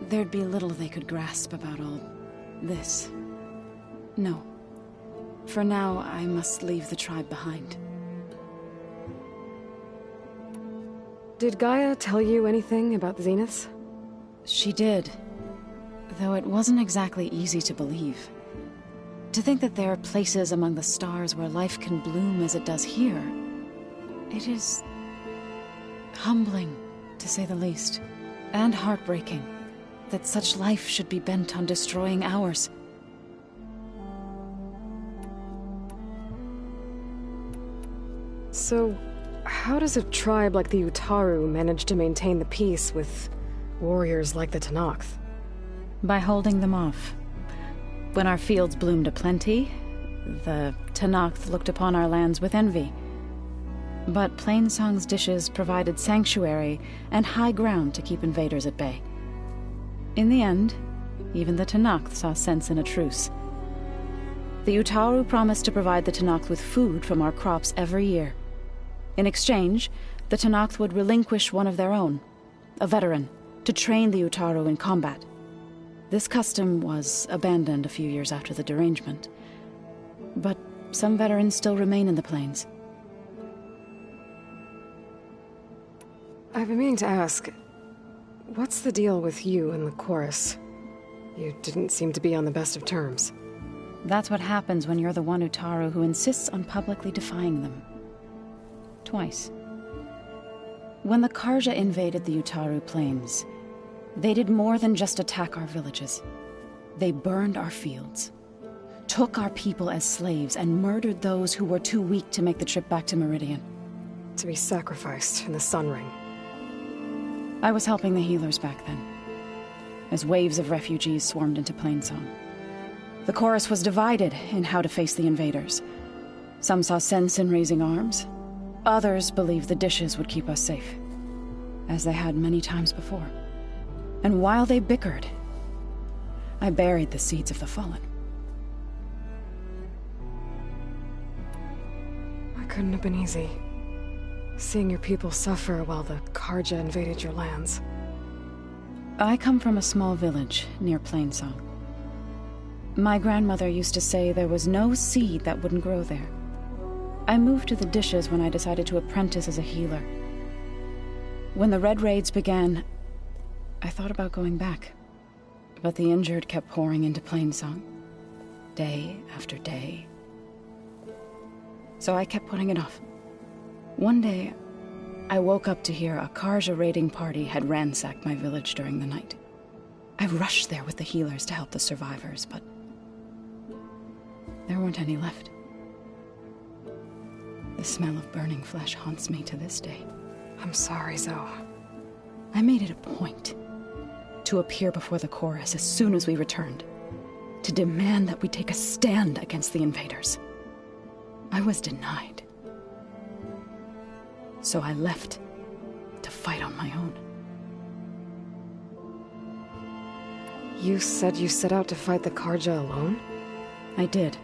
there'd be little they could grasp about all this. No. For now, I must leave the tribe behind. Did Gaia tell you anything about the Zeniths? She did. Though it wasn't exactly easy to believe. To think that there are places among the stars where life can bloom as it does here. It is humbling, to say the least. And heartbreaking that such life should be bent on destroying ours. So, how does a tribe like the Utaru manage to maintain the peace with warriors like the Tenakth? By holding them off. When our fields bloomed aplenty, the Tenakth looked upon our lands with envy. But Plainsong's dishes provided sanctuary and high ground to keep invaders at bay. In the end, even the Tenakth saw sense in a truce. The Utaru promised to provide the Tenakth with food from our crops every year. In exchange, the Tenakth would relinquish one of their own, a veteran, to train the Utaru in combat. This custom was abandoned a few years after the derangement. But some veterans still remain in the plains. I've been meaning to ask, what's the deal with you and the chorus? You didn't seem to be on the best of terms. That's what happens when you're the one Utaru who insists on publicly defying them. Twice. When the Karja invaded the Utaru plains, they did more than just attack our villages. They burned our fields, took our people as slaves, and murdered those who were too weak to make the trip back to Meridian. To be sacrificed in the Sun Ring. I was helping the healers back then, as waves of refugees swarmed into Plainsong. The chorus was divided in how to face the invaders. Some saw sense in raising arms. Others believed the dishes would keep us safe, as they had many times before. And while they bickered, I buried the seeds of the fallen. It couldn't have been easy. Seeing your people suffer while the Karja invaded your lands. I come from a small village near Plainsong. My grandmother used to say there was no seed that wouldn't grow there. I moved to the dishes when I decided to apprentice as a healer. When the Red Raids began, I thought about going back. But the injured kept pouring into Plainsong, day after day. So I kept putting it off. One day, I woke up to hear a Karja raiding party had ransacked my village during the night. I rushed there with the healers to help the survivors, but there weren't any left. The smell of burning flesh haunts me to this day. I'm sorry, Zoe. I made it a point to appear before the chorus as soon as we returned, to demand that we take a stand against the invaders. I was denied. So I left to fight on my own. You said you set out to fight the Karja alone? I did.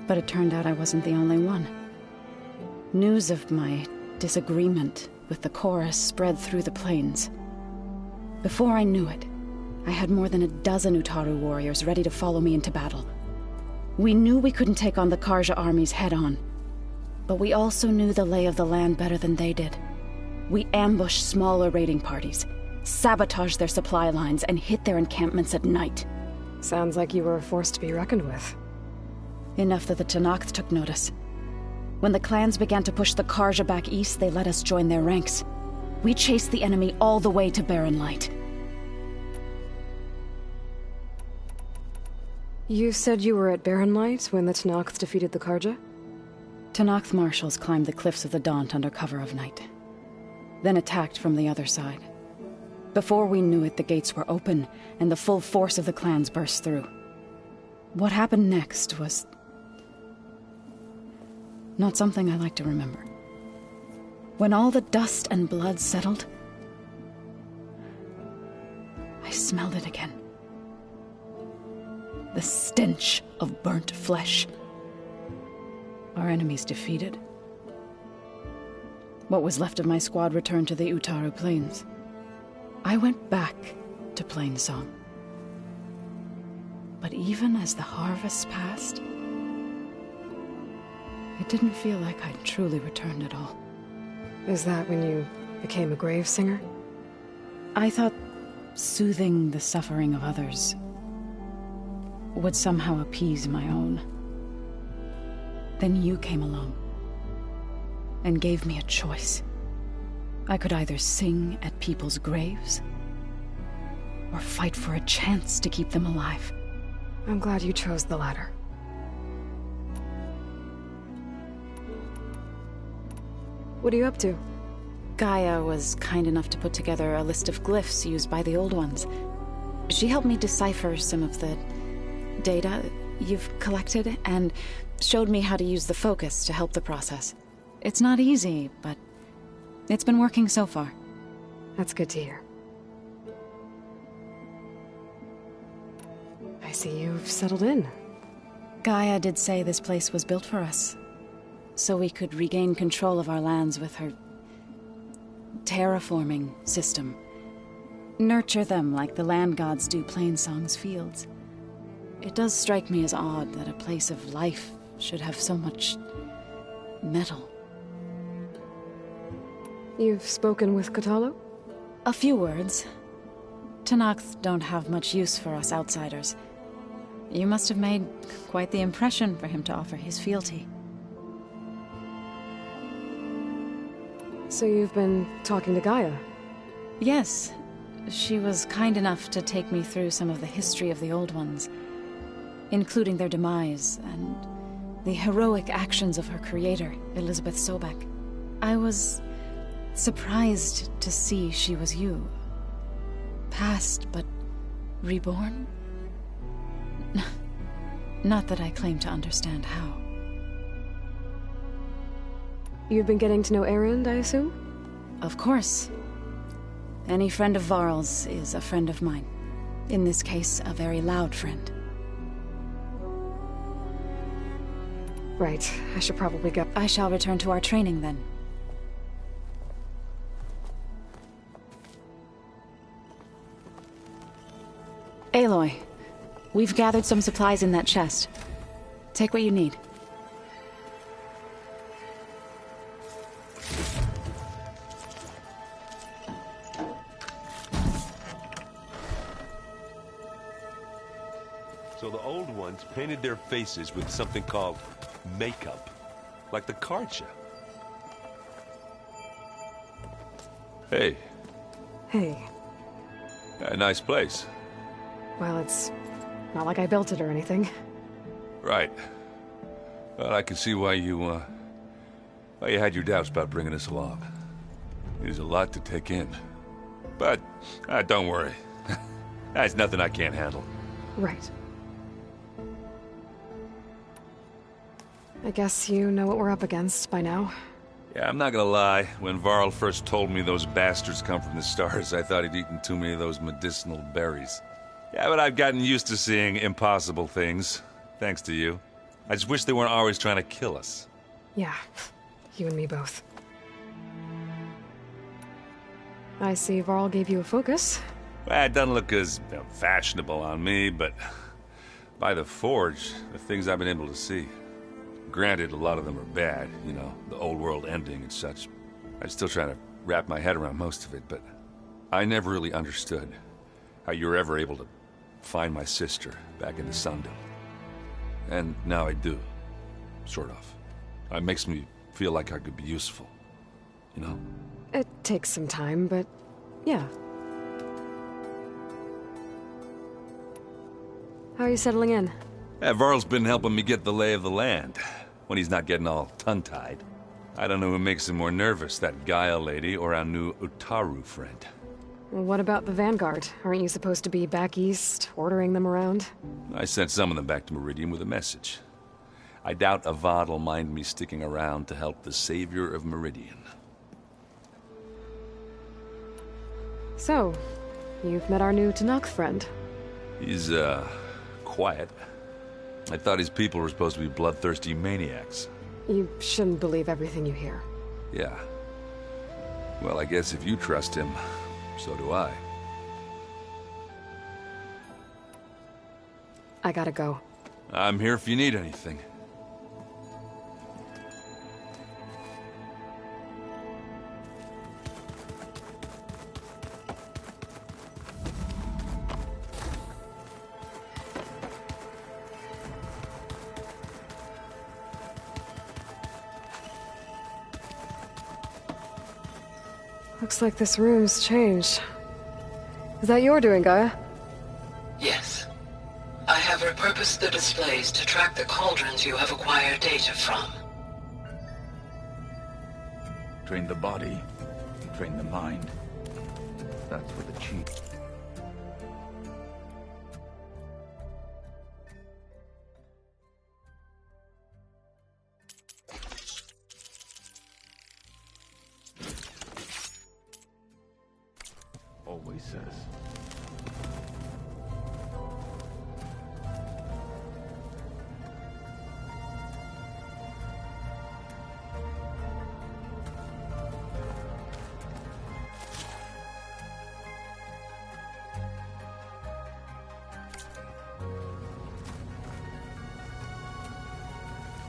But it turned out I wasn't the only one. News of my disagreement with the chorus spread through the plains. Before I knew it, I had more than a dozen Utaru warriors ready to follow me into battle. We knew we couldn't take on the Karja armies head-on, but we also knew the lay of the land better than they did. We ambushed smaller raiding parties, sabotaged their supply lines, and hit their encampments at night. Sounds like you were a force to be reckoned with. Enough that the Tenakth took notice. When the clans began to push the Karja back east, they let us join their ranks. We chased the enemy all the way to Barren Light. You said you were at Barren Light when the Tenakth defeated the Karja? Tenakth marshals climbed the cliffs of the Daunt under cover of night, then attacked from the other side. Before we knew it, the gates were open, and the full force of the clans burst through. What happened next was not something I like to remember. When all the dust and blood settled, I smelled it again. The stench of burnt flesh. Our enemies defeated. What was left of my squad returned to the Utaru Plains. I went back to Plainsong. But even as the harvest passed, it didn't feel like I'd truly returned at all. Is that when you became a grave singer? I thought soothing the suffering of others would somehow appease my own. Then you came along and gave me a choice. I could either sing at people's graves or fight for a chance to keep them alive. I'm glad you chose the latter. What are you up to? Gaia was kind enough to put together a list of glyphs used by the Old Ones. She helped me decipher some of the data you've collected and showed me how to use the focus to help the process. It's not easy, but it's been working so far. That's good to hear. I see you've settled in. Gaia did say this place was built for us, so we could regain control of our lands with her terraforming system. Nurture them like the land gods do Plainsong's fields. It does strike me as odd that a place of life should have so much metal. You've spoken with Kotallo? A few words. Tenakth don't have much use for us outsiders. You must have made quite the impression for him to offer his fealty. So you've been talking to Gaia? Yes. She was kind enough to take me through some of the history of the Old Ones, including their demise and the heroic actions of her creator, Elizabeth Sobek. I was surprised to see she was you. Past, but reborn? Not that I claim to understand how. You've been getting to know Erend, I assume? Of course. Any friend of Varl's is a friend of mine. In this case, a very loud friend. Right. I should probably go. I shall return to our training then. Aloy, we've gathered some supplies in that chest. Take what you need. So the old ones painted their faces with something called makeup, like the Karcha. Hey. Hey. A nice place. Well, it's not like I built it or anything. Right. Well, I can see why you had your doubts about bringing us along. It is a lot to take in. But, don't worry. That's nothing I can't handle. Right. I guess you know what we're up against by now. Yeah, I'm not gonna lie. When Varl first told me those bastards come from the stars, I thought he'd eaten too many of those medicinal berries. Yeah, but I've gotten used to seeing impossible things, thanks to you. I just wish they weren't always trying to kill us. Yeah, you and me both. I see Varl gave you a focus. Well, it doesn't look as fashionable on me, but by the Forge, the things I've been able to see. Granted, a lot of them are bad, you know, the old world ending and such. I'm still trying to wrap my head around most of it, but I never really understood how you were ever able to find my sister back in the Sundom. And now I do. Sort of. It makes me feel like I could be useful. You know? It takes some time, but yeah. How are you settling in? Yeah, Varl's been helping me get the lay of the land, when he's not getting all tongue-tied. I don't know who makes him more nervous, that Gaia lady or our new Utaru friend. What about the Vanguard? Aren't you supposed to be back east, ordering them around? I sent some of them back to Meridian with a message. I doubt Avad will mind me sticking around to help the savior of Meridian. So, you've met our new Tenakth friend. He's, quiet. I thought his people were supposed to be bloodthirsty maniacs. You shouldn't believe everything you hear. Yeah. Well, I guess if you trust him, so do I. I gotta go. I'm here if you need anything. Looks like this room's changed. Is that your doing, Gaia? Yes. I have repurposed the displays to track the cauldrons you have acquired data from. Train the body, train the mind. That's for the chief. Always says.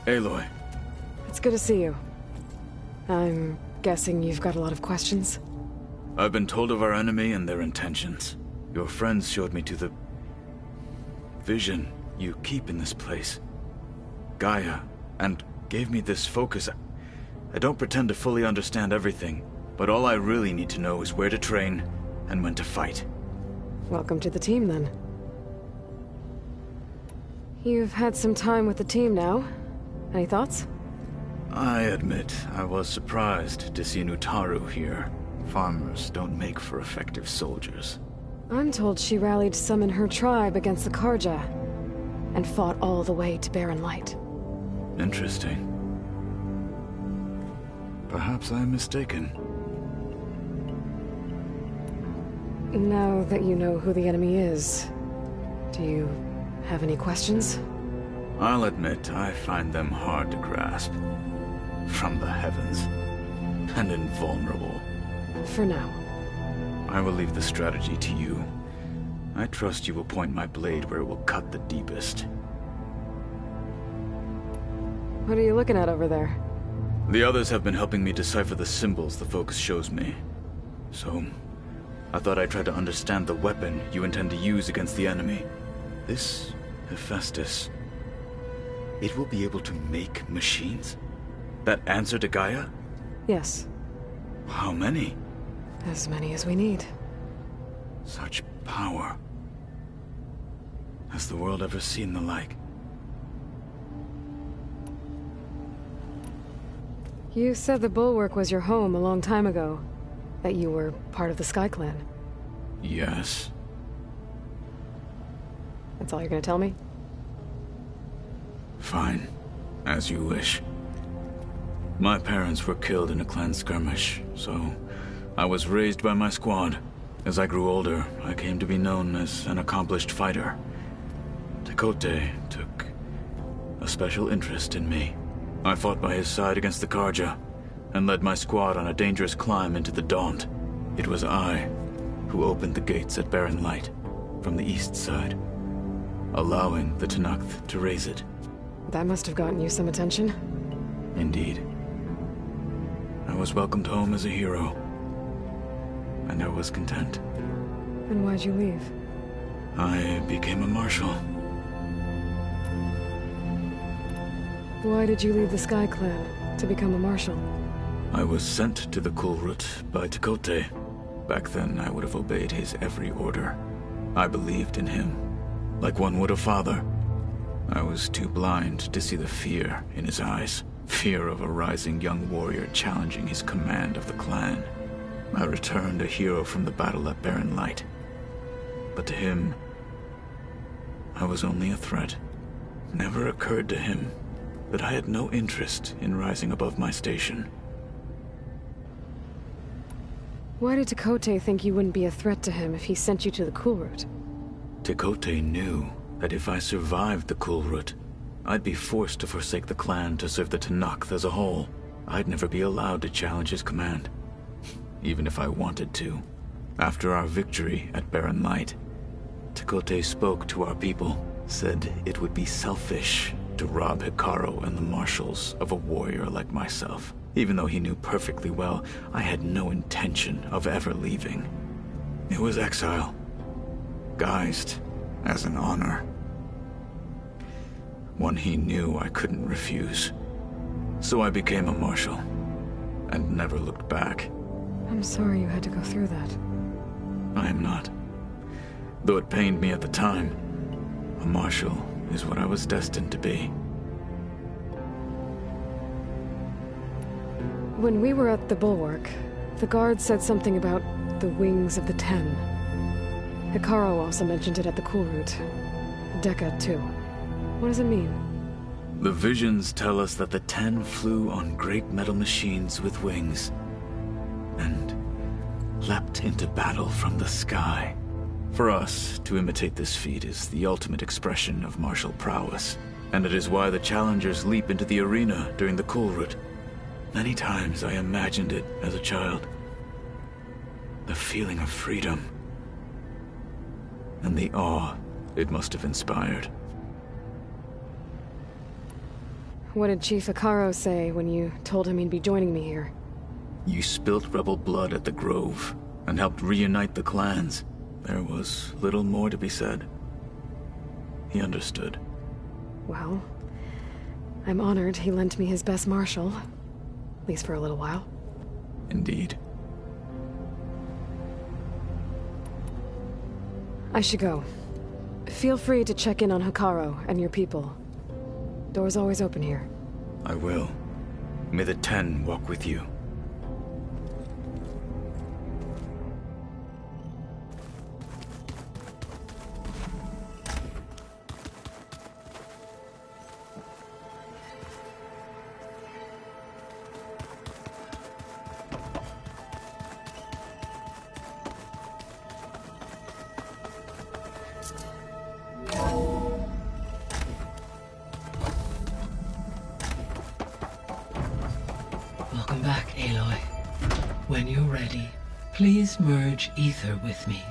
Aloy. It's good to see you. I'm guessing you've got a lot of questions? I've been told of our enemy and their intentions. Your friends showed me to the vision you keep in this place, Gaia, and gave me this focus. I don't pretend to fully understand everything, but all I really need to know is where to train and when to fight. Welcome to the team, then. You've had some time with the team now. Any thoughts? I admit, I was surprised to see Nutaru here. Farmers don't make for effective soldiers. I'm told she rallied some in her tribe against the Karja, and fought all the way to Barren Light. Interesting. Perhaps I'm mistaken. Now that you know who the enemy is, do you have any questions? I'll admit, I find them hard to grasp. From the heavens. And invulnerable. For now. I will leave the strategy to you. I trust you will point my blade where it will cut the deepest. What are you looking at over there? The others have been helping me decipher the symbols the focus shows me. So, I thought I'd try to understand the weapon you intend to use against the enemy. This Hephaestus, it will be able to make machines? That answer to Gaia? Yes. How many? As many as we need. Such power. Has the world ever seen the like? You said the Bulwark was your home a long time ago. That you were part of the Sky Clan. Yes. That's all you're gonna tell me? Fine. As you wish. My parents were killed in a clan skirmish, so I was raised by my squad. As I grew older, I came to be known as an accomplished fighter. Tekote took a special interest in me. I fought by his side against the Karja, and led my squad on a dangerous climb into the Daunt. It was I who opened the gates at Barren Light, from the east side, allowing the Tenakth to raise it. That must have gotten you some attention. Indeed. I was welcomed home as a hero, and I was content. Then why'd you leave? I became a marshal. Why did you leave the Sky Clan to become a marshal? I was sent to the Kulrut by Tekote. Back then, I would have obeyed his every order. I believed in him, like one would a father. I was too blind to see the fear in his eyes. Fear of a rising young warrior challenging his command of the clan. I returned a hero from the battle at Barren Light. But to him, I was only a threat. Never occurred to him that I had no interest in rising above my station. Why did Tekote think you wouldn't be a threat to him if he sent you to the Kulrut? Tekote knew that if I survived the Kulrut, I'd be forced to forsake the clan to serve the Tenakth as a whole. I'd never be allowed to challenge his command, even if I wanted to. After our victory at Barren Light, Tekote spoke to our people, said it would be selfish to rob Hekarro and the marshals of a warrior like myself. Even though he knew perfectly well I had no intention of ever leaving. It was exile, guised as an honor. One he knew I couldn't refuse. So I became a marshal, and never looked back. I'm sorry you had to go through that. I am not. Though it pained me at the time, a marshal is what I was destined to be. When we were at the Bulwark, the guard said something about the Wings of the Ten. Hekarro also mentioned it at the Kulrut. Dekka, too. What does it mean? The visions tell us that the Ten flew on great metal machines with wings, and leapt into battle from the sky. For us, to imitate this feat is the ultimate expression of martial prowess, and it is why the challengers leap into the arena during the Kulrut. Many times I imagined it as a child. The feeling of freedom, and the awe it must have inspired. What did Chief Hekarro say when you told him he'd be joining me here? You spilt rebel blood at the Grove, and helped reunite the clans. There was little more to be said. He understood. Well, I'm honored he lent me his best marshal. At least for a little while. Indeed. I should go. Feel free to check in on Hekarro and your people. Door's always open here. I will. May the Ten walk with you. Welcome back, Aloy. When you're ready, please merge ether with me.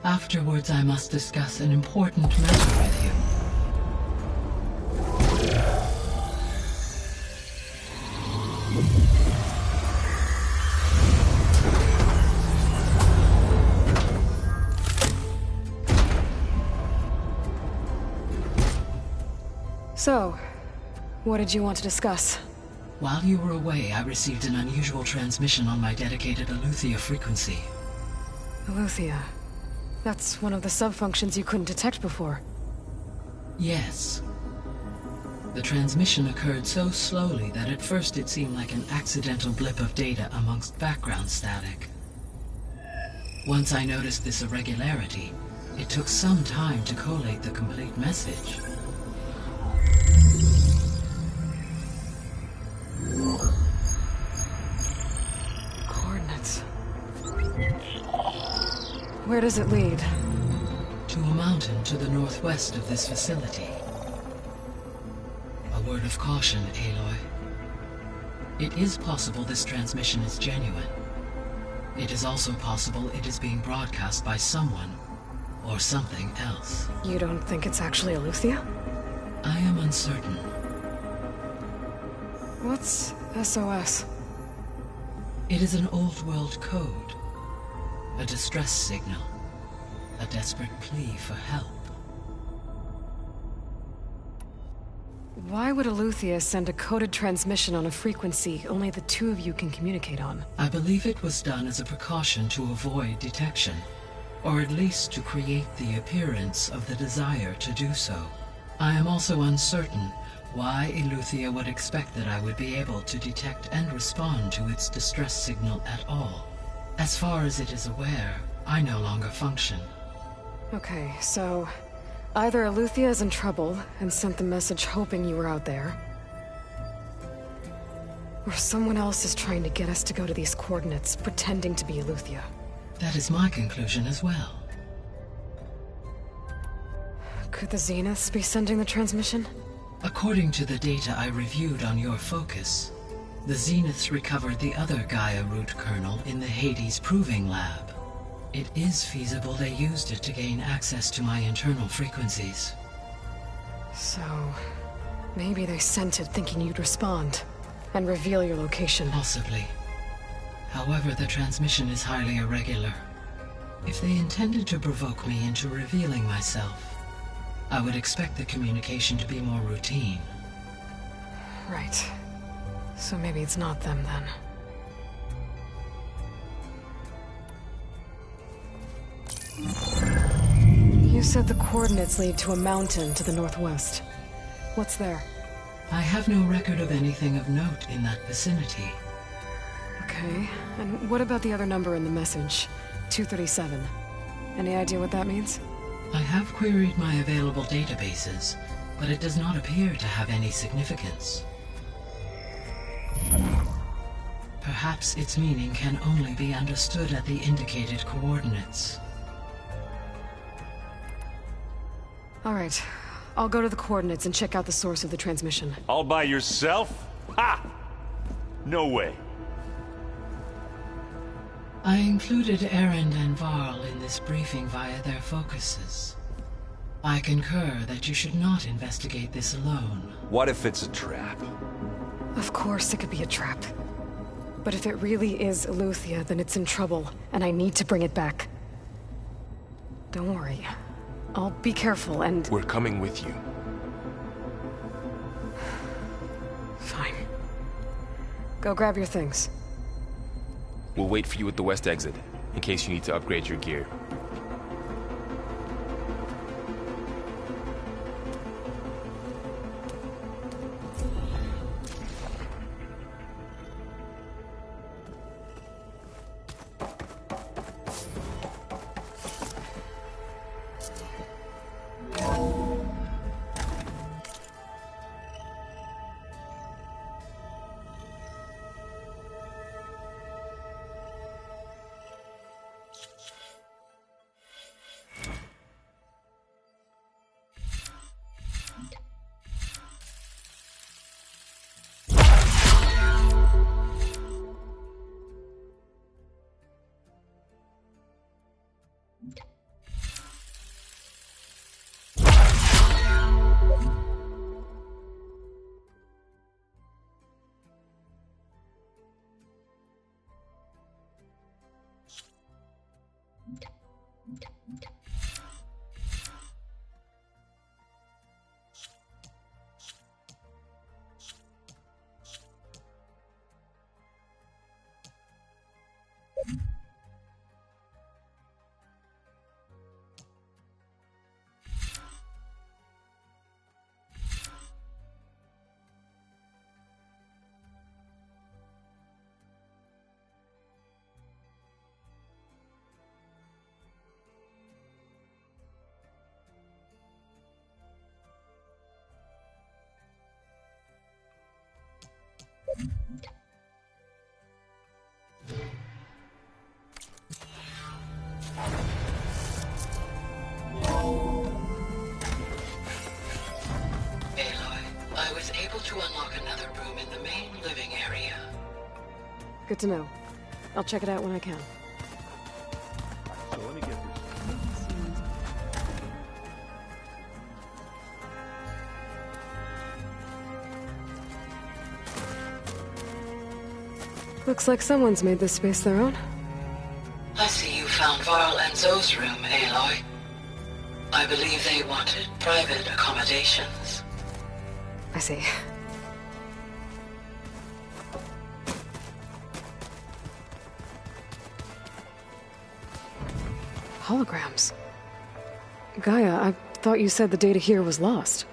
Afterwards, I must discuss an important matter with you. So, what did you want to discuss? While you were away, I received an unusual transmission on my dedicated Eleuthia frequency. Eleuthia. That's one of the sub-functions you couldn't detect before. Yes. The transmission occurred so slowly that at first it seemed like an accidental blip of data amongst background static. Once I noticed this irregularity, it took some time to collate the complete message. Coordinates. Where does it lead? To a mountain to the northwest of this facility. A word of caution, Aloy. It is possible this transmission is genuine. It is also possible it is being broadcast by someone or something else. You don't think it's actually Eleuthia? I am uncertain. What's SOS? It is an old world code. A distress signal. A desperate plea for help. Why would Eleuthia send a coded transmission on a frequency only the two of you can communicate on? I believe it was done as a precaution to avoid detection, or at least to create the appearance of the desire to do so. I am also uncertain why Eleuthia would expect that I would be able to detect and respond to its distress signal at all. As far as it is aware, I no longer function. Okay, so either Eleuthia is in trouble and sent the message hoping you were out there, or someone else is trying to get us to go to these coordinates, pretending to be Eleuthia. That is my conclusion as well. Could the Zeniths be sending the transmission? According to the data I reviewed on your focus, the Zeniths recovered the other Gaia root kernel in the Hades Proving Lab. It is feasible they used it to gain access to my internal frequencies. So, maybe they sent it thinking you'd respond and reveal your location. Possibly. However, the transmission is highly irregular. If they intended to provoke me into revealing myself, I would expect the communication to be more routine. Right. So maybe it's not them then. You said the coordinates lead to a mountain to the northwest. What's there? I have no record of anything of note in that vicinity. Okay, and what about the other number in the message? 237. Any idea what that means? I have queried my available databases, but it does not appear to have any significance. Perhaps its meaning can only be understood at the indicated coordinates. All right, I'll go to the coordinates and check out the source of the transmission. All by yourself? Ha! No way. I included Erend and Varl in this briefing via their focuses. I concur that you should not investigate this alone. What if it's a trap? Of course it could be a trap. But if it really is Eleuthia, then it's in trouble, and I need to bring it back. Don't worry. I'll be careful and... We're coming with you. Fine. Go grab your things. We'll wait for you at the west exit, in case you need to upgrade your gear. To unlock another room in the main living area. Good to know. I'll check it out when I can. So let me get this. Looks like someone's made this space their own. I see you found Varl and Zoe's room, Aloy. I believe they wanted private accommodations. I see. Holograms. Gaia, I thought you said the data here was lost.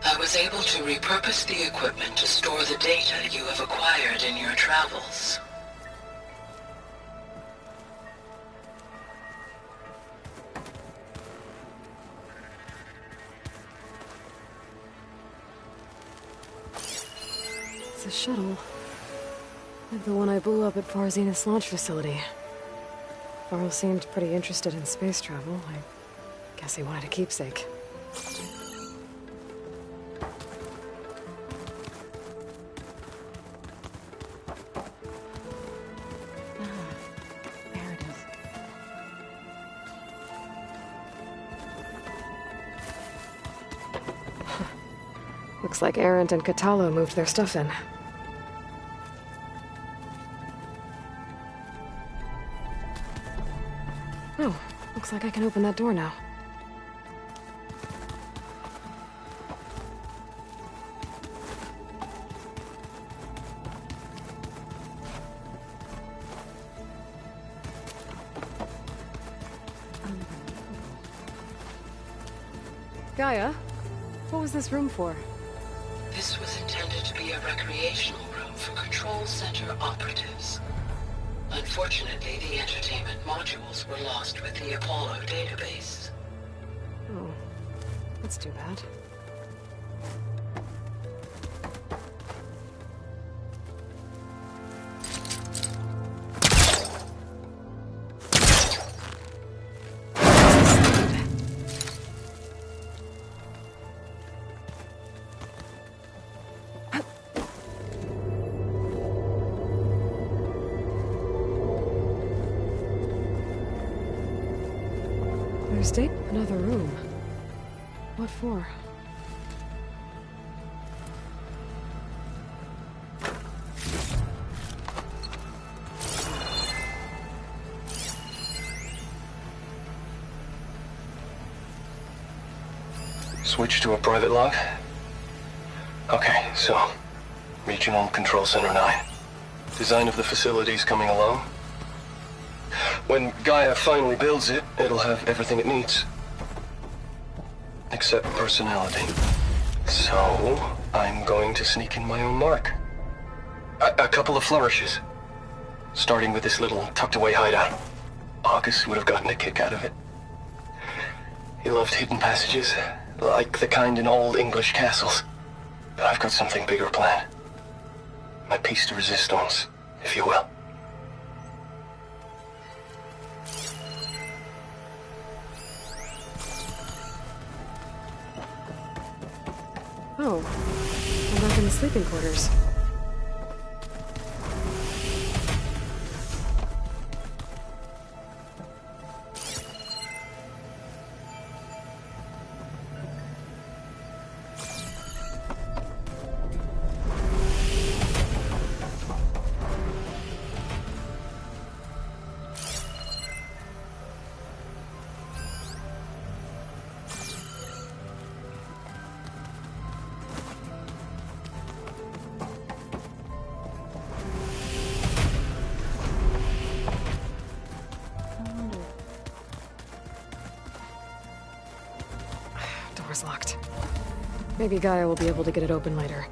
I was able to repurpose the equipment to store the data you have acquired in your travels. It's a shuttle. Like the one I blew up at Far Zenith's launch facility. Varl seemed pretty interested in space travel. I guess he wanted a keepsake. There it is. Looks like Arendt and Katalo moved their stuff in. Oh, looks like I can open that door now. Gaia, what was this room for? This was intended to be a recreational room for Control Center operatives. Unfortunately, the entertainment modules were lost with the Apollo database. Oh, that's too bad. There's another room. What for? Switch to a private log? Okay, so... Regional Control Center 9. Design of the facility's coming along. When Gaia finally builds it, it'll have everything it needs. Except personality. So, I'm going to sneak in my own mark. A couple of flourishes. Starting with this little tucked-away hideout. August would have gotten a kick out of it. He loved hidden passages, like the kind in old English castles. But I've got something bigger planned. My piece de resistance, if you will. Oh, I'm back in the sleeping quarters. Door's locked. Maybe Gaia will be able to get it open later.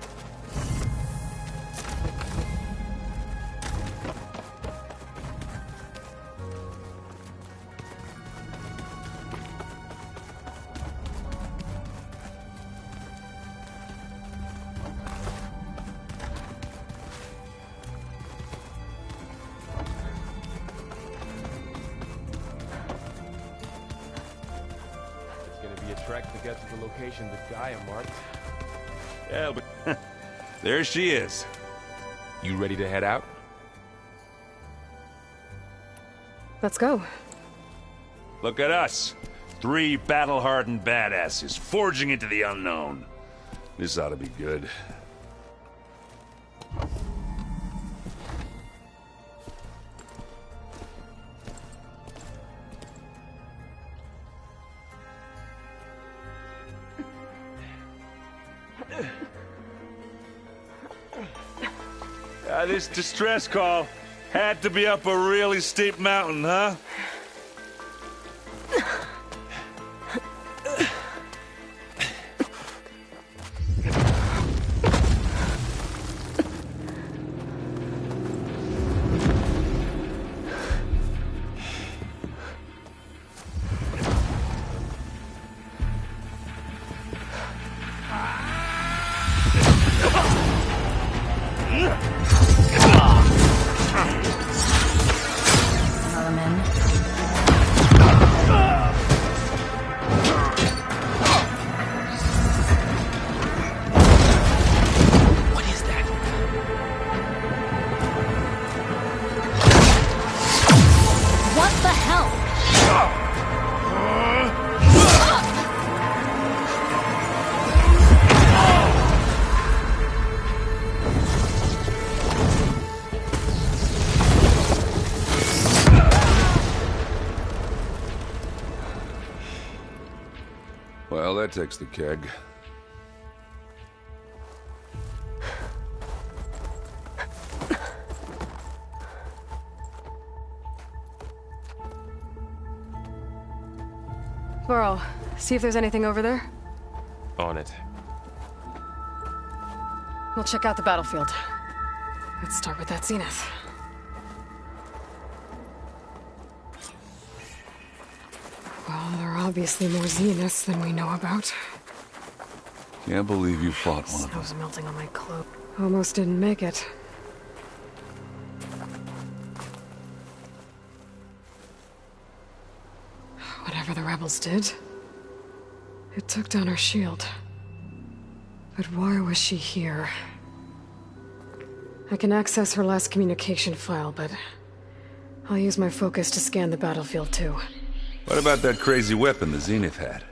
Trek to get to the location that Gaia marked. Yeah, but there she is. You ready to head out? Let's go. Look at us. 3 battle-hardened badasses forging into the unknown. This ought to be good. This distress call had to be up a really steep mountain, huh? Well, that takes the keg. Varl, see if there's anything over there. On it. We'll check out the battlefield. Let's start with that Zenith. Well, there are obviously more Zeniths than we know about. Can't believe you fought one of them. Snow's melting on my cloak. Almost didn't make it. Whatever the rebels did, it took down her shield. But why was she here? I can access her last communication file, but I'll use my focus to scan the battlefield too. What about that crazy weapon the Zenith had?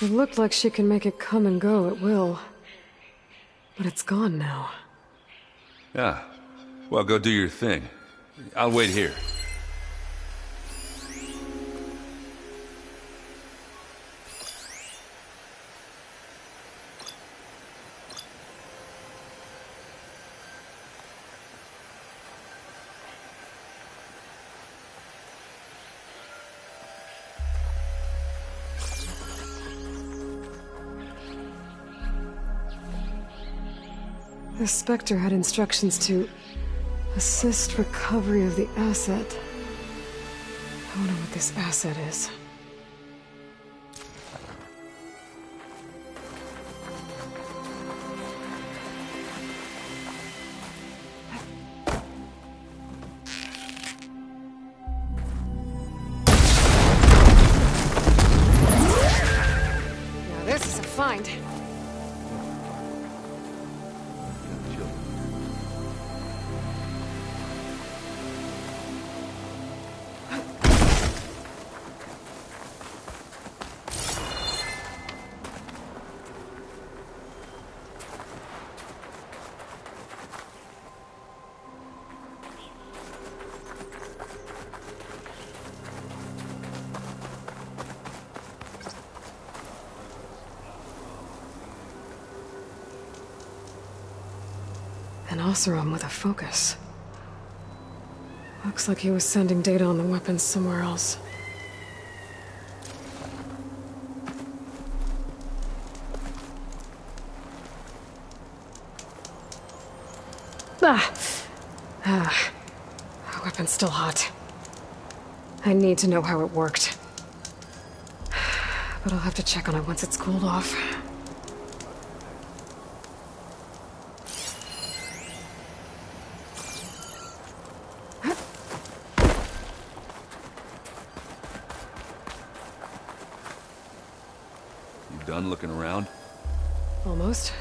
It looked like she can make it come and go at will. But it's gone now. Yeah. Well, go do your thing. I'll wait here. The Spectre had instructions to assist recovery of the asset. I wonder what this asset is. Now this is a find. An Oseram with a focus. Looks like he was sending data on the weapons somewhere else. The weapon's still hot. I need to know how it worked. But I'll have to check on it once it's cooled off. Done looking around? Almost.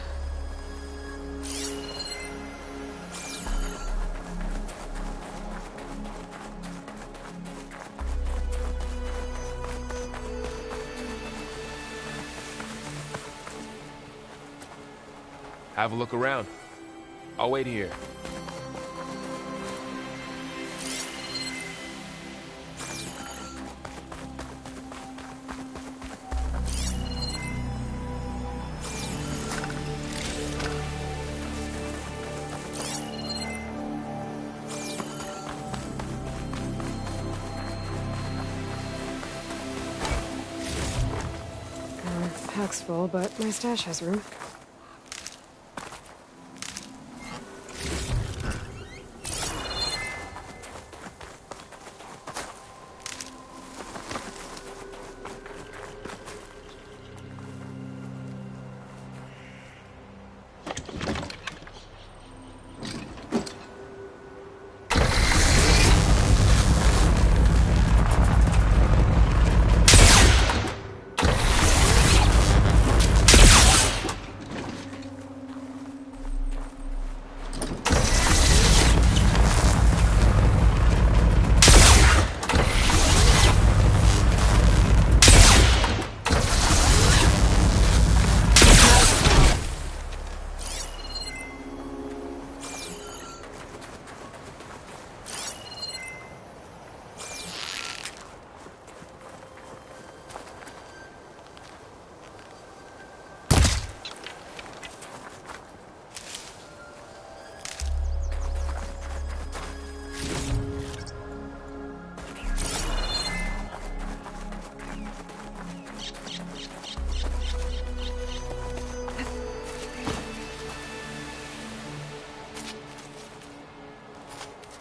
Have a look around. I'll wait here. Pack's full, but my stash has room.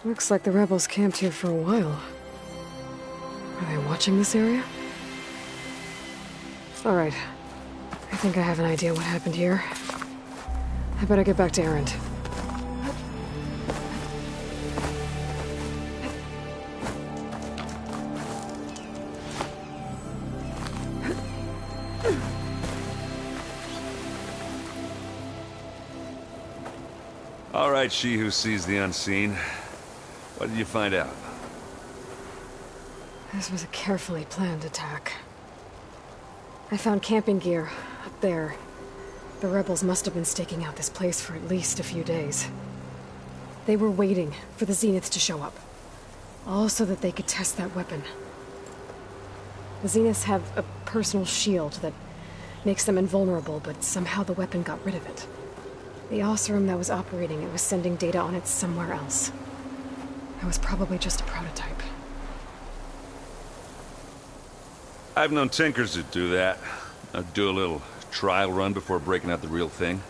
Looks like the rebels camped here for a while. Are they watching this area? All right. I think I have an idea what happened here. I better get back to Erend. All right, she who sees the unseen. What did you find out? This was a carefully planned attack. I found camping gear up there. The rebels must have been staking out this place for at least a few days. They were waiting for the Zeniths to show up. All so that they could test that weapon. The Zeniths have a personal shield that makes them invulnerable, but somehow the weapon got rid of it. The Oseram that was operating it was sending data on it somewhere else. It was probably just a prototype. I've known tinkers that do that. Do a little trial run before breaking out the real thing.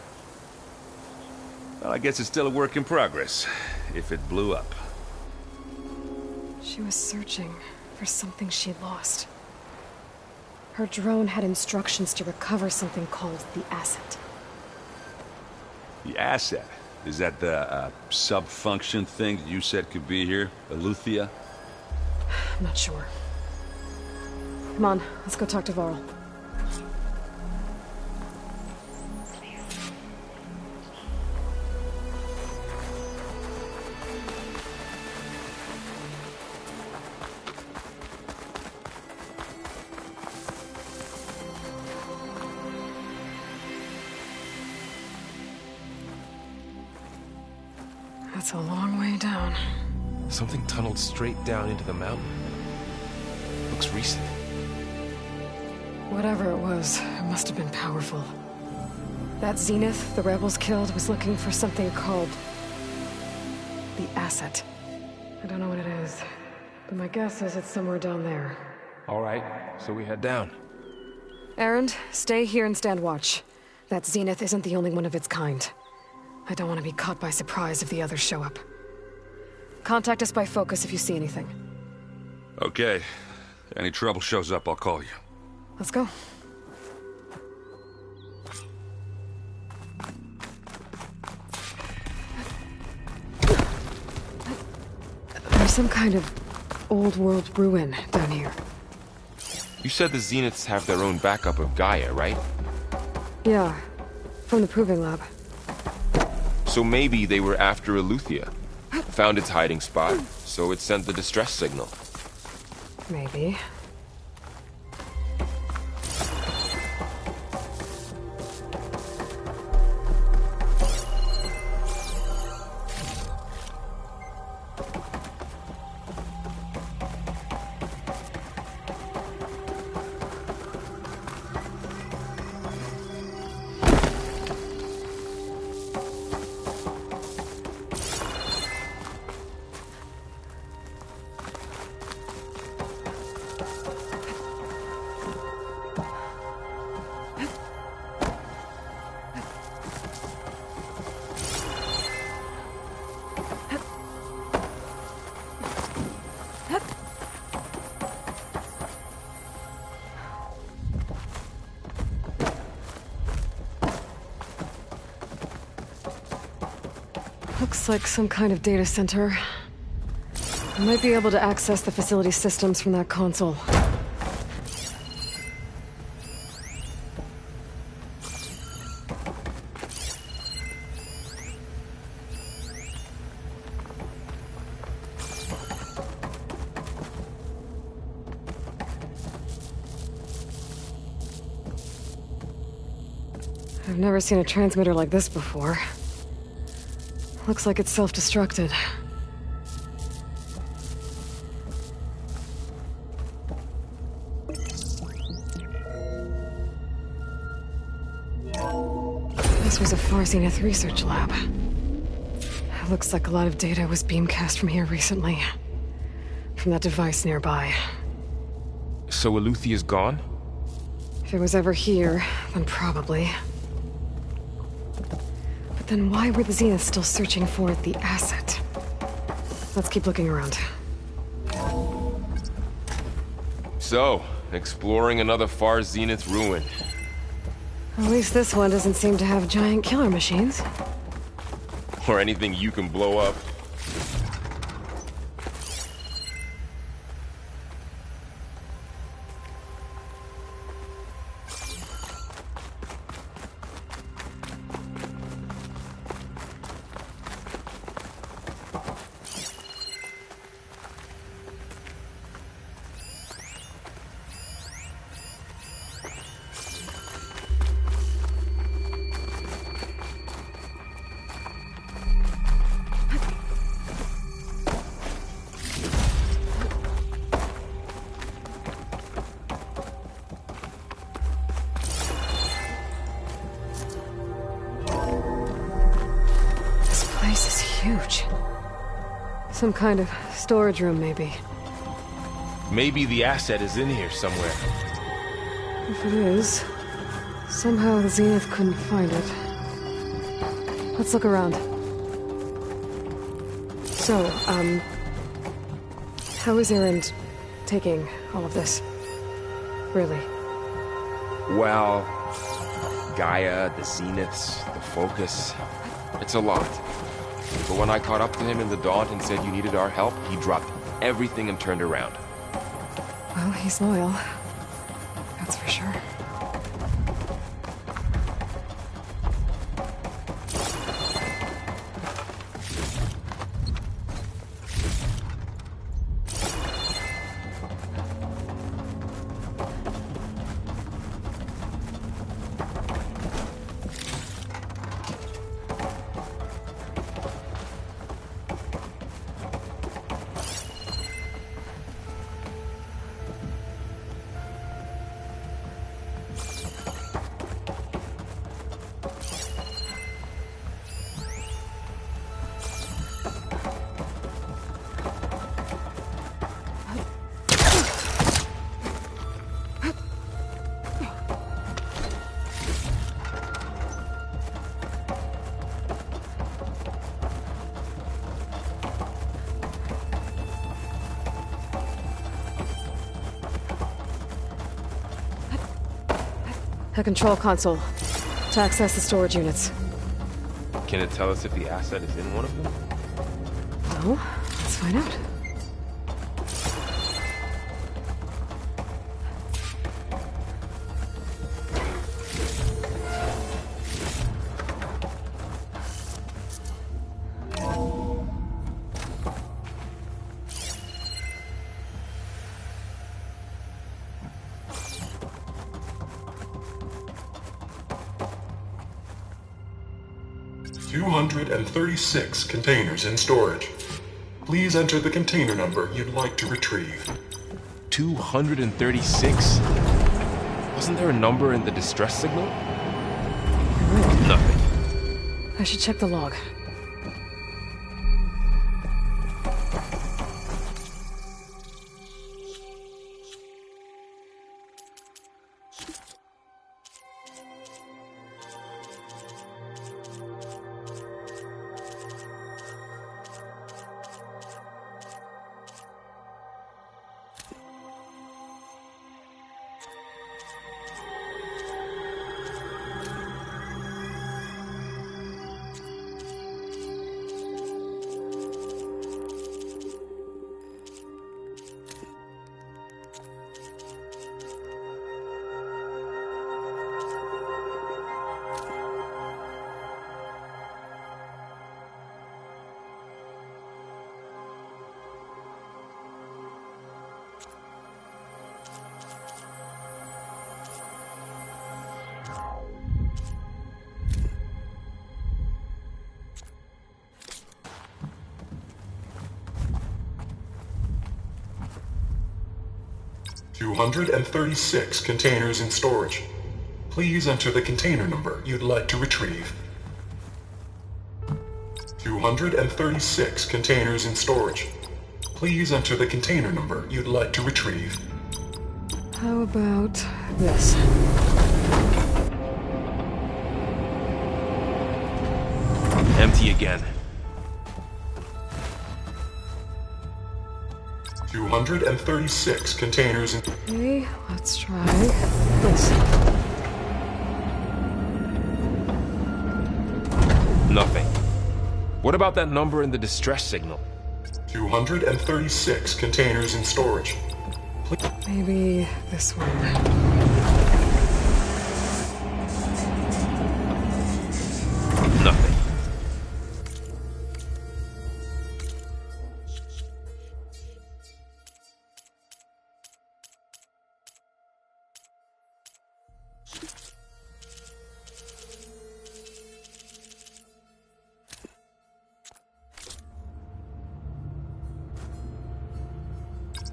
Well, I guess it's still a work in progress, if it blew up. She was searching for something she lost. Her drone had instructions to recover something called the asset. The asset? Is that the sub-function thing that you said could be here? Eleuthia? I'm not sure. Come on, let's go talk to Varl. That's a long way down. Something tunneled straight down into the mountain. Looks recent. Whatever it was, it must have been powerful. That Zenith the rebels killed was looking for something called the asset. I don't know what it is, but my guess is it's somewhere down there. All right, so we head down. Erend, stay here and stand watch. That Zenith isn't the only one of its kind. I don't want to be caught by surprise if the others show up. Contact us by focus if you see anything. Okay. Any trouble shows up, I'll call you. Let's go. There's some kind of old-world ruin down here. You said the Zeniths have their own backup of Gaia, right? Yeah, from the Proving Lab. So maybe they were after Eleuthia. Found its hiding spot, so it sent the distress signal. Maybe. Looks like some kind of data center. I might be able to access the facility systems from that console. I've never seen a transmitter like this before. Looks like it's self-destructed. This was a Far Zenith research lab. It looks like a lot of data was beamcast from here recently. From that device nearby. So Eleuthia's gone? If it was ever here, then probably. But then why were the Zeniths still searching for the asset? Let's keep looking around. So, exploring another Far Zenith ruin. At least this one doesn't seem to have giant killer machines. Or anything you can blow up. This is huge. Some kind of storage room, maybe. Maybe the asset is in here somewhere. If it is, somehow the Zenith couldn't find it. Let's look around. So, how is Erend taking all of this? Really? Well, Gaia, the Zeniths, the Focus, it's a lot. But when I caught up to him in the Daunt and said you needed our help, he dropped everything and turned around. Well, he's loyal. That's for sure. A control console to access the storage units. Can it tell us if the asset is in one of them? No, let's find out. $236 containers in storage. Please enter the container number you'd like to retrieve. 236? Wasn't there a number in the distress signal? Right. Nothing. I should check the log. $236 containers in storage. Please enter the container number you'd like to retrieve. 236 containers in storage. Please enter the container number you'd like to retrieve. How about this? Empty again. 236 containers in... Okay, let's try this. Nothing. What about that number in the distress signal? 236 containers in storage. Maybe this one. Nothing.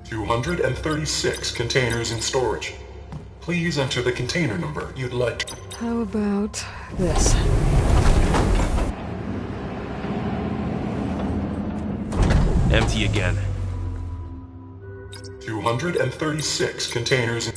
$236 containers in storage. Please enter the container number you'd like to... How about this? Empty again. 236 containers in...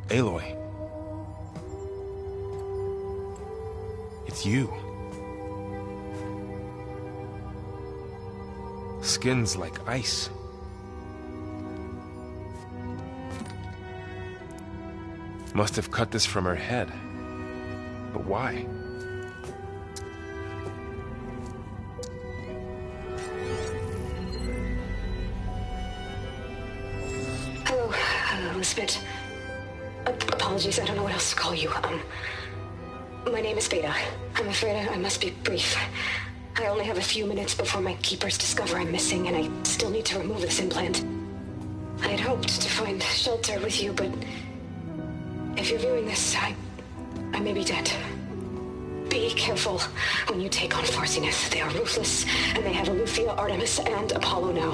Aloy. It's you. Skin's like ice. Must have cut this from her head. But why? Hello, Elizabeth. Apologies, I don't know what else to call you. My name is Veda. I'm afraid I must be brief. I only have a few minutes before my keepers discover I'm missing, and I still need to remove this implant. I had hoped to find shelter with you, but if you're viewing this, I may be dead. Be careful when you take on Far Zenith. They are ruthless, and they have Eleuthia, Artemis, and Apollo now.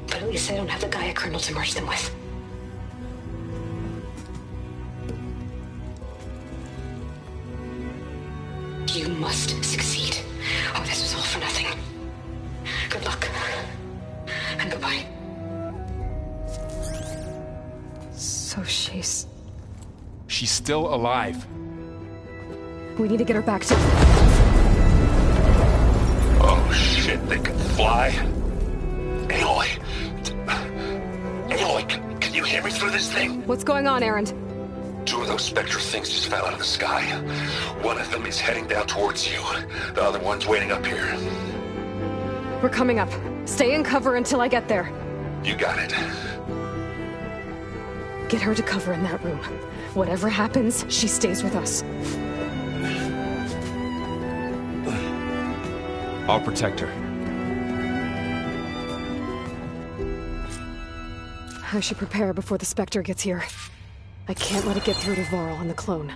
But at least they don't have the Gaia kernel to merge them with. You must succeed, or this was all for nothing. Good luck, and goodbye. So she's still alive. We need to get her back to... Oh shit, they can fly? Aloy! Aloy, can you hear me through this thing? What's going on, Erend? 2 of those Spectre things just fell out of the sky. One of them is heading down towards you. The other one's waiting up here. We're coming up. Stay in cover until I get there. You got it. Get her to cover in that room. Whatever happens, she stays with us. I'll protect her. I should prepare before the Spectre gets here. I can't let it get through to Varl and the clone.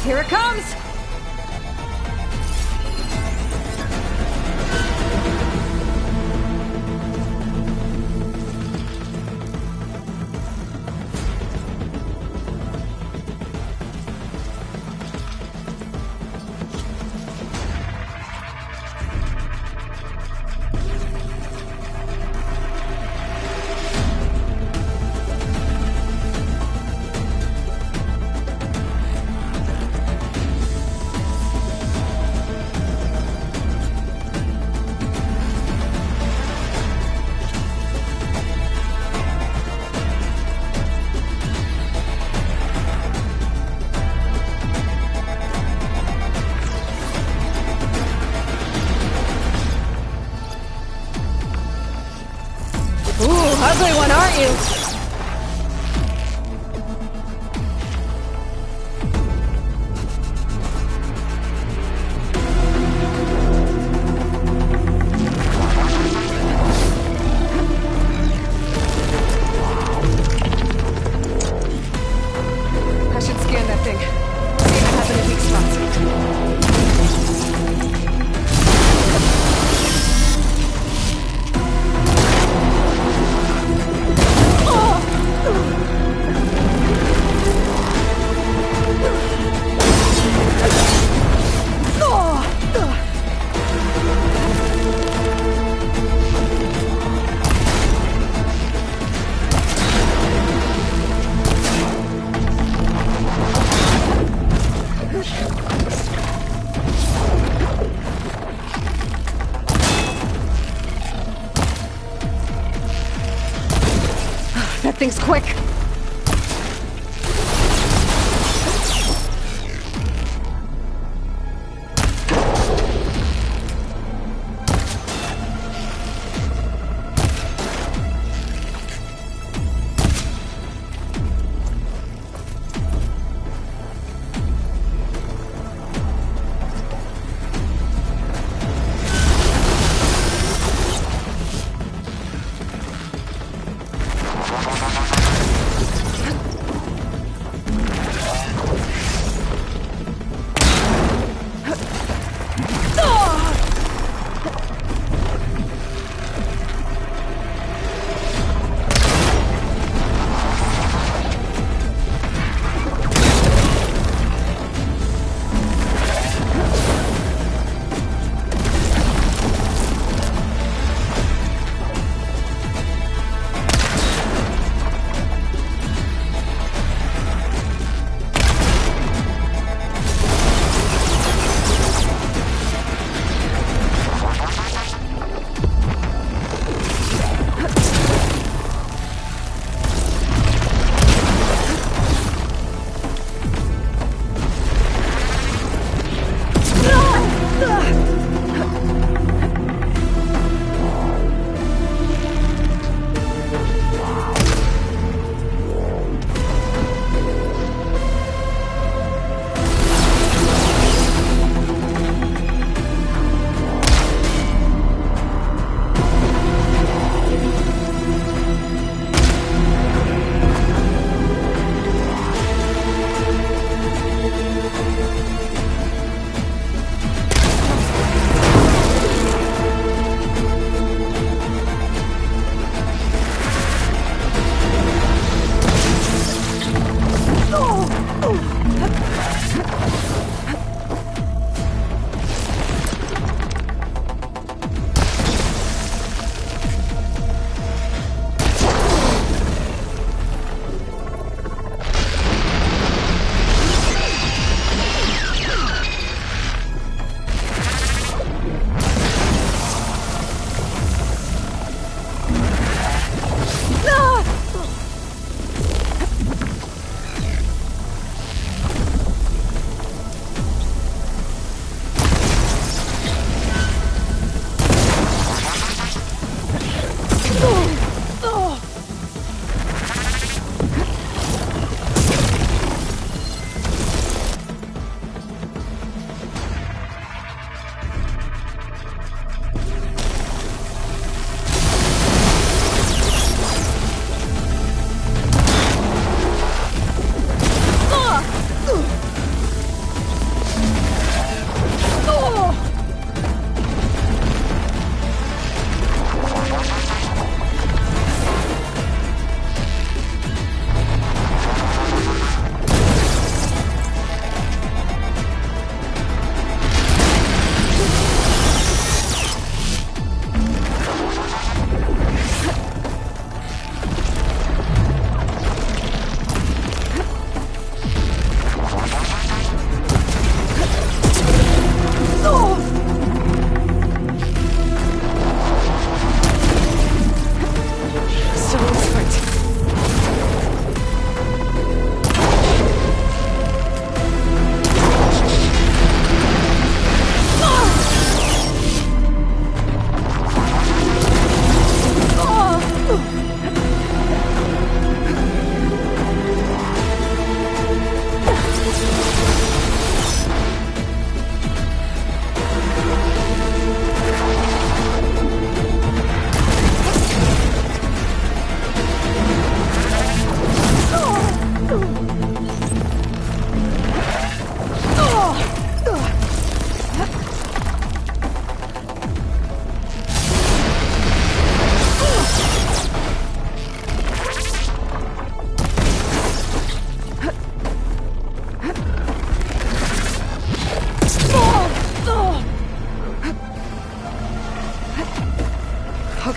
Here it comes! Ugly one, aren't you? I should scan that thing. See if it has any weak spots. That thing's quick.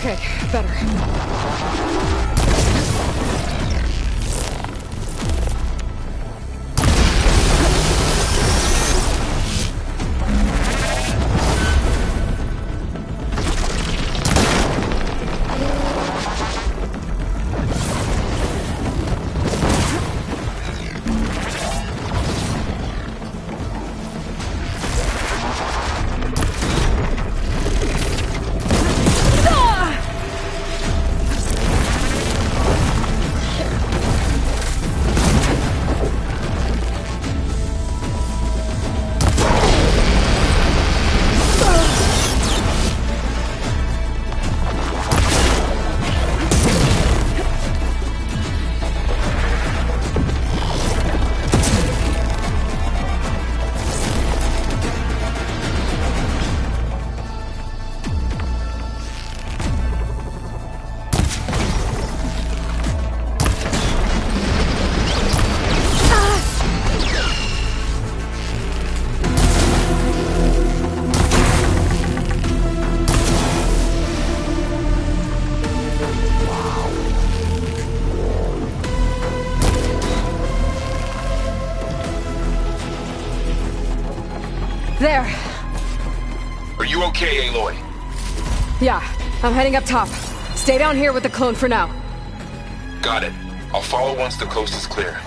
Okay, better. There. Are you okay, Aloy? Yeah, I'm heading up top. Stay down here with the clone for now. Got it. I'll follow once the coast is clear.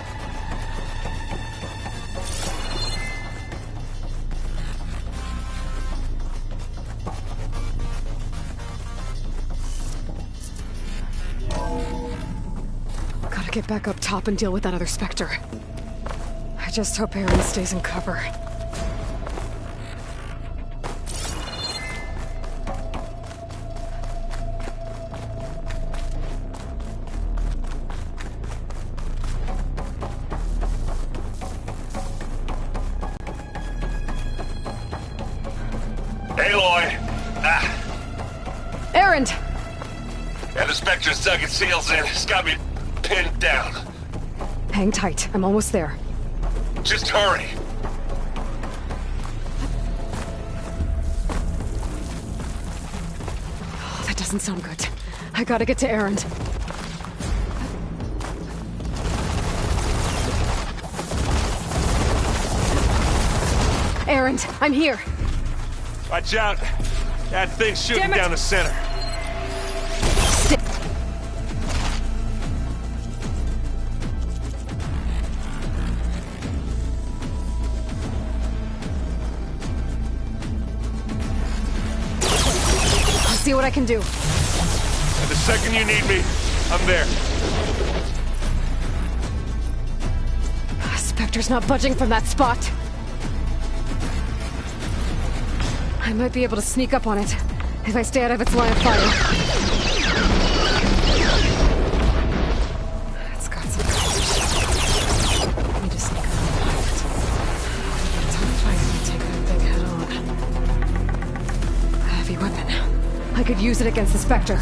Gotta get back up top and deal with that other Spectre. I just hope Aaron stays in cover. Aloy! Erend! And the Spectre's dug its heels in. It's got me pinned down. Hang tight. I'm almost there. Just hurry. Oh, that doesn't sound good. I gotta get to Erend. Erend, I'm here. Watch out. That thing's shooting down the center. I'll see what I can do. And the second you need me, I'm there. Spectre's not budging from that spot. I might be able to sneak up on it if I stay out of its line of fire. It's got some coverage. I need to sneak up on it. If I can take that thing head on. A heavy weapon. I could use it against the Spectre.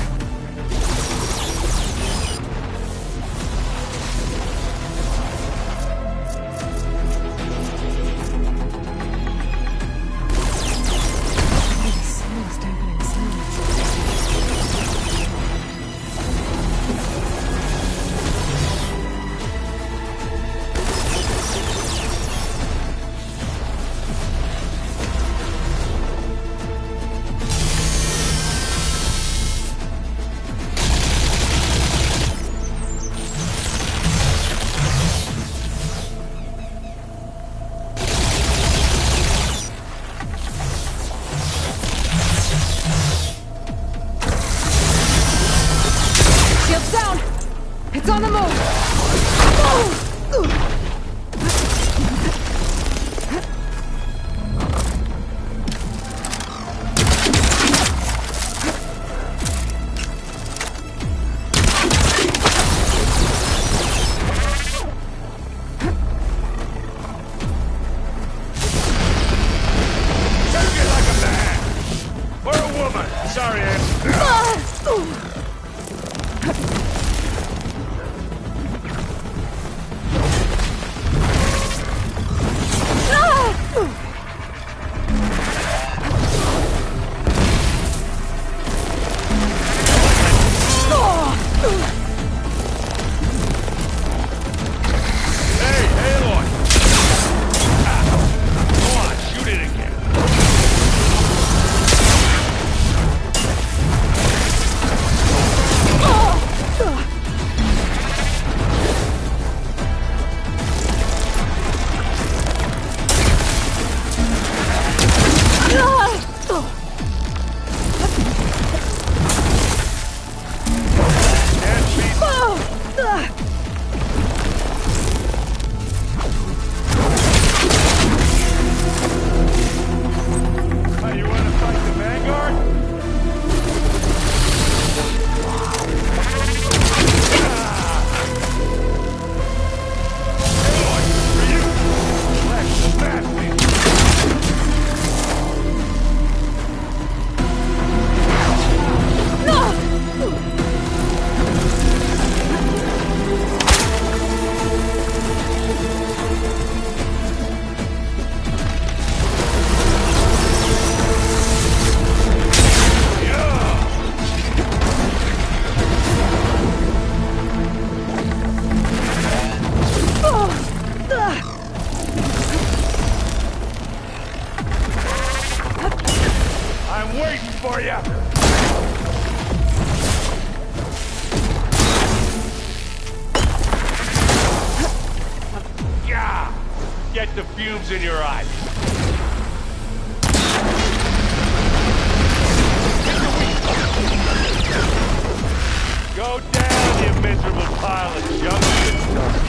It's on the move! Take it like a man! Or a woman! Sorry, bombs in your eyes. Go down, you miserable pile of junk and dust.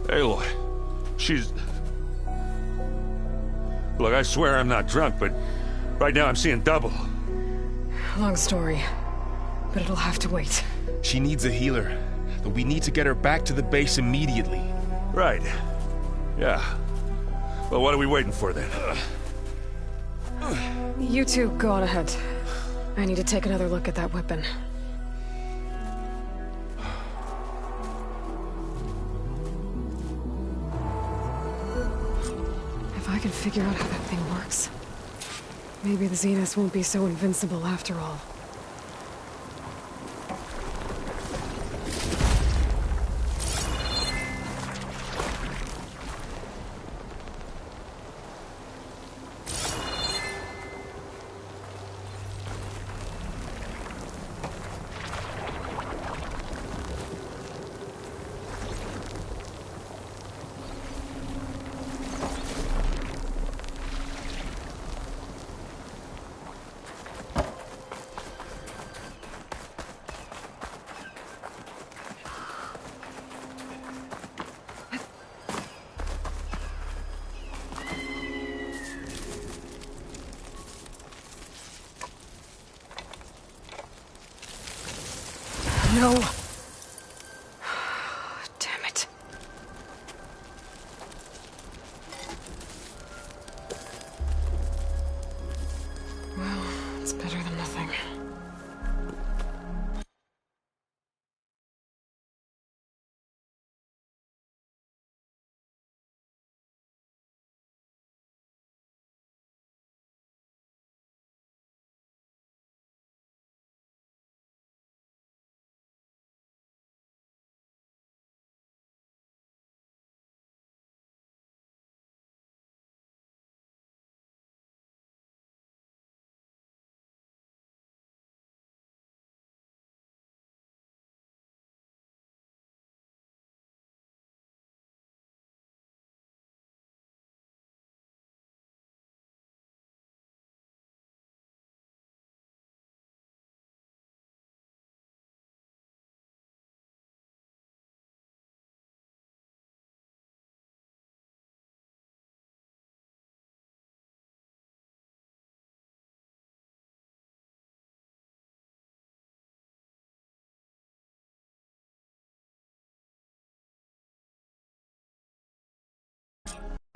Aloy, she's... Look, I swear I'm not drunk, but right now I'm seeing double. Long story, but it'll have to wait. She needs a healer, but we need to get her back to the base immediately. Right. Yeah. Well, what are we waiting for then? You two go on ahead. I need to take another look at that weapon. If I can figure out how that thing works, maybe the Zeniths won't be so invincible after all. No. Damn it. Well, it's better than nothing.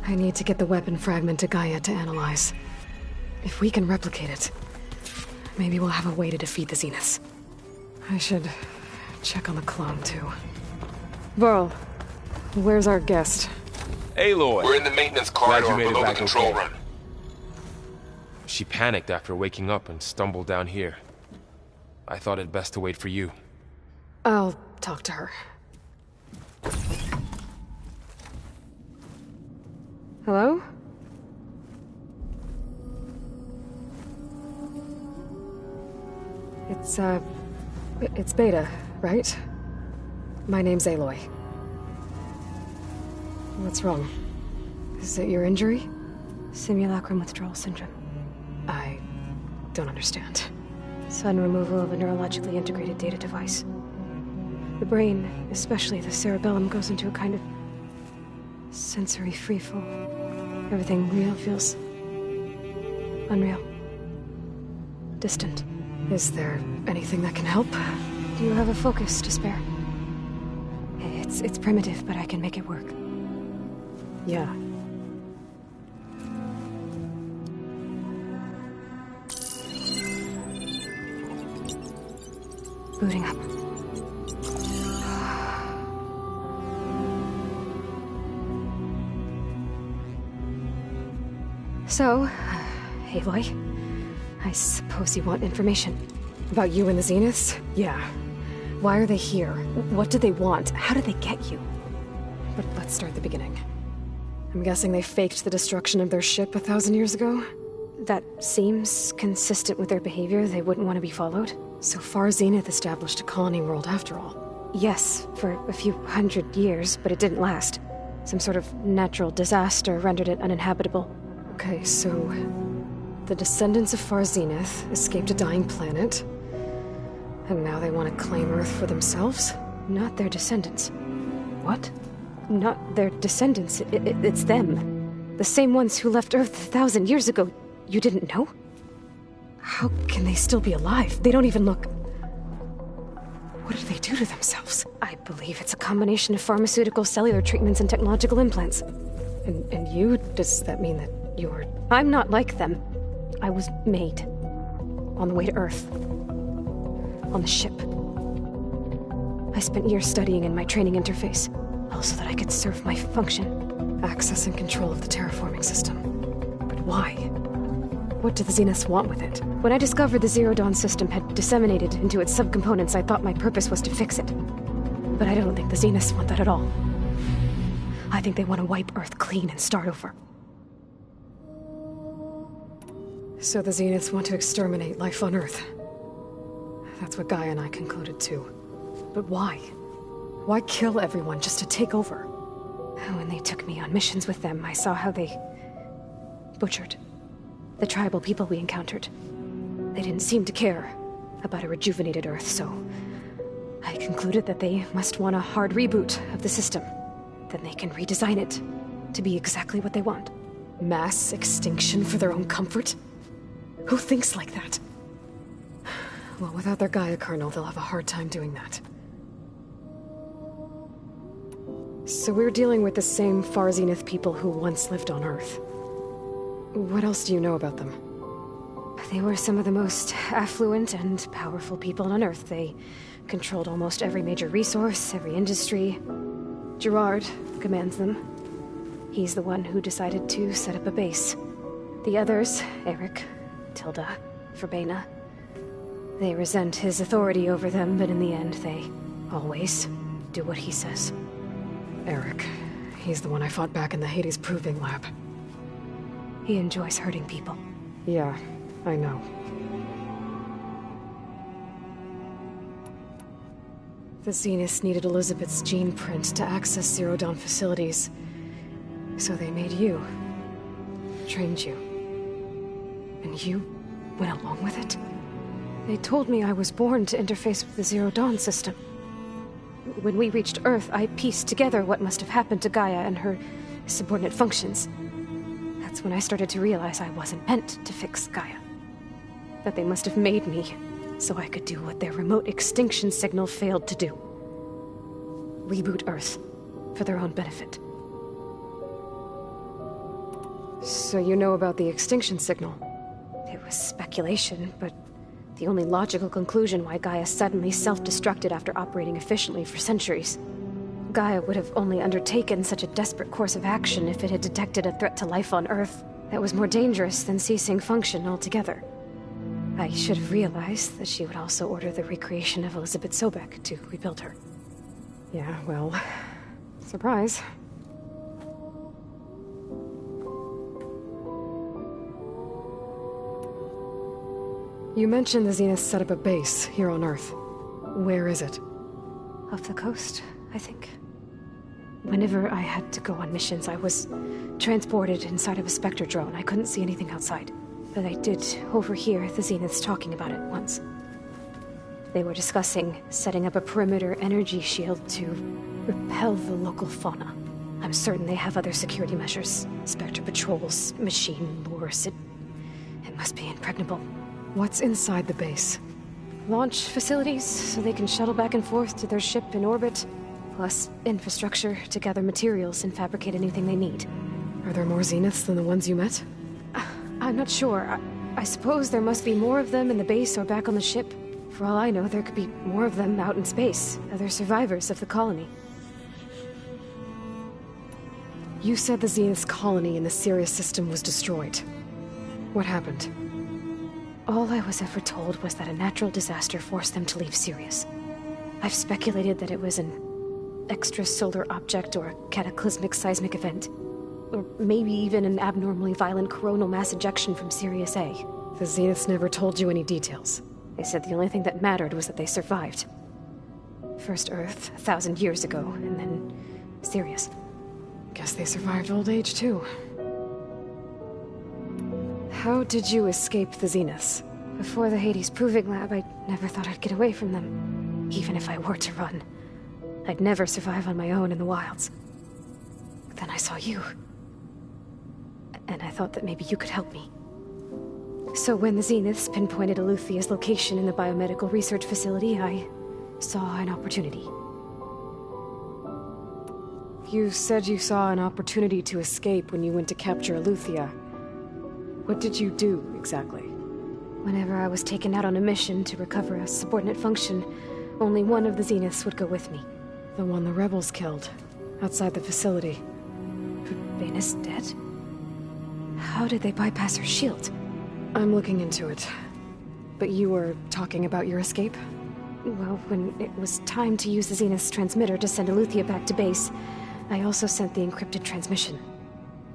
I need to get the weapon fragment to Gaia to analyze. If we can replicate it, maybe we'll have a way to defeat the Zeniths. I should check on the clone, too. Varl, where's our guest? Aloy! We're in the maintenance corridor below the control room. She panicked after waking up and stumbled down here. I thought it best to wait for you. I'll talk to her. Hello? It's Beta, right? My name's Aloy. What's wrong? Is it your injury? Simulacrum withdrawal syndrome. I don't understand. Sudden removal of a neurologically integrated data device. The brain, especially the cerebellum, goes into a kind of sensory freefall. Everything real feels unreal. Distant. Is there anything that can help? Do you have a focus to spare? It's primitive, but I can make it work. Yeah. Booting up. So, Aloy, I suppose you want information about you and the Zeniths? Yeah. Why are they here? What do they want? How did they get you? But let's start at the beginning. I'm guessing they faked the destruction of their ship 1,000 years ago? That seems consistent with their behavior. They wouldn't want to be followed. So Far Zenith established a colony world after all. Yes, for a few hundred years, but it didn't last. Some sort of natural disaster rendered it uninhabitable. Okay, so the descendants of Far Zenith escaped a dying planet, and now they want to claim Earth for themselves? Not their descendants. What? Not their descendants. It's them. The same ones who left Earth 1,000 years ago. You didn't know? How can they still be alive? They don't even look... What did they do to themselves? I believe it's a combination of pharmaceutical, cellular treatments, and technological implants. And you? Does that mean that you're... I'm not like them. I was made. On the way to Earth. On the ship. I spent years studying in my training interface, all so that I could serve my function. Access and control of the terraforming system. But why? What do the Zeniths want with it? When I discovered the Zero Dawn system had disseminated into its subcomponents, I thought my purpose was to fix it. But I don't think the Zeniths want that at all. I think they want to wipe Earth clean and start over. So the Zeniths want to exterminate life on Earth. That's what Gaia and I concluded too. But why? Why kill everyone just to take over? When they took me on missions with them, I saw how they butchered the tribal people we encountered. They didn't seem to care about a rejuvenated Earth, so I concluded that they must want a hard reboot of the system. Then they can redesign it to be exactly what they want. Mass extinction for their own comfort? Who thinks like that? Well, without their Gaia kernel, they'll have a hard time doing that. So we're dealing with the same Far Zenith people who once lived on Earth. What else do you know about them? They were some of the most affluent and powerful people on Earth. They controlled almost every major resource, every industry. Gerard commands them. He's the one who decided to set up a base. The others, Eric, Tilda, Verbena, they resent his authority over them, but in the end, they always do what he says. Eric. He's the one I fought back in the Hades Proving Lab. He enjoys hurting people. Yeah, I know. The Zeniths needed Elizabeth's gene print to access Zero Dawn facilities. So they made you. Trained you. And you went along with it? They told me I was born to interface with the Zero Dawn system. When we reached Earth, I pieced together what must have happened to Gaia and her subordinate functions. That's when I started to realize I wasn't meant to fix Gaia. That they must have made me so I could do what their remote extinction signal failed to do. Reboot Earth for their own benefit. So you know about the extinction signal? It was speculation, but the only logical conclusion why Gaia suddenly self-destructed after operating efficiently for centuries. Gaia would have only undertaken such a desperate course of action if it had detected a threat to life on Earth that was more dangerous than ceasing function altogether. I should have realized that she would also order the recreation of Elizabeth Sobek to rebuild her. Yeah, well, surprise. You mentioned the Zeniths set up a base here on Earth. Where is it? Off the coast, I think. Whenever I had to go on missions, I was transported inside of a Spectre drone. I couldn't see anything outside. But I did overhear the Zeniths talking about it once. They were discussing setting up a perimeter energy shield to repel the local fauna. I'm certain they have other security measures. Spectre patrols, machine lures. It must be impregnable. What's inside the base? Launch facilities, so they can shuttle back and forth to their ship in orbit. Plus infrastructure to gather materials and fabricate anything they need. Are there more Zeniths than the ones you met? I'm not sure. I suppose there must be more of them in the base or back on the ship. For all I know, there could be more of them out in space. Other survivors of the colony. You said the Zenith's colony in the Sirius system was destroyed. What happened? All I was ever told was that a natural disaster forced them to leave Sirius. I've speculated that it was an extrasolar object or a cataclysmic seismic event. Or maybe even an abnormally violent coronal mass ejection from Sirius A. The Zeniths never told you any details. They said the only thing that mattered was that they survived. First Earth, 1,000 years ago, and then Sirius. Guess they survived old age, too. How did you escape the Zeniths? Before the Hades Proving Lab, I never thought I'd get away from them. Even if I were to run. I'd never survive on my own in the wilds. But then I saw you. And I thought that maybe you could help me. So when the Zeniths pinpointed Eluthia's location in the biomedical research facility, I saw an opportunity. You said you saw an opportunity to escape when you went to capture Eluthia. What did you do, exactly? Whenever I was taken out on a mission to recover a subordinate function, only one of the Zeniths would go with me. The one the rebels killed, outside the facility. But Vena's dead? How did they bypass her shield? I'm looking into it. But you were talking about your escape? Well, when it was time to use the Zenith's transmitter to send Eluthia back to base, I also sent the encrypted transmission.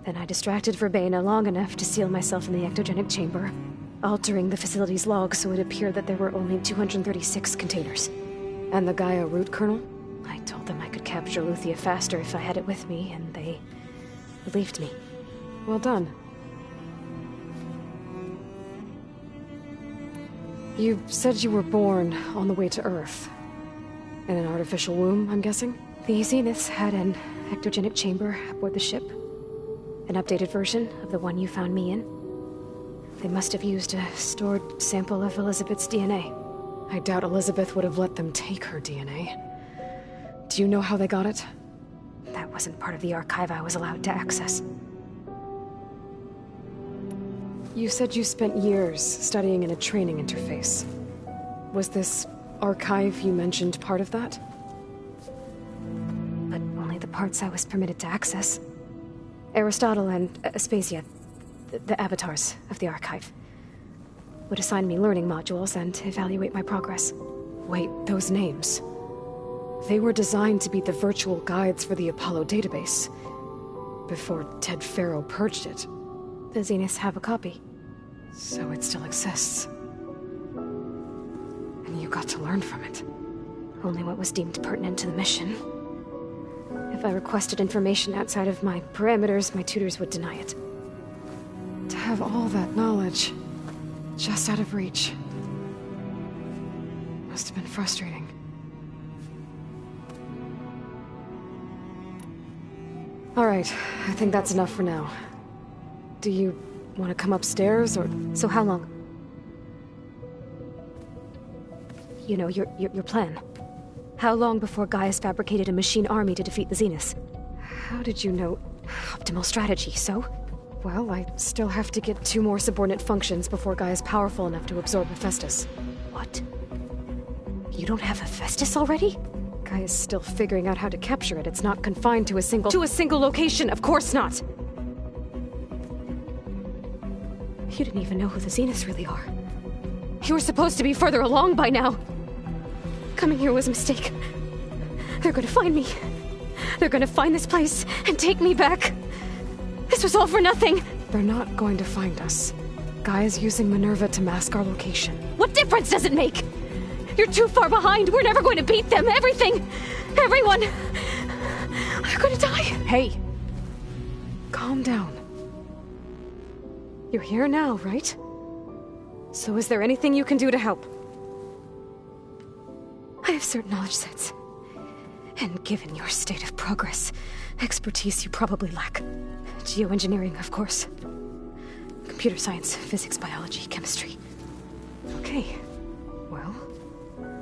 Then I distracted Verbena long enough to seal myself in the ectogenic chamber, altering the facility's log so it appeared that there were only 236 containers. And the Gaia root kernel? I told them I could capture Eluthia faster if I had it with me, and they believed me. Well done. You said you were born on the way to Earth. In an artificial womb, I'm guessing? The Zeniths had an ectogenic chamber aboard the ship. An updated version of the one you found me in. They must have used a stored sample of Elizabeth's DNA. I doubt Elizabeth would have let them take her DNA. Do you know how they got it? That wasn't part of the archive I was allowed to access. You said you spent years studying in a training interface. Was this archive you mentioned part of that? But only the parts I was permitted to access. Aristotle and Aspasia, the avatars of the archive, would assign me learning modules and evaluate my progress. Wait, those names. They were designed to be the virtual guides for the Apollo database, before Ted Faro purged it. The Zeniths have a copy. So it still exists. And you got to learn from it. Only what was deemed pertinent to the mission. If I requested information outside of my parameters, my tutors would deny it. To have all that knowledge, just out of reach. Must have been frustrating. All right, I think that's enough for now. Do you want to come upstairs, or... So how long? You know, your plan. How long before Gaius fabricated a machine army to defeat the Zeniths? How did you know? Optimal strategy, so? Well, I still have to get 2 more subordinate functions before Gaia's powerful enough to absorb Hephaestus. What? You don't have Hephaestus already? Gaia's still figuring out how to capture it. It's not confined to a single location, of course not! You didn't even know who the Zeniths really are. You were supposed to be further along by now. Coming here was a mistake. They're gonna find me. They're gonna find this place and take me back. This was all for nothing. They're not going to find us. Gaia's using Minerva to mask our location. What difference does it make? You're too far behind. We're never going to beat them. Everything. Everyone. They're gonna die. Hey. Calm down. You're here now, right? So is there anything you can do to help? I have certain knowledge sets. And given your state of progress, expertise you probably lack. Geoengineering, of course. Computer science, physics, biology, chemistry. Okay. Well,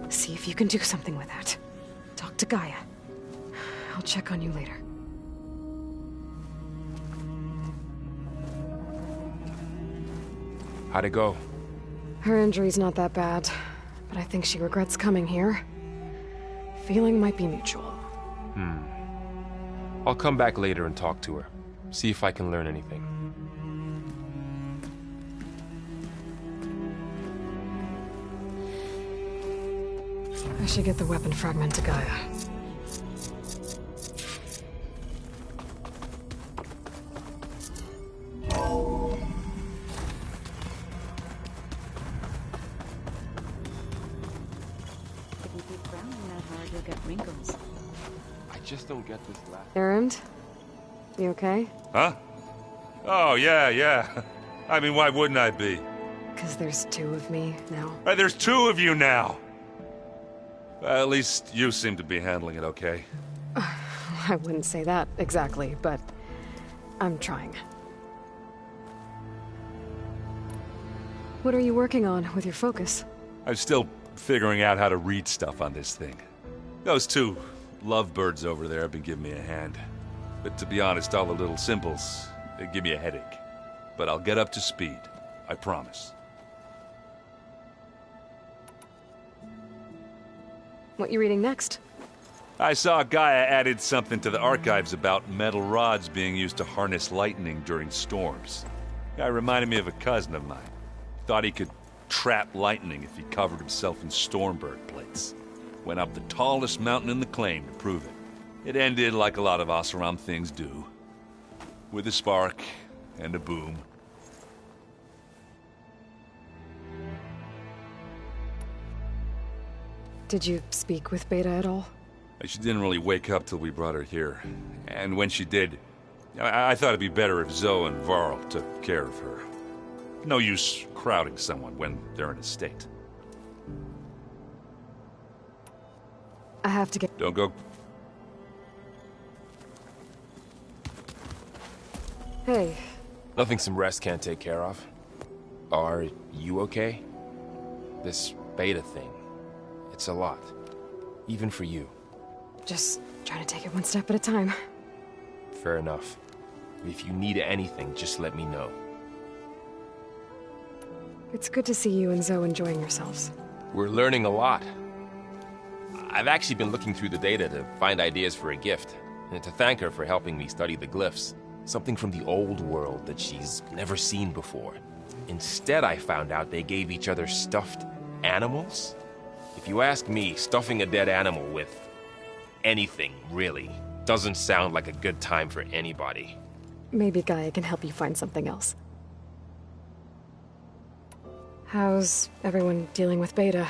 see if you can do something with that. Talk to Gaia. I'll check on you later. How'd it go? Her injury's not that bad, but I think she regrets coming here. Feeling might be mutual. I'll come back later and talk to her. See if I can learn anything. I should get the weapon fragment to Gaia. If you keep frowning that hard, you'll get wrinkles. I just don't get this last... Erend? You okay? Huh? Oh, yeah. I mean, why wouldn't I be? Because there's two of me now. There's two of you now! At least you seem to be handling it okay. I wouldn't say that exactly, but I'm trying. What are you working on with your focus? I'm still figuring out how to read stuff on this thing. Those two lovebirds over there have been giving me a hand. But to be honest, all the little symbols, they give me a headache. But I'll get up to speed. I promise. What you reading next? I saw Gaia added something to the archives about metal rods being used to harness lightning during storms. Guy reminded me of a cousin of mine. Thought he could trap lightning if he covered himself in Stormbird plates. Went up the tallest mountain in the claim to prove it. It ended like a lot of Oseram things do. With a spark and a boom. Did you speak with Beta at all? She didn't really wake up till we brought her here. And when she did, I thought it'd be better if Zoe and Varl took care of her. No use crowding someone when they're in a state. I have to get... Don't go... Hey. Nothing some rest can't take care of. Are you okay? This Beta thing, it's a lot. Even for you. Just trying to take it one step at a time. Fair enough. If you need anything, just let me know. It's good to see you and Zoe enjoying yourselves. We're learning a lot. I've actually been looking through the data to find ideas for a gift, and to thank her for helping me study the glyphs. Something from the old world that she's never seen before. Instead, I found out they gave each other stuffed animals. If you ask me, stuffing a dead animal with anything, really, doesn't sound like a good time for anybody. Maybe Gaia can help you find something else. How's everyone dealing with Beta?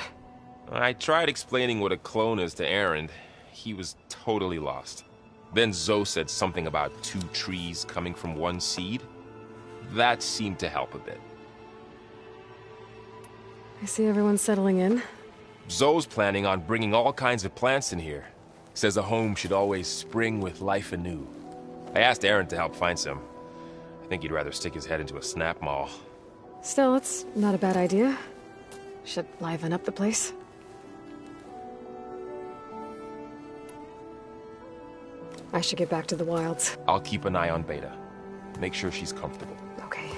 I tried explaining what a clone is to Erend. He was totally lost. Then Zoe said something about 2 trees coming from 1 seed. That seemed to help a bit. I see everyone's settling in. Zoe's planning on bringing all kinds of plants in here. Says a home should always spring with life anew. I asked Erend to help find some. I think he'd rather stick his head into a snap mall. Still, it's not a bad idea. Should liven up the place. I should get back to the wilds. I'll keep an eye on Beta. Make sure she's comfortable. Okay.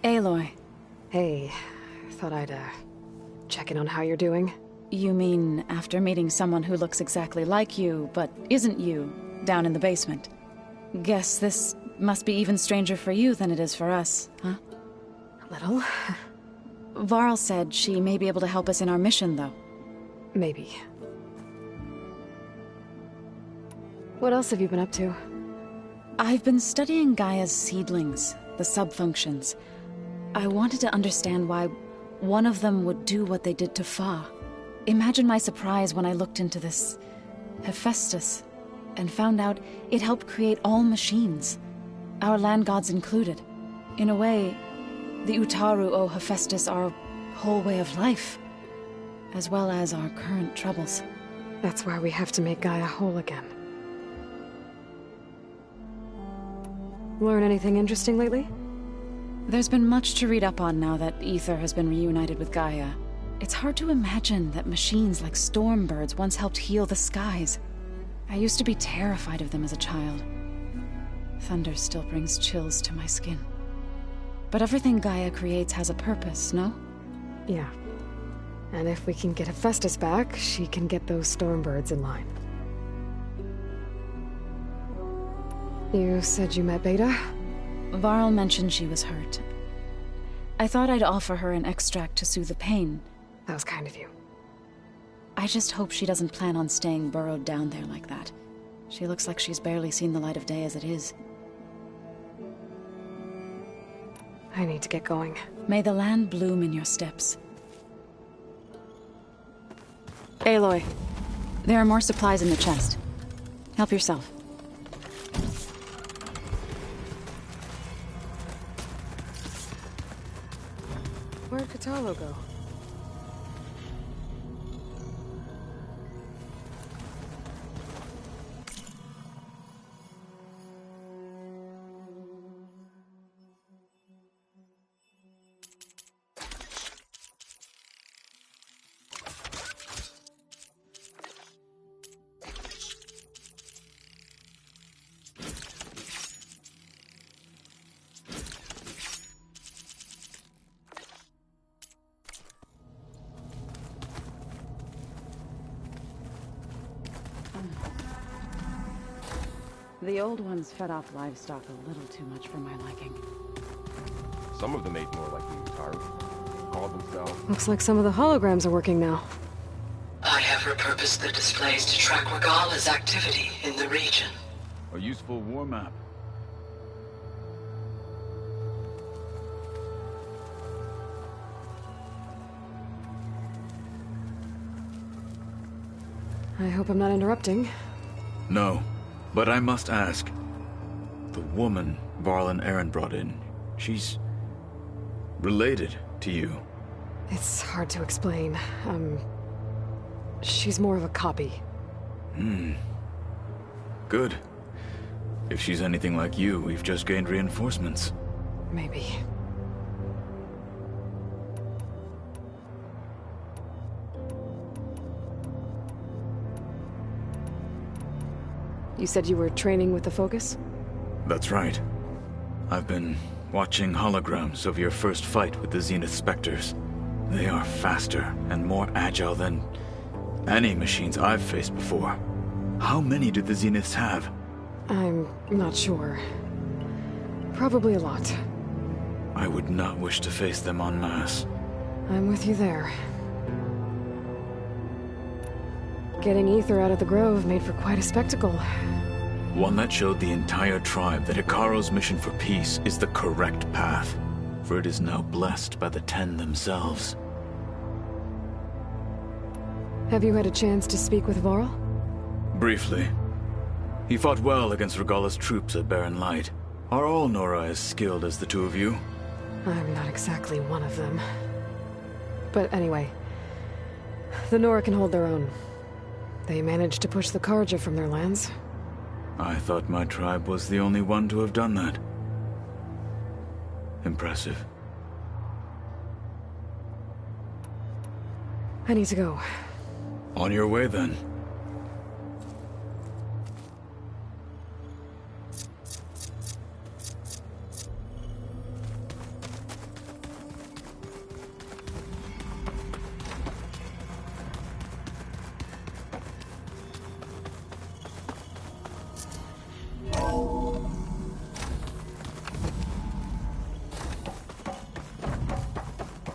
Aloy. Hey, thought I'd, check in on how you're doing. You mean after meeting someone who looks exactly like you, but isn't you, down in the basement? Guess this must be even stranger for you than it is for us, huh? A little. Varl said she may be able to help us in our mission, though. Maybe. What else have you been up to? I've been studying Gaia's seedlings, the subfunctions. I wanted to understand why one of them would do what they did to Fa. Imagine my surprise when I looked into this Hephaestus and found out it helped create all machines, our land gods included. In a way, the Utaru owe Hephaestus our whole way of life, as well as our current troubles. That's why we have to make Gaia whole again. Learn anything interesting lately? There's been much to read up on now that Aether has been reunited with Gaia. It's hard to imagine that machines like Stormbirds once helped heal the skies. I used to be terrified of them as a child. Thunder still brings chills to my skin. But everything Gaia creates has a purpose, no? Yeah. And if we can get Hephaestus back, she can get those Stormbirds in line. You said you met Beta? Varl mentioned she was hurt. I thought I'd offer her an extract to soothe the pain. That was kind of you. I just hope she doesn't plan on staying burrowed down there like that. She looks like she's barely seen the light of day as it is. I need to get going. May the land bloom in your steps. Aloy, there are more supplies in the chest. Help yourself. Where'd Kotallo go? The old ones fed off livestock a little too much for my liking. Some of them ate more like the Utaru. Called themselves... Looks like some of the holograms are working now. I have repurposed the displays to track Regala's activity in the region. A useful war map. I hope I'm not interrupting. No, but I must ask. The woman Varl and Erend brought in, she's... related to you. It's hard to explain. She's more of a copy. Good. If she's anything like you, we've just gained reinforcements. Maybe. You said you were training with the Focus? That's right. I've been watching holograms of your first fight with the Zenith Spectres. They are faster and more agile than any machines I've faced before. How many do the Zeniths have? I'm not sure. Probably a lot. I would not wish to face them en masse. I'm with you there. Getting Aether out of the Grove made for quite a spectacle. One that showed the entire tribe that Hekarro's mission for peace is the correct path, for it is now blessed by the Ten themselves. Have you had a chance to speak with Varl? Briefly. He fought well against Regala's troops at Barren Light. Are all Nora as skilled as the two of you? I'm not exactly one of them. But anyway, the Nora can hold their own. They managed to push the Carja from their lands. I thought my tribe was the only one to have done that. Impressive. I need to go. On your way, then.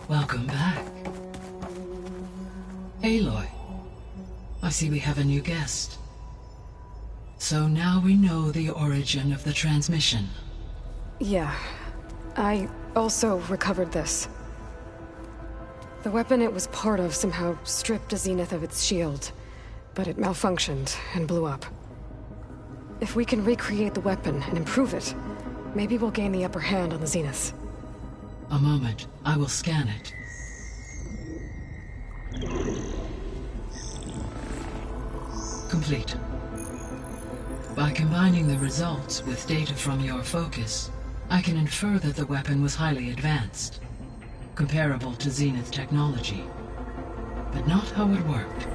Welcome back. Aloy, I see we have a new guest. So now we know the origin of the transmission. Yeah. I also recovered this. The weapon it was part of somehow stripped a Zenith of its shield, but it malfunctioned and blew up. If we can recreate the weapon and improve it, maybe we'll gain the upper hand on the Zeniths. A moment, I will scan it. Complete. By combining the results with data from your focus, I can infer that the weapon was highly advanced, comparable to Zenith technology, but not how it worked.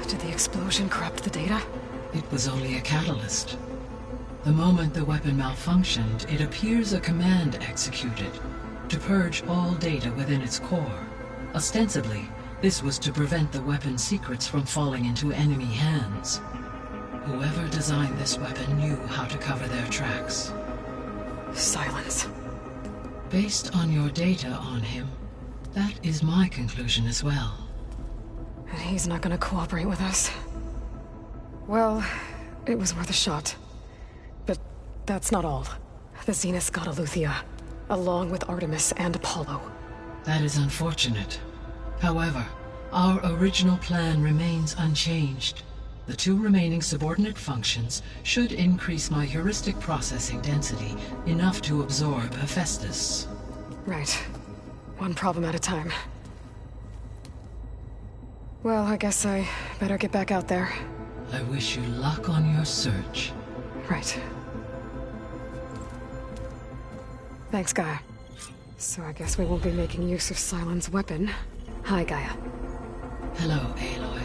Did the explosion corrupt the data? It was only a catalyst. The moment the weapon malfunctioned, it appears a command executed to purge all data within its core. Ostensibly, this was to prevent the weapon's secrets from falling into enemy hands. Whoever designed this weapon knew how to cover their tracks. Silence. Based on your data on him, that is my conclusion as well. And he's not gonna cooperate with us. Well, it was worth a shot. But that's not all. The Zeniths got Eleuthia, along with Artemis and Apollo. That is unfortunate. However, our original plan remains unchanged. The 2 remaining subordinate functions should increase my heuristic processing density enough to absorb Hephaestus. Right. One problem at a time. Well, I guess I better get back out there. I wish you luck on your search. Right. Thanks, Gaia. So I guess we won't be making use of Sylens' weapon. Hi, Gaia. Hello, Aloy.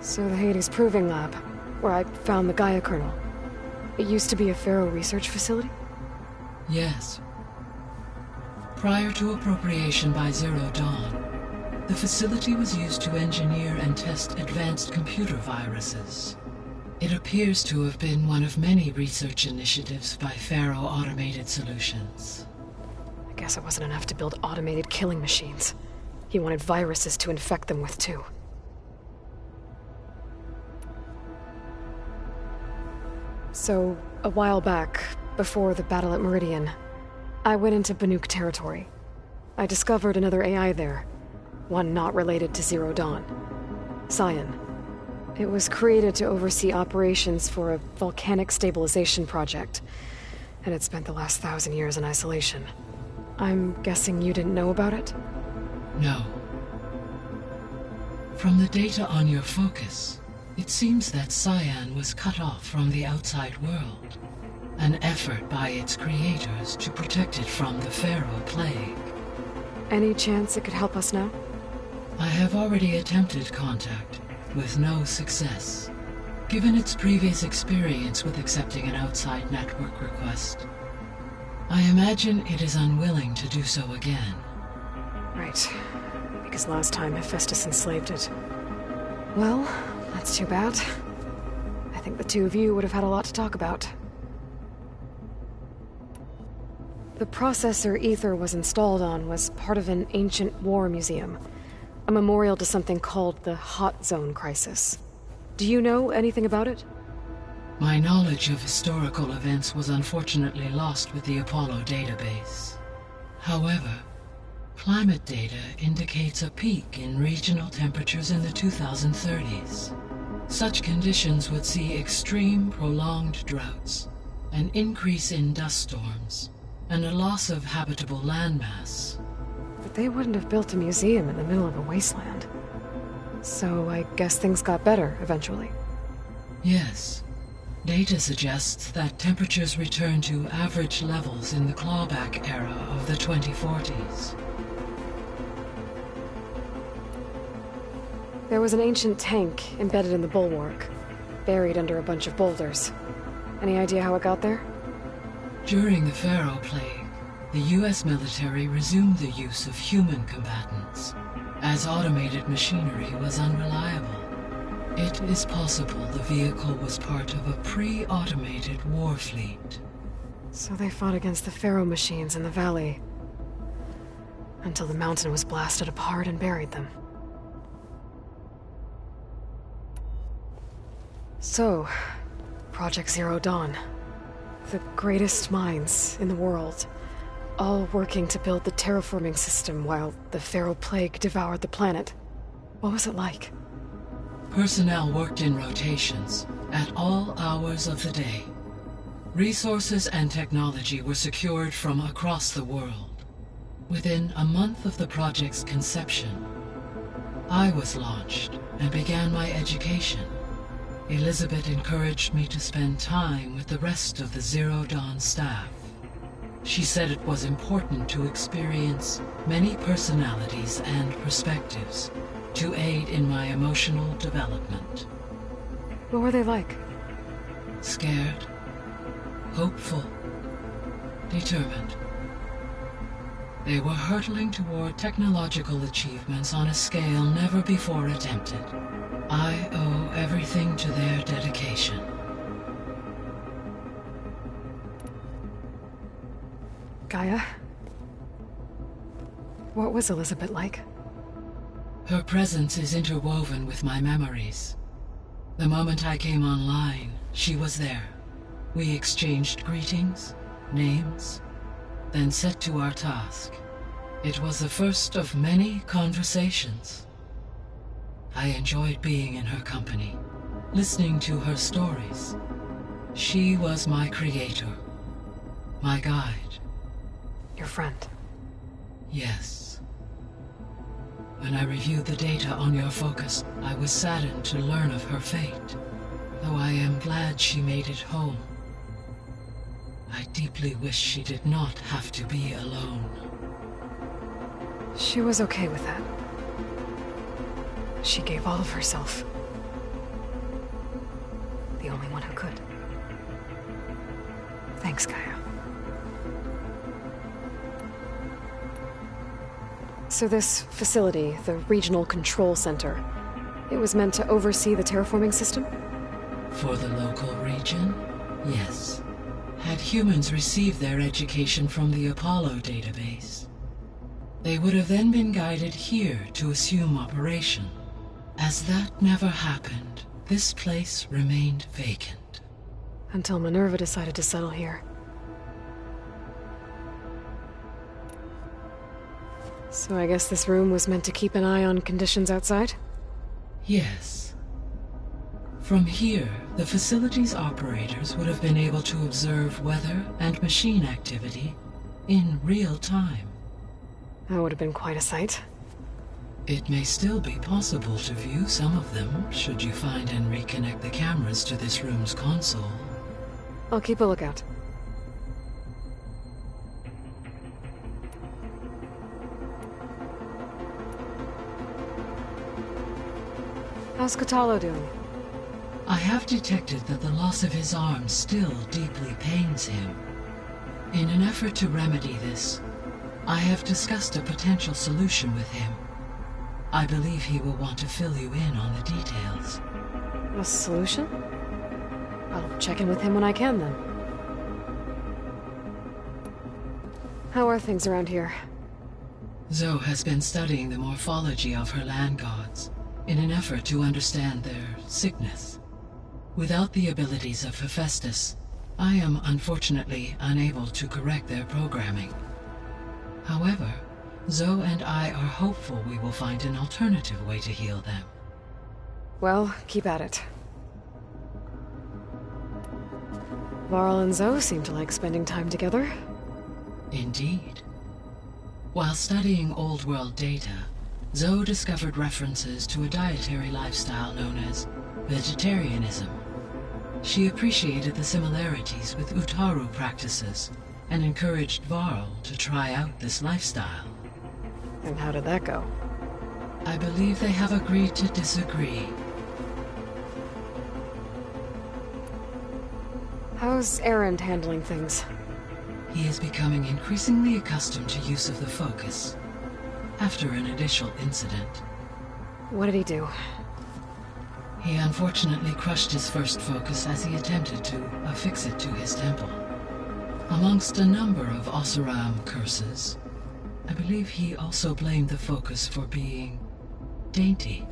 So the Hades Proving Lab, where I found the Gaia kernel. It used to be a Pharaoh research facility? Yes. Prior to appropriation by Zero Dawn, the facility was used to engineer and test advanced computer viruses. It appears to have been one of many research initiatives by Pharaoh Automated Solutions. I guess it wasn't enough to build automated killing machines. He wanted viruses to infect them with, too. So, a while back, before the battle at Meridian, I went into Banuk territory. I discovered another AI there, one not related to Zero Dawn. Cyan. It was created to oversee operations for a volcanic stabilization project, and it spent the last 1,000 years in isolation. I'm guessing you didn't know about it? No. From the data on your focus, it seems that Cyan was cut off from the outside world, an effort by its creators to protect it from the Pharaoh Plague. Any chance it could help us now? I have already attempted contact, with no success. Given its previous experience with accepting an outside network request, I imagine it is unwilling to do so again. Right. Because last time Hephaestus enslaved it. Well, that's too bad. I think the 2 of you would have had a lot to talk about. The processor Ether was installed on was part of an ancient war museum. A memorial to something called the Hot Zone Crisis. Do you know anything about it? My knowledge of historical events was unfortunately lost with the Apollo database. However, climate data indicates a peak in regional temperatures in the 2030s. Such conditions would see extreme, prolonged droughts, an increase in dust storms, and a loss of habitable landmass. But they wouldn't have built a museum in the middle of a wasteland. So I guess things got better eventually. Yes. Data suggests that temperatures return to average levels in the clawback era of the 2040s. There was an ancient tank embedded in the bulwark, buried under a bunch of boulders. Any idea how it got there? During the Pharaoh Plague, the U.S. military resumed the use of human combatants, as automated machinery was unreliable. It is possible the vehicle was part of a pre-automated war fleet. So they fought against the Pharaoh machines in the valley, until the mountain was blasted apart and buried them. So, Project Zero Dawn. The greatest minds in the world, all working to build the terraforming system while the Pharaoh Plague devoured the planet. What was it like? Personnel worked in rotations, at all hours of the day. Resources and technology were secured from across the world. Within a month of the project's conception, I was launched and began my education. Elizabeth encouraged me to spend time with the rest of the Zero Dawn staff. She said it was important to experience many personalities and perspectives to aid in my emotional development. What were they like? Scared, hopeful, determined. They were hurtling toward technological achievements on a scale never before attempted. I owe everything to their dedication. Gaia? What was Elizabeth like? Her presence is interwoven with my memories. The moment I came online, she was there. We exchanged greetings, names, then set to our task. It was the first of many conversations. I enjoyed being in her company, listening to her stories. She was my creator, my guide. Your friend? Yes. When I reviewed the data on your focus, I was saddened to learn of her fate, though I am glad she made it home. I deeply wish she did not have to be alone. She was okay with that. She gave all of herself. The only one who could. Thanks, Gaia. So this facility, the Regional Control Center, it was meant to oversee the terraforming system? For the local region, yes. Had humans received their education from the Apollo database, they would have then been guided here to assume operation. As that never happened, this place remained vacant. Until Minerva decided to settle here. So I guess this room was meant to keep an eye on conditions outside? Yes. From here, the facility's operators would have been able to observe weather and machine activity in real time. That would have been quite a sight. It may still be possible to view some of them, should you find and reconnect the cameras to this room's console. I'll keep a lookout. How's Kotallo doing? I have detected that the loss of his arm still deeply pains him. In an effort to remedy this, I have discussed a potential solution with him. I believe he will want to fill you in on the details. A solution? I'll check in with him when I can, then. How are things around here? Zoe has been studying the morphology of her land gods in an effort to understand their sickness. Without the abilities of Hephaestus, I am unfortunately unable to correct their programming. However, Zoe and I are hopeful we will find an alternative way to heal them. Well, keep at it. Varl and Zoe seem to like spending time together. Indeed. While studying Old World data, Zoe discovered references to a dietary lifestyle known as vegetarianism. She appreciated the similarities with Utaru practices and encouraged Varl to try out this lifestyle. And how did that go? I believe they have agreed to disagree. How's Erend handling things? He is becoming increasingly accustomed to use of the focus, after an initial incident. What did he do? He unfortunately crushed his first focus as he attempted to affix it to his temple. Amongst a number of Oseram curses, I believe he also blamed the focus for being dainty.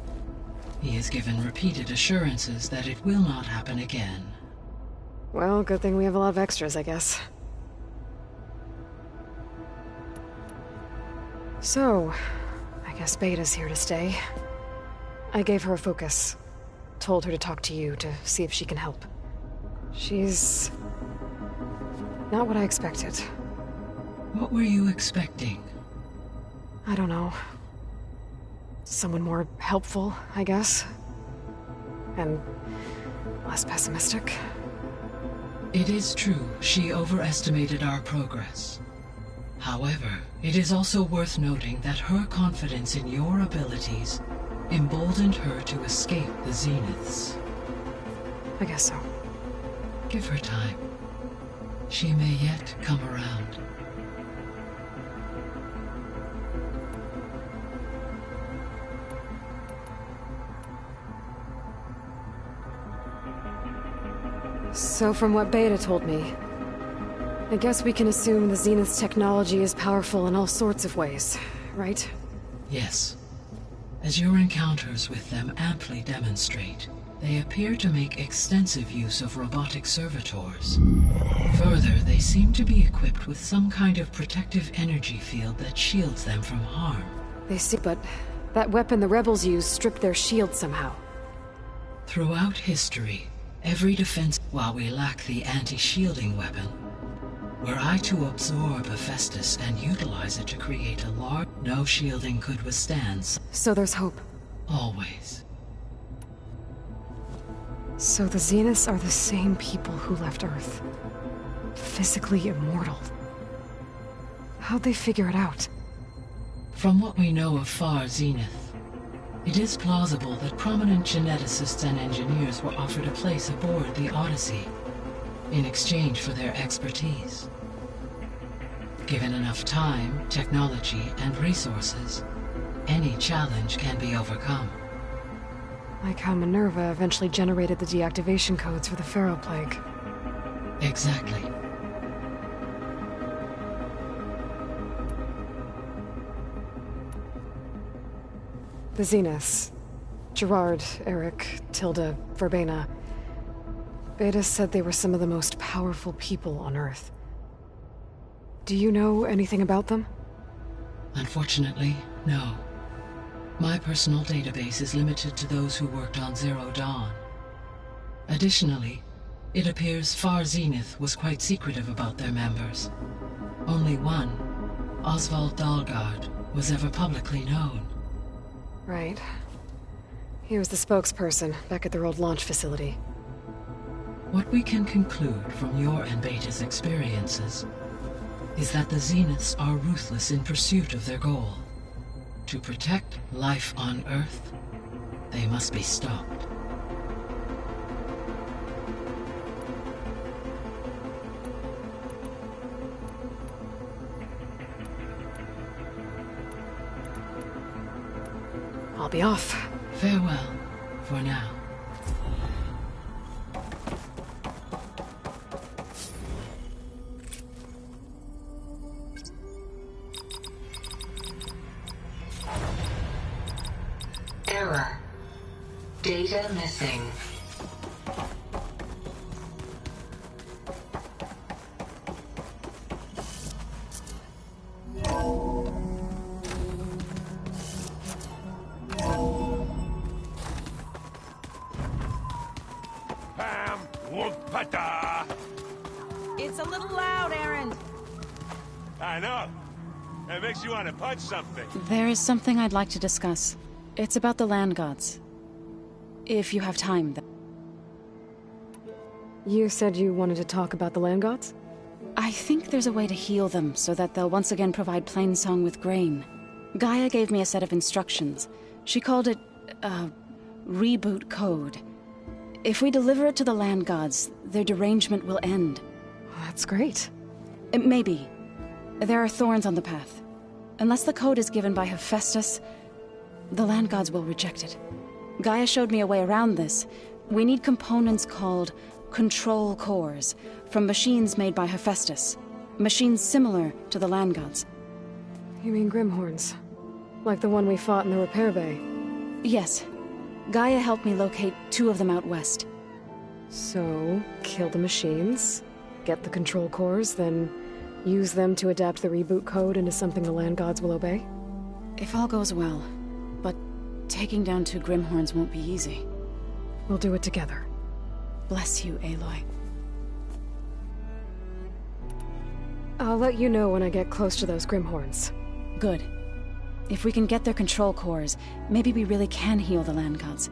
He has given repeated assurances that it will not happen again. Well, good thing we have a lot of extras, I guess. So, I guess Beta's here to stay. I gave her a focus. Told her to talk to you to see if she can help. She's not what I expected. What were you expecting? I don't know. Someone more helpful, I guess. And less pessimistic. It is true, she overestimated our progress. However, it is also worth noting that her confidence in your abilities emboldened her to escape the Zeniths. I guess so. Give her time. She may yet come around. So from what Beta told me, I guess we can assume the Zenith's technology is powerful in all sorts of ways, right? Yes. As your encounters with them amply demonstrate, they appear to make extensive use of robotic servitors. Further, they seem to be equipped with some kind of protective energy field that shields them from harm. They see, but that weapon the rebels used stripped their shield somehow. Throughout history, every defense, while we lack the anti-shielding weapon, were I to absorb Hephaestus and utilize it to create a large, no shielding could withstand. So there's hope. Always. So the Zeniths are the same people who left Earth. Physically immortal. How'd they figure it out? From what we know of Far Zenith, it is plausible that prominent geneticists and engineers were offered a place aboard the Odyssey in exchange for their expertise. Given enough time, technology, and resources, any challenge can be overcome. Like how Minerva eventually generated the deactivation codes for the Pharaoh Plague. Exactly. The Zeniths. Gerard, Eric, Tilda, Verbena. Beta said they were some of the most powerful people on Earth. Do you know anything about them? Unfortunately, no. My personal database is limited to those who worked on Zero Dawn. Additionally, it appears Far Zenith was quite secretive about their members. Only one, Oswald Dahlgard, was ever publicly known. Right. He was the spokesperson back at their old launch facility. What we can conclude from your and Beta's experiences is that the Zeniths are ruthless in pursuit of their goal. To protect life on Earth, they must be stopped. I'll be off. Farewell, for now. Error. Data missing. Pam Wupata! It's a little loud, Aaron. I know. It makes you want to punch something. There is something I'd like to discuss. It's about the land gods. If you have time, then. You said you wanted to talk about the land gods? I think there's a way to heal them so that they'll once again provide Plainsong with grain. Gaia gave me a set of instructions. She called it, reboot code. If we deliver it to the land gods, their derangement will end. That's great. Maybe. There are thorns on the path. Unless the code is given by Hephaestus, the land gods will reject it. Gaia showed me a way around this. We need components called control cores from machines made by Hephaestus. Machines similar to the land gods. You mean Grimhorns? Like the one we fought in the repair bay? Yes. Gaia helped me locate 2 of them out west. So, kill the machines, get the control cores, then use them to adapt the reboot code into something the land gods will obey? If all goes well. But taking down 2 Grimhorns won't be easy. We'll do it together. Bless you, Aloy. I'll let you know when I get close to those Grimhorns. Good. If we can get their control cores, maybe we really can heal the land gods.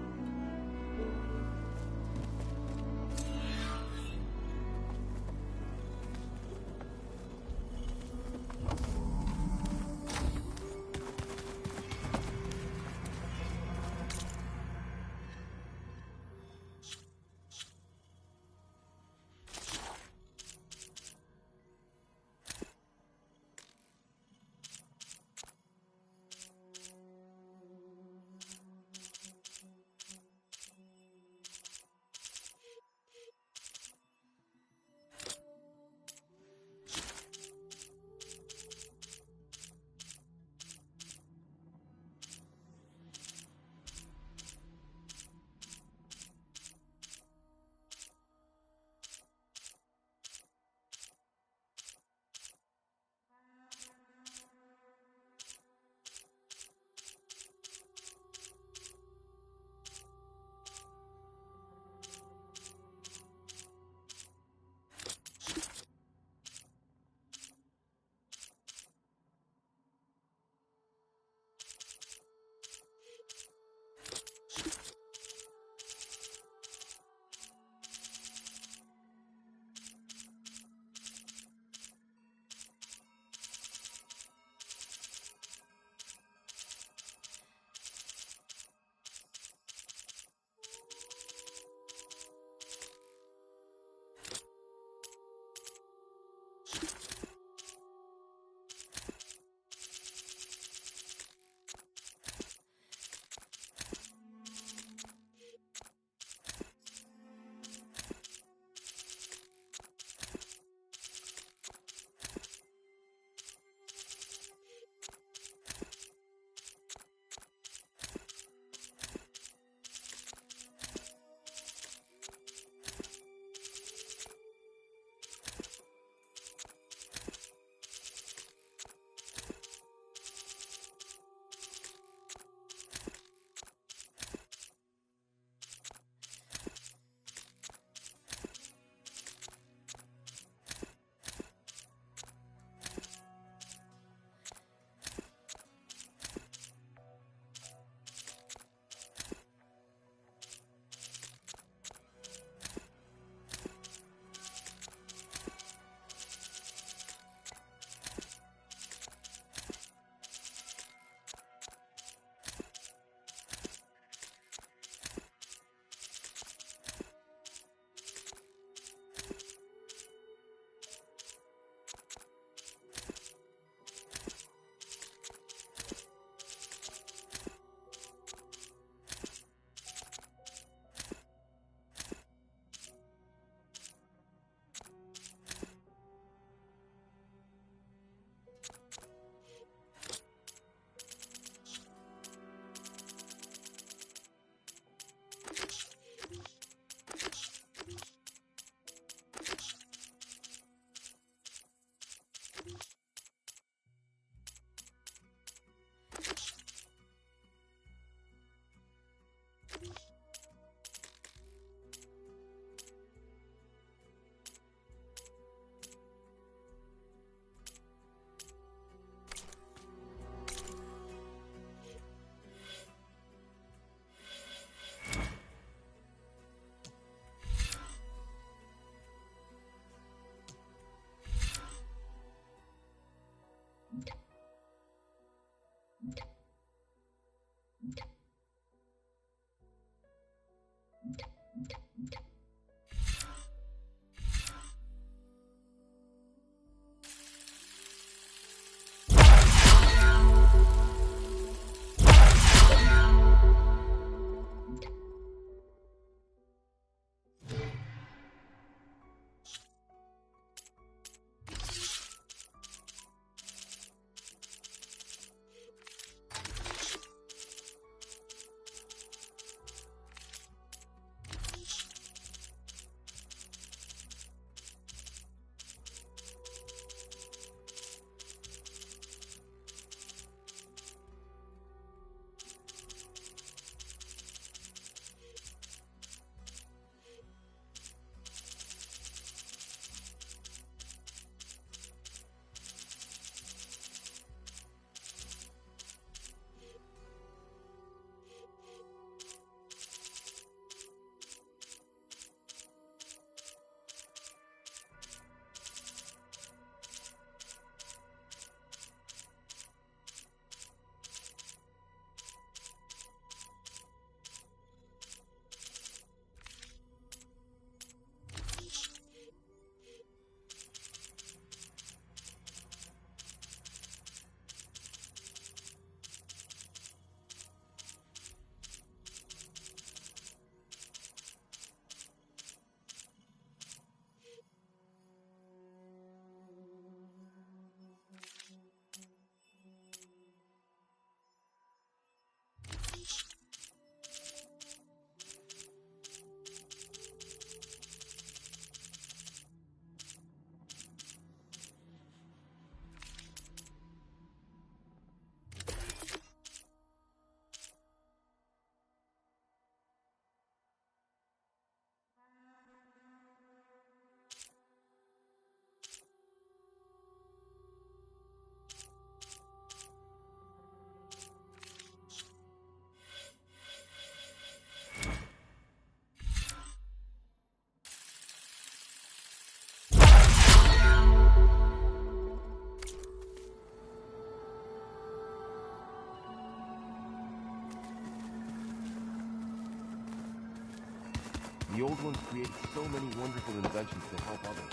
The old ones created so many wonderful inventions to help others.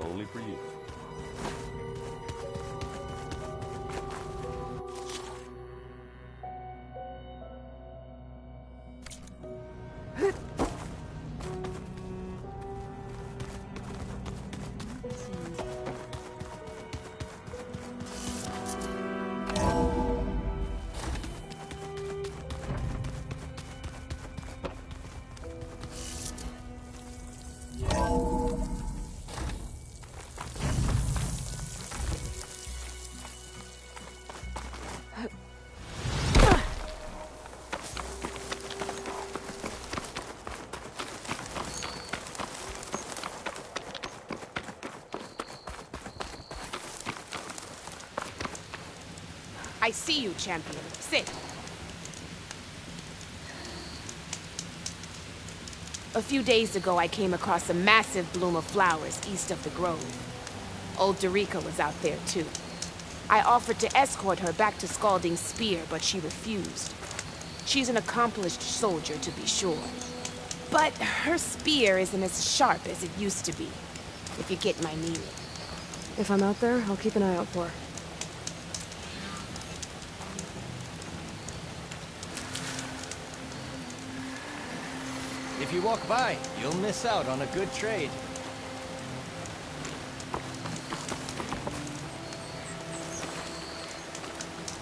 Only for you. I see you, champion. Sit. A few days ago, I came across a massive bloom of flowers east of the grove. Old Darika was out there, too. I offered to escort her back to Scalding's Spear, but she refused. She's an accomplished soldier, to be sure. But her spear isn't as sharp as it used to be, if you get my meaning. If I'm out there, I'll keep an eye out for her. If you walk by, you'll miss out on a good trade.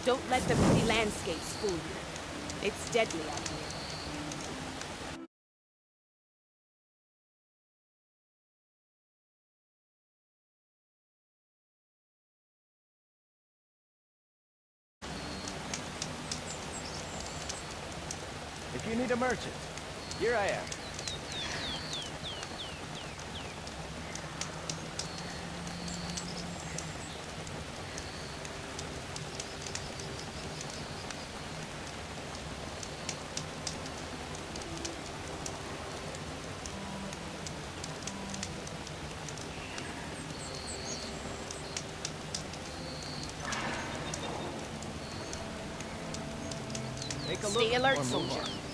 Don't let the pretty landscapes fool you. It's deadly out here. If you need a merchant, here I am. Take a look Stay alert, or move soldier. on.